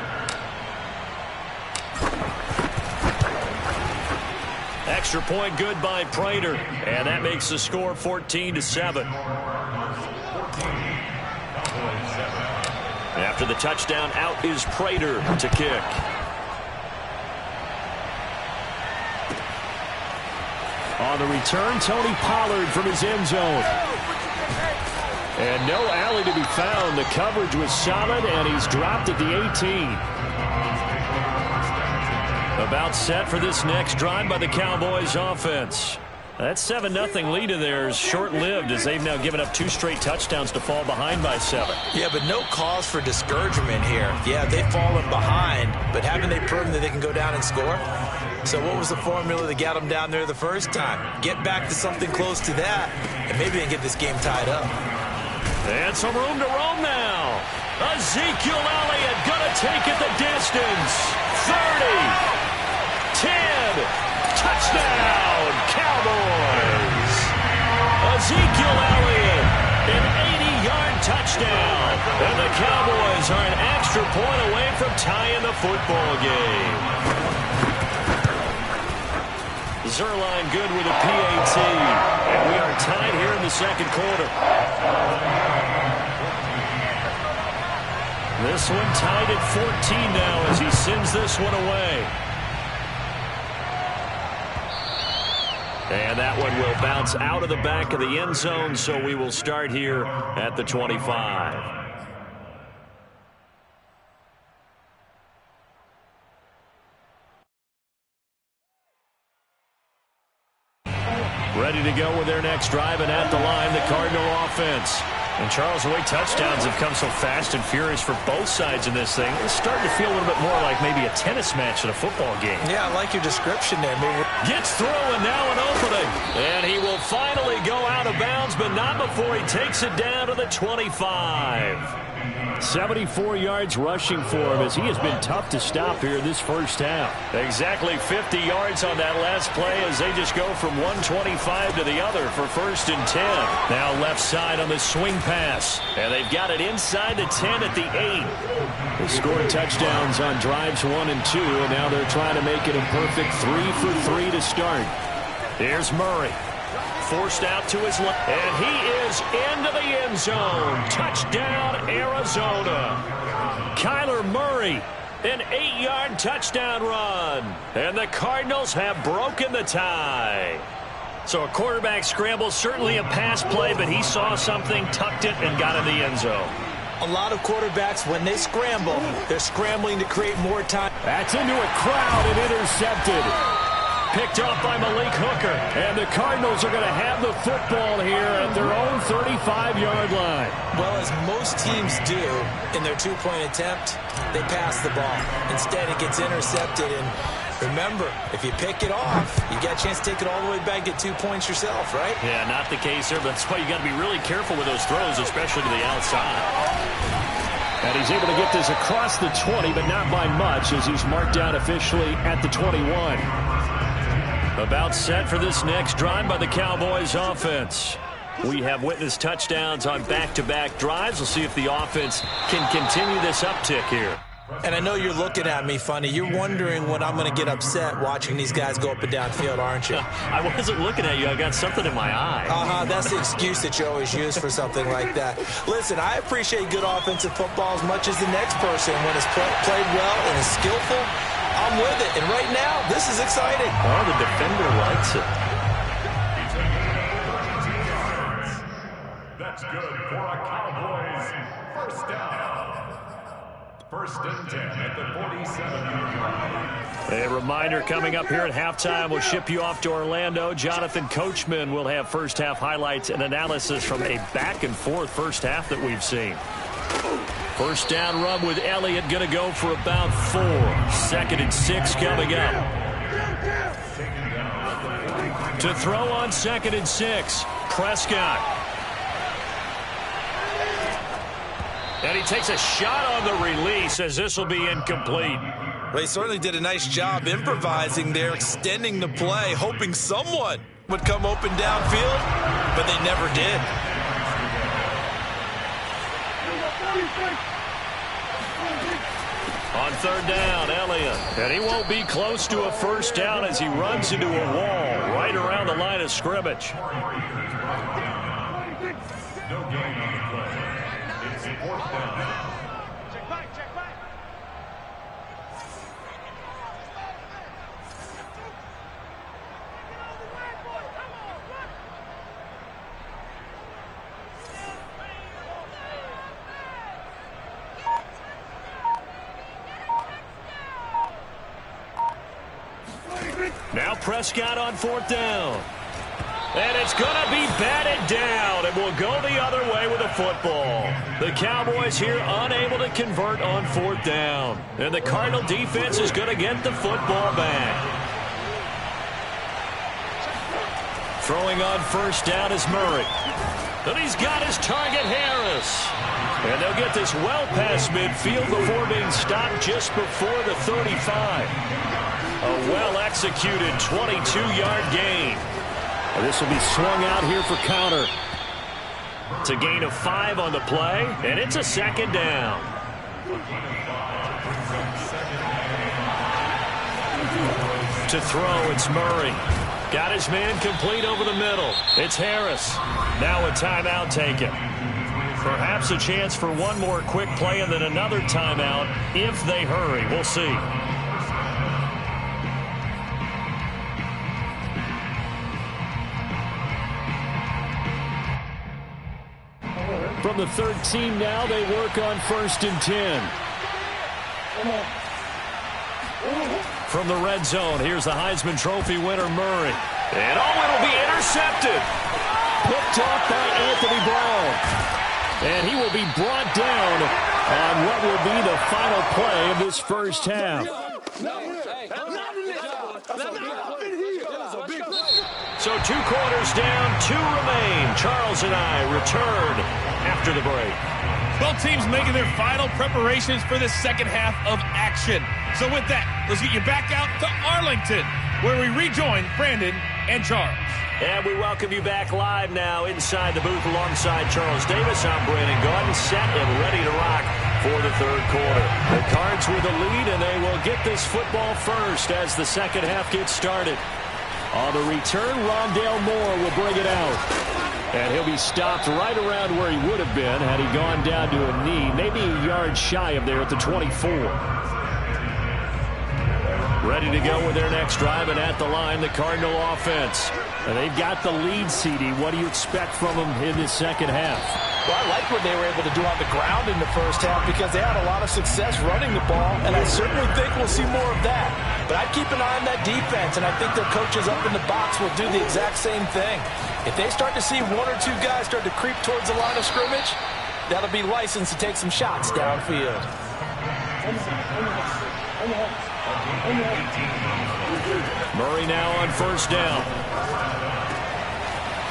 Extra point good by Prater. And that makes the score 14-7. After the touchdown, out is Prater to kick. On the return, Tony Pollard from his end zone. And no alley to be found. The coverage was solid, and he's dropped at the 18. About set for this next drive by the Cowboys offense. That 7-0 lead of theirs short-lived as they've now given up 2 straight touchdowns to fall behind by 7. Yeah, but no cause for discouragement here. Yeah, they've fallen behind, but haven't they proven that they can go down and score? So what was the formula that got them down there the first time? Get back to something close to that, and maybe they can get this game tied up. And some room to roam now. Ezekiel Elliott gonna take it the distance. 30, 10, touchdown, Cowboys. Ezekiel Elliott, an 80-yard touchdown. And the Cowboys are an extra point away from tying the football game. Zerline good with a PAT. And we are tied here in the second quarter. This one tied at 14 now as he sends this one away. And that one will bounce out of the back of the end zone, so we will start here at the 25. Ready to go with their next drive, and at the line, the Cardinal offense. And Charles, the way touchdowns have come so fast and furious for both sides in this thing, it's starting to feel a little bit more like maybe a tennis match in a football game. Yeah, I like your description there. Gets through, and now an opening. And he will finally go out of bounds, but not before he takes it down to the 25. 74 yards rushing for him as he has been tough to stop here this first half. Exactly 50 yards on that last play as they just go from 125 to the other for first and 10. Now left side. side on the swing pass. And they've got it inside the 10 at the 8. They scored touchdowns on drives 1 and 2, and now they're trying to make it a perfect 3 for 3 to start. Here's Murray. Forced out to his left. And he is into the end zone. Touchdown, Arizona. Kyler Murray. An 8-yard touchdown run. And the Cardinals have broken the tie. So a quarterback scramble, certainly a pass play, but he saw something, tucked it, and got in the end zone. A lot of quarterbacks, when they scramble, they're scrambling to create more time. That's into a crowd and intercepted. Picked off by Malik Hooker. And the Cardinals are going to have the football here at their own 35-yard line. Well, as most teams do in their two-point attempt, they pass the ball. Instead, it gets intercepted. And remember, if you pick it off, you got a chance to take it all the way back, get 2 points yourself, right? Yeah, not the case here, but that's why you got to be really careful with those throws, especially to the outside. And he's able to get this across the 20, but not by much, as he's marked down officially at the 21. About set for this next drive by the Cowboys offense. We have witnessed touchdowns on back-to-back drives. We'll see if the offense can continue this uptick here. And I know you're looking at me funny. You're wondering when I'm going to get upset watching these guys go up and down field, aren't you? I wasn't looking at you. I got something in my eye. That's the excuse that you always use for something like that. Listen, I appreciate good offensive football as much as the next person. When it's played well and is skillful, I'm with it. And right now, this is exciting. Oh, the defender likes it. That's good for a Cowboys first down. First and 10 at the 47-yard line. A reminder coming up here at halftime. We'll ship you off to Orlando. Jonathan Coachman will have first-half highlights and analysis from a back-and-forth first half that we've seen. First down run with Elliott, going to go for about 4. 2nd and 6 coming up. To throw on 2nd and 6, Prescott. And he takes a shot on the release as this will be incomplete. Well, he certainly did a nice job improvising there, extending the play, hoping someone would come open downfield, but they never did. On 3rd down, Elliott. And he won't be close to a first down as he runs into a wall right around the line of scrimmage. No gain on the play. It's 4th down. Check back, check back. Now Prescott on 4th down. And it's going to be batted down, and will go the other way with the football. The Cowboys here unable to convert on 4th down. And the Cardinal defense is going to get the football back. Throwing on 1st down is Murray. And he's got his target, Harris. And they'll get this well past midfield before being stopped just before the 35. A well-executed 22-yard gain. This will be swung out here for counter. It's a gain of 5 on the play, and it's a 2nd down. To throw, it's Murray. Got his man complete over the middle. It's Harris. Now a timeout taken. Perhaps a chance for one more quick play and then another timeout if they hurry. We'll see. From the 13 now, they work on 1st and 10. From the red zone, here's the Heisman Trophy winner, Murray. And it'll be intercepted. Picked off by Anthony Brown. And he will be brought down on what will be the final play of this first half. So 2 quarters down, 2 remain. Charles and I return after the break. Both teams making their final preparations for the second half of action. So with that, let's get you back out to Arlington, where we rejoin Brandon and Charles. And we welcome you back live now inside the booth alongside Charles Davis. I'm Brandon Gaudin, set and ready to rock for the third quarter. The Cards with the lead, and they will get this football first as the second half gets started. On the return, Rondale Moore will bring it out. And he'll be stopped right around where he would have been had he gone down to a knee, maybe a yard shy of there at the 24. Ready to go with their next drive, and at the line, the Cardinal offense. And they've got the lead, CD. What do you expect from them in this second half? Well, I like what they were able to do on the ground in the first half because they had a lot of success running the ball, and I certainly think we'll see more of that. But I'd keep an eye on that defense, and I think their coaches up in the box will do the exact same thing. If they start to see one or two guys start to creep towards the line of scrimmage, that'll be licensed to take some shots downfield. Murray now on first down.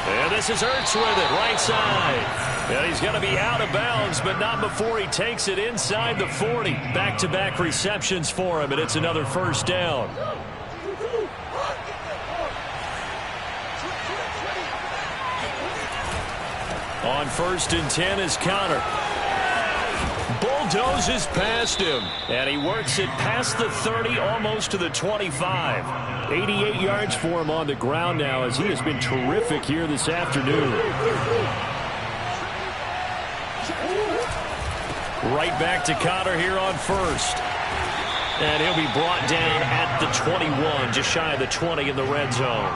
And this is Ertz with it, right side. And he's going to be out of bounds, but not before he takes it inside the 40. Back-to-back receptions for him, and it's another first down. On 1st and 10 is Connor. Bulldozes past him, and he works it past the 30, almost to the 25. 88 yards for him on the ground now, as he has been terrific here this afternoon. Right back to Connor here on 1st. And he'll be brought down at the 21, just shy of the 20 in the red zone.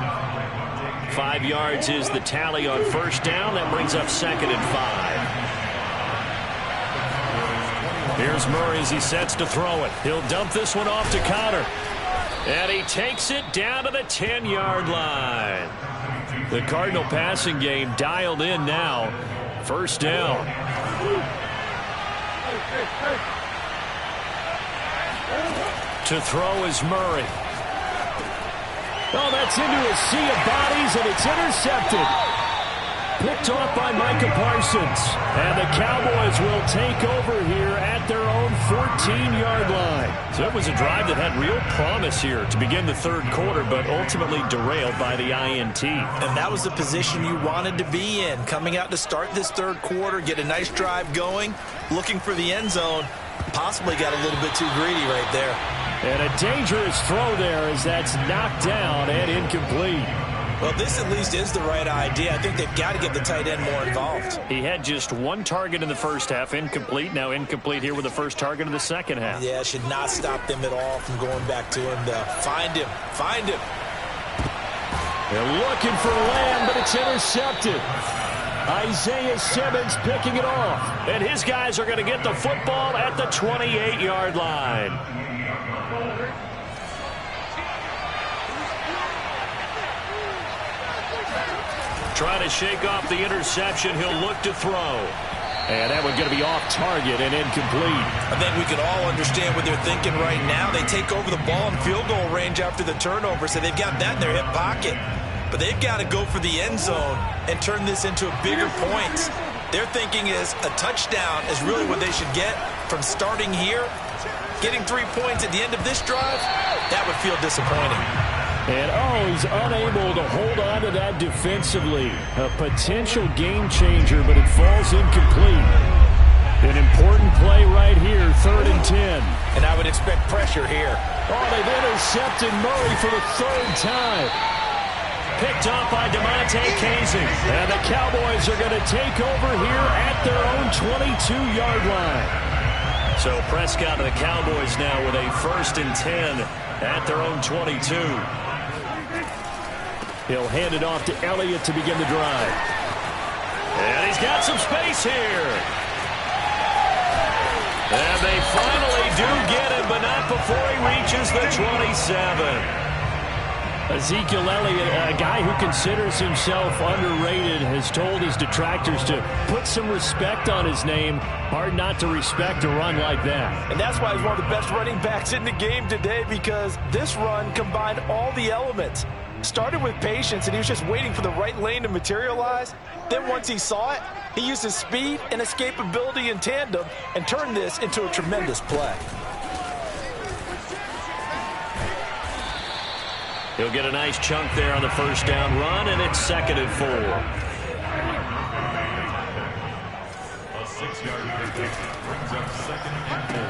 5 yards is the tally on first down. That brings up 2nd and 5. Here's Murray as he sets to throw it. He'll dump this one off to Connor. And he takes it down to the 10-yard line. The Cardinal passing game dialed in now. First down. To throw is Murray. Oh, that's into a sea of bodies, and it's intercepted. Picked off by Micah Parsons. And the Cowboys will take over here at their own 14-yard line. So it was a drive that had real promise here to begin the third quarter, but ultimately derailed by the INT. And that was the position you wanted to be in. Coming out to start this third quarter, get a nice drive going, looking for the end zone. Possibly got a little bit too greedy right there. And a dangerous throw there as that's knocked down and incomplete. Well, this at least is the right idea. I think they've got to get the tight end more involved. He had just one target in the first half, incomplete. Now incomplete here with the first target of the second half. Yeah, it should not stop them at all from going back to him, though. Find him. Find him. They're looking for Lamb, but it's intercepted. Isaiah Simmons picking it off. And his guys are going to get the football at the 28-yard line. Trying to shake off the interception. He'll look to throw. And that one's going to be off target and incomplete. I think we can all understand what they're thinking right now. They take over the ball in field goal range after the turnover, so they've got that in their hip pocket. But they've got to go for the end zone and turn this into bigger points. Their thinking is a touchdown is really what they should get from starting here. Getting 3 points at the end of this drive, that would feel disappointing. And, he's unable to hold on to that defensively. A potential game changer, but it falls incomplete. An important play right here, 3rd and 10. And I would expect pressure here. Oh, they've intercepted Murray for the 3rd time. Picked off by DeMonte Casey. And the Cowboys are going to take over here at their own 22-yard line. So Prescott and the Cowboys now with a 1st and 10 at their own 22. He'll hand it off to Elliott to begin the drive. And he's got some space here. And they finally do get him, but not before he reaches the 27. Ezekiel Elliott, a guy who considers himself underrated, has told his detractors to put some respect on his name. Hard not to respect a run like that. And that's why he's one of the best running backs in the game today, because this run combined all the elements. Started with patience, and he was just waiting for the right lane to materialize. Then once he saw it, he used his speed and escapability in tandem and turned this into a tremendous play. He'll get a nice chunk there on the first down run, and it's 2nd and 4. A 6-yard pickup brings up 2nd and 4.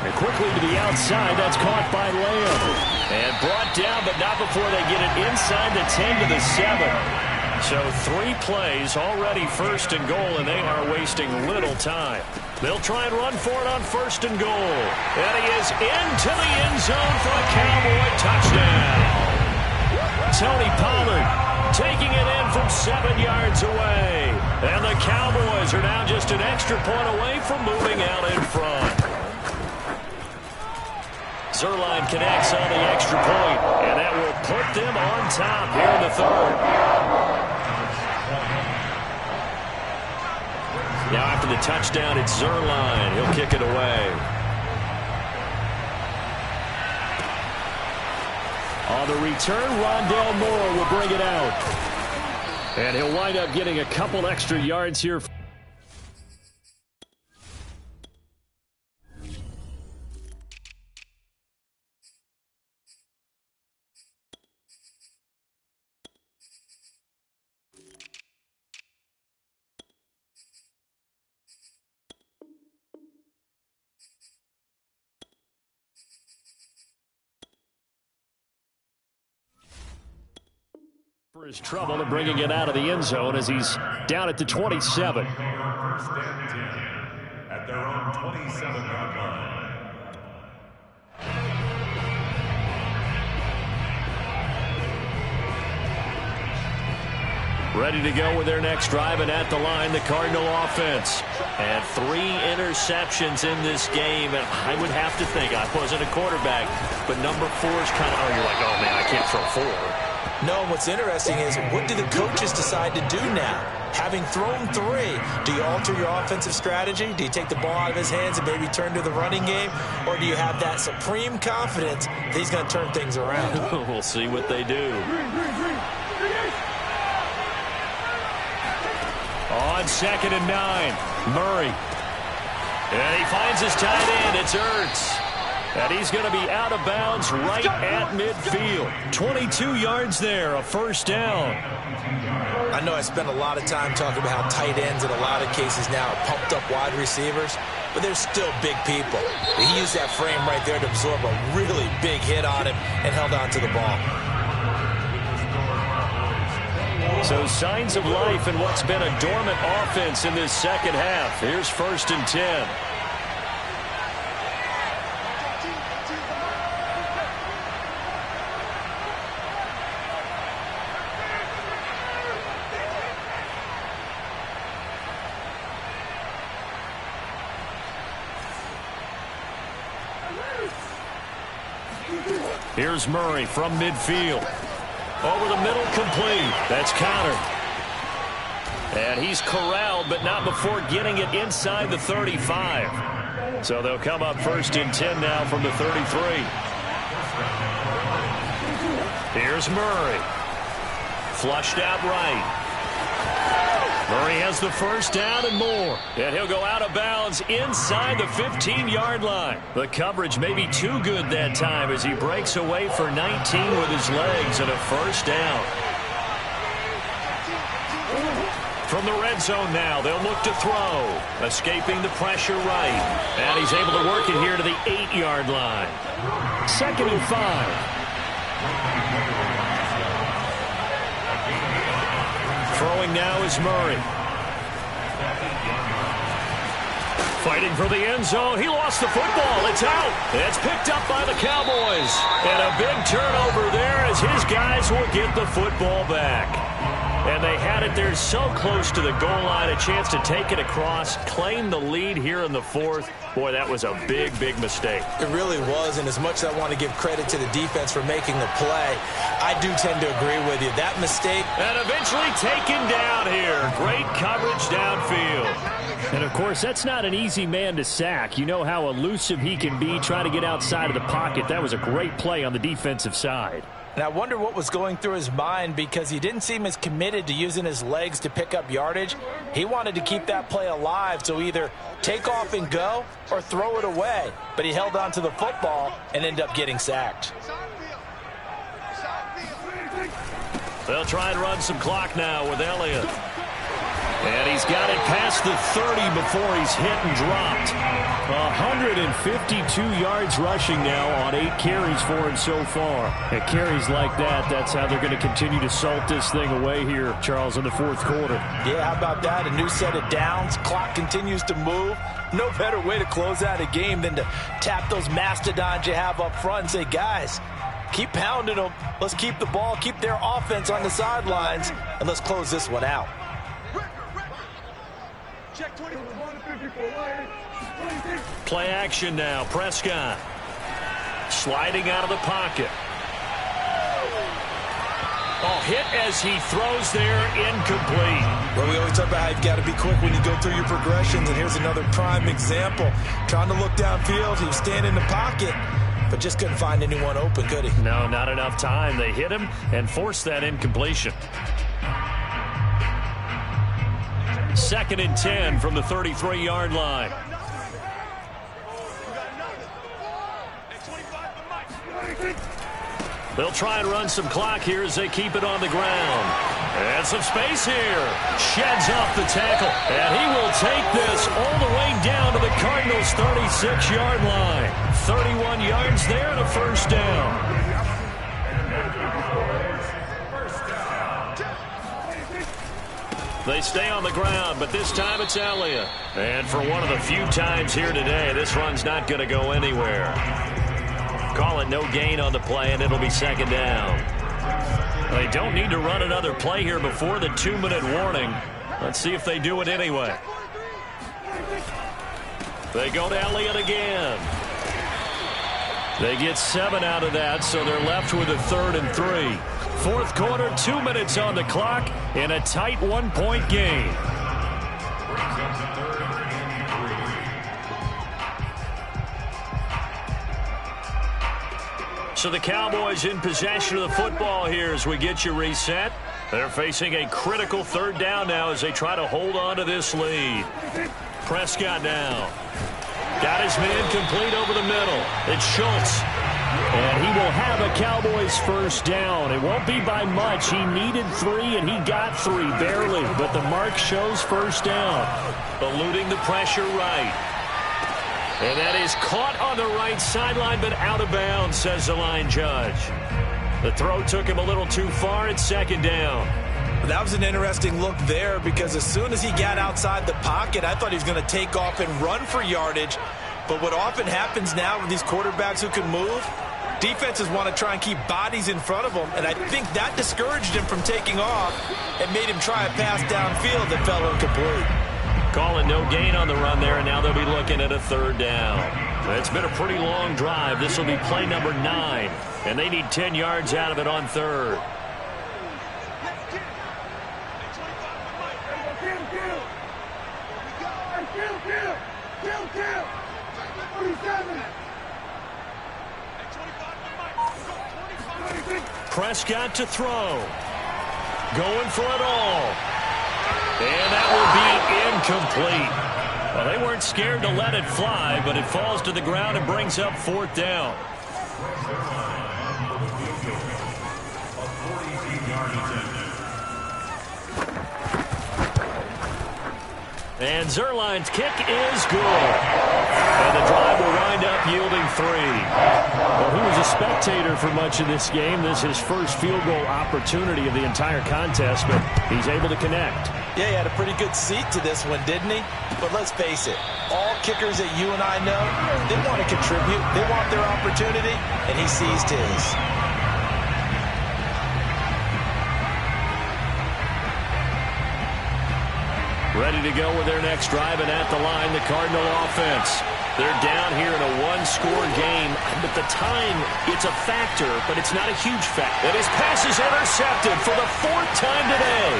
And quickly to the outside, that's caught by Lamb. And brought down, but not before they get it inside the 10 to the 7. So 3 plays, already 1st and goal, and they are wasting little time. They'll try and run for it on 1st and goal. And he is into the end zone for a Cowboy touchdown. Tony Pollard taking it in from 7 yards away. And the Cowboys are now just an extra point away from moving out in front. Zuerlein connects on the extra point, and that will put them on top here in the 3rd. Now after the touchdown, it's Zuerlein. He'll kick it away. On the return, Rondale Moore will bring it out. And he'll wind up getting a couple extra yards here. For his trouble and bringing it out of the end zone as he's down at the 27. 1st and 10 at their own 27-yard line. Ready to go with their next drive, and at the line, the Cardinal offense. And 3 interceptions in this game, and I would have to think, I wasn't a quarterback, but number 4 is kind of, you're like, oh man, I can't throw 4. No, what's interesting is, what do the coaches decide to do now? Having thrown 3, do you alter your offensive strategy? Do you take the ball out of his hands and maybe turn to the running game? Or do you have that supreme confidence that he's going to turn things around? We'll see what they do. On 2nd and 9, Murray. And he finds his tight end. It's Ertz. And he's going to be out of bounds right at midfield. 22 yards there, a 1st down. I know I spent a lot of time talking about how tight ends in a lot of cases now are pumped up wide receivers, but they're still big people. He used that frame right there to absorb a really big hit on him and held on to the ball. So signs of life in what's been a dormant offense in this second half. Here's 1st and 10. Here's Murray from midfield. Over the middle, complete. That's countered. And he's corralled, but not before getting it inside the 35. So they'll come up 1st and 10 now from the 33. Here's Murray. Flushed out right. Murray has the 1st down and more. And he'll go out of bounds inside the 15-yard line. The coverage may be too good that time as he breaks away for 19 with his legs and a 1st down. From the red zone now, they'll look to throw. Escaping the pressure right. And he's able to work it here to the 8-yard line. 2nd and 5. Throwing now is Murray. Fighting for the end zone. He lost the football. It's out. It's picked up by the Cowboys. And a big turnover there as his guys will get the football back. And they had it there so close to the goal line. A chance to take it across, claim the lead here in the 4th. Boy, that was a big, big mistake. It really was, and as much as I want to give credit to the defense for making the play, I do tend to agree with you. That mistake... And eventually taken down here. Great coverage downfield. And, of course, that's not an easy man to sack. You know how elusive he can be trying to get outside of the pocket. That was a great play on the defensive side. And I wonder what was going through his mind, because he didn't seem as committed to using his legs to pick up yardage. He wanted to keep that play alive, so either take off and go or throw it away. But he held on to the football and ended up getting sacked. They'll try and run some clock now with Elliott. And he's got it past the 30 before he's hit and dropped. 152 yards rushing now on 8 carries for him so far. And carries like that, that's how they're going to continue to salt this thing away here, Charles, in the fourth quarter. Yeah, how about that? A new set of downs. Clock continues to move. No better way to close out a game than to tap those mastodons you have up front and say, guys, keep pounding them. Let's keep the ball, keep their offense on the sidelines, and let's close this one out. Play action now. Prescott sliding out of the pocket. Oh, hit as he throws there, incomplete. Well, we always talk about how you've got to be quick when you go through your progressions, and here's another prime example. Trying to look downfield, he was standing in the pocket, but just couldn't find anyone open, could he? No, not enough time. They hit him and forced that incompletion. 2nd and 10 from the 33-yard line. They'll try and run some clock here as they keep it on the ground. And some space here. Sheds off the tackle. And he will take this all the way down to the Cardinals' 36-yard line. 31 yards there and a first down. They stay on the ground, but this time it's Elliott. And for one of the few times here today, this run's not going to go anywhere. Call it no gain on the play, and it'll be 2nd down. They don't need to run another play here before the 2-minute warning. Let's see if they do it anyway. They go to Elliott again. They get 7 out of that, so they're left with a 3rd and 3. Fourth quarter, 2 minutes on the clock in a tight 1-point game. So the Cowboys in possession of the football here as we get you reset. They're facing a critical 3rd down now as they try to hold on to this lead. Prescott now. Got his man complete over the middle. It's Schultz. And he will have a Cowboys first down. It won't be by much. He needed 3, and he got 3, barely. But the mark shows first down. Eluding the pressure right. And that is caught on the right sideline, but out of bounds, says the line judge. The throw took him a little too far. It's 2nd down. That was an interesting look there because as soon as he got outside the pocket, I thought he was going to take off and run for yardage. But what often happens now with these quarterbacks who can move, defenses want to try and keep bodies in front of them, and I think that discouraged him from taking off and made him try a pass downfield that fell incomplete. Call it no gain on the run there, and now they'll be looking at a 3rd down. It's been a pretty long drive. This will be play number 9, and they need 10 yards out of it on 3rd. Prescott to throw. Going for it all. And that will be incomplete. Well, they weren't scared to let it fly, but it falls to the ground and brings up 4th down. And Zerline's kick is good. And the drive will wind up yielding 3. Well, he was a spectator for much of this game. This is his first field goal opportunity of the entire contest, but he's able to connect. Yeah, he had a pretty good seat to this one, didn't he? But let's face it, all kickers that you and I know, they want to contribute. They want their opportunity, and he seized his. Ready to go with their next drive, and at the line, the Cardinal offense. They're down here in a one-score game, but the time, it's a factor, but it's not a huge factor. And his pass is intercepted for the 4th time today.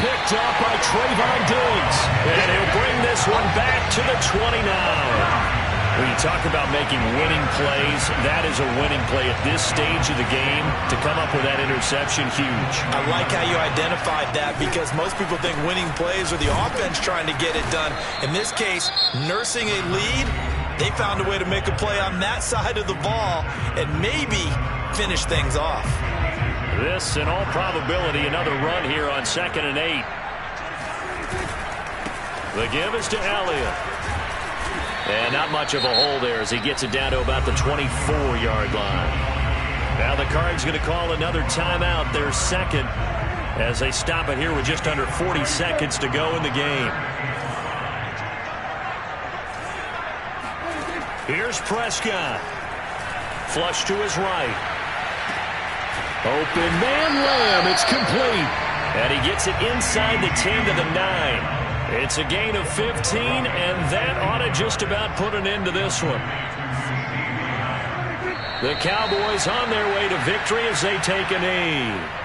Picked up by Trayvon Diggs, and he'll bring this one back to the 29. When you talk about making winning plays, that is a winning play at this stage of the game. To come up with that interception, huge. I like how you identified that because most people think winning plays are the offense trying to get it done. In this case, nursing a lead, they found a way to make a play on that side of the ball and maybe finish things off. This, in all probability, another run here on 2nd and 8. The give is to Elliott. And not much of a hole there as he gets it down to about the 24-yard line. Now the Cards going to call another timeout, their second, as they stop it here with just under 40 seconds to go in the game. Here's Prescott. Flush to his right. Open man, Lamb. It's complete. And he gets it inside the 10 to the 9. It's a gain of 15, and that ought to just about put an end to this one. The Cowboys on their way to victory as they take a knee.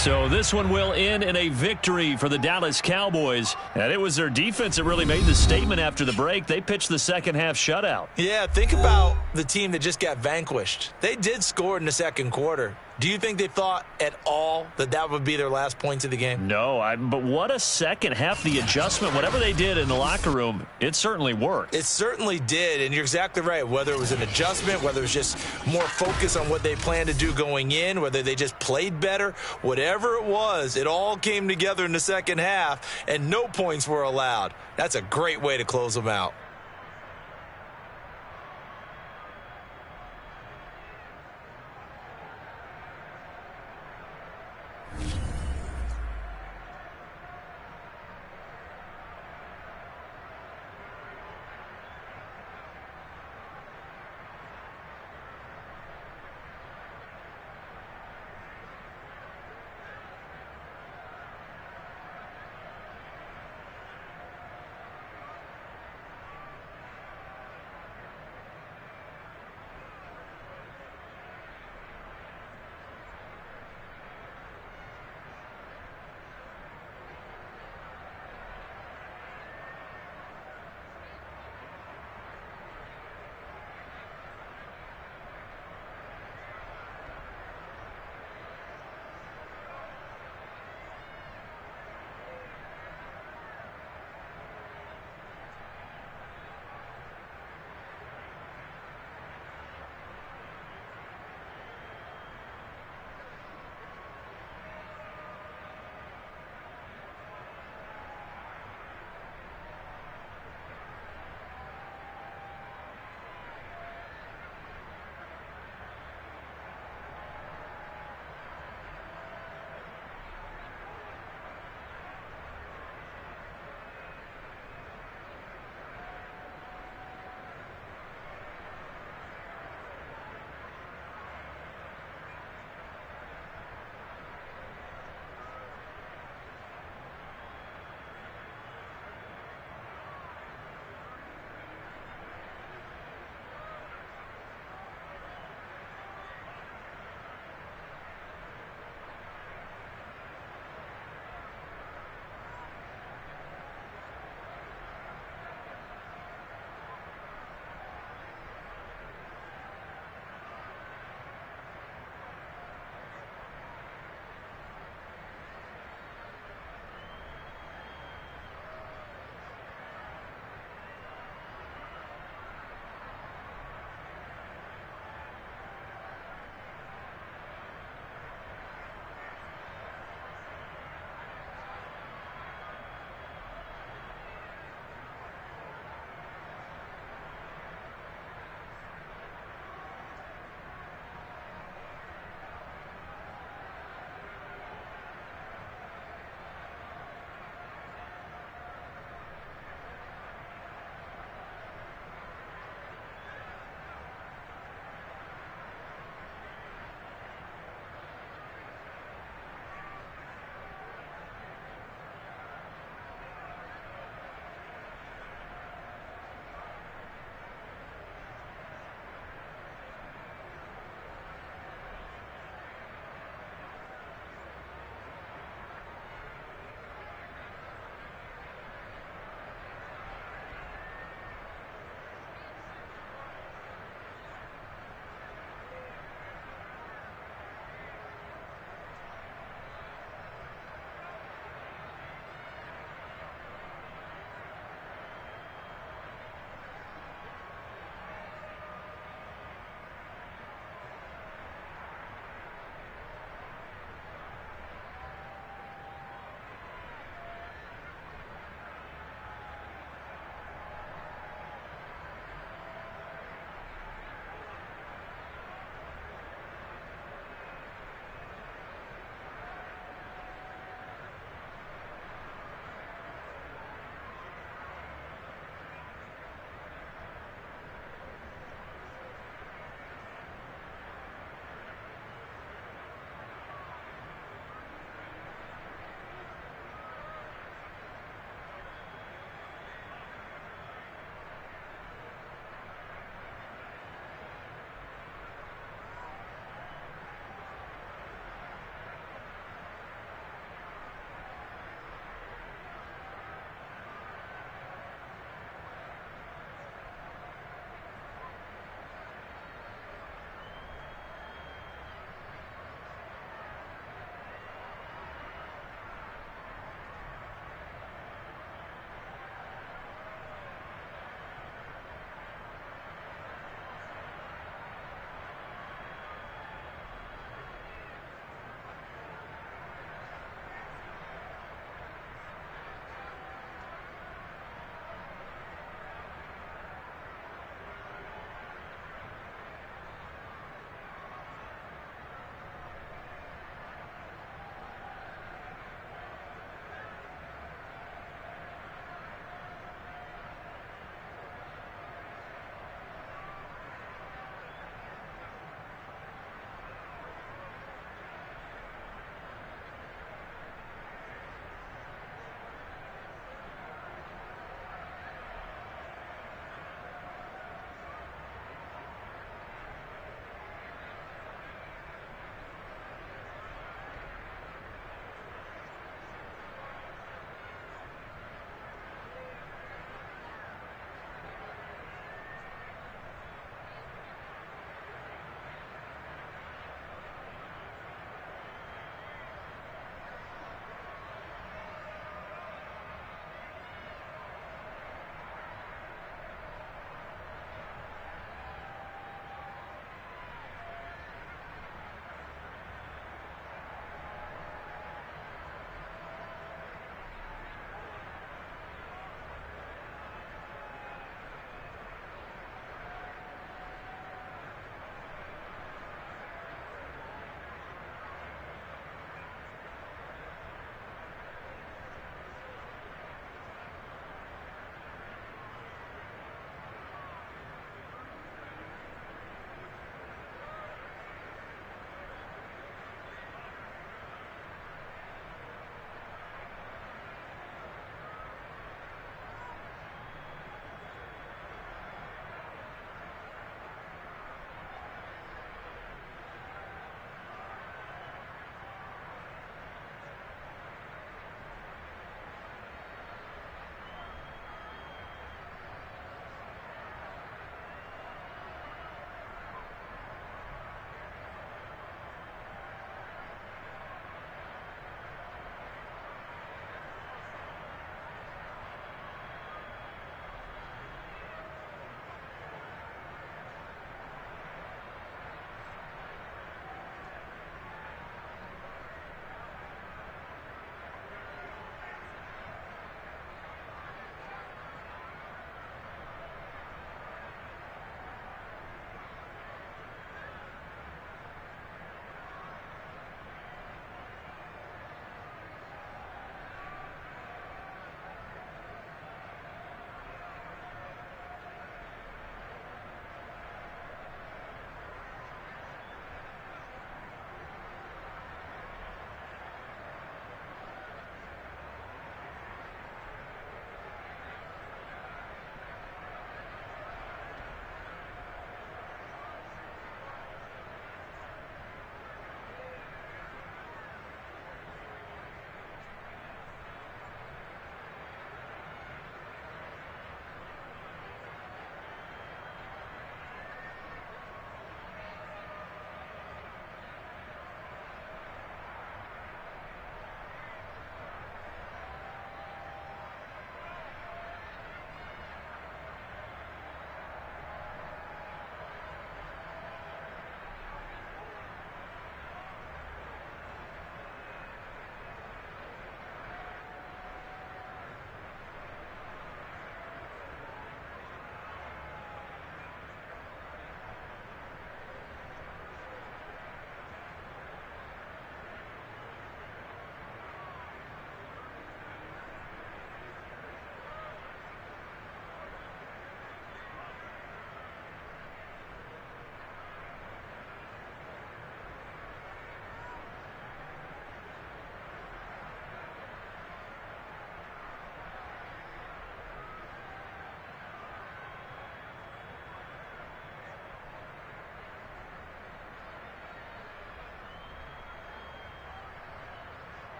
So this one will end in a victory for the Dallas Cowboys. And it was their defense that really made the statement after the break. They pitched the second half shutout. Yeah, think about the team that just got vanquished. They did score in the second quarter. Do you think they thought at all that that would be their last points of the game? No, but what a second half. The adjustment, whatever they did in the locker room, it certainly worked. It certainly did, and you're exactly right. Whether it was an adjustment, whether it was just more focus on what they planned to do going in, whether they just played better, whatever it was, it all came together in the second half, and no points were allowed. That's a great way to close them out.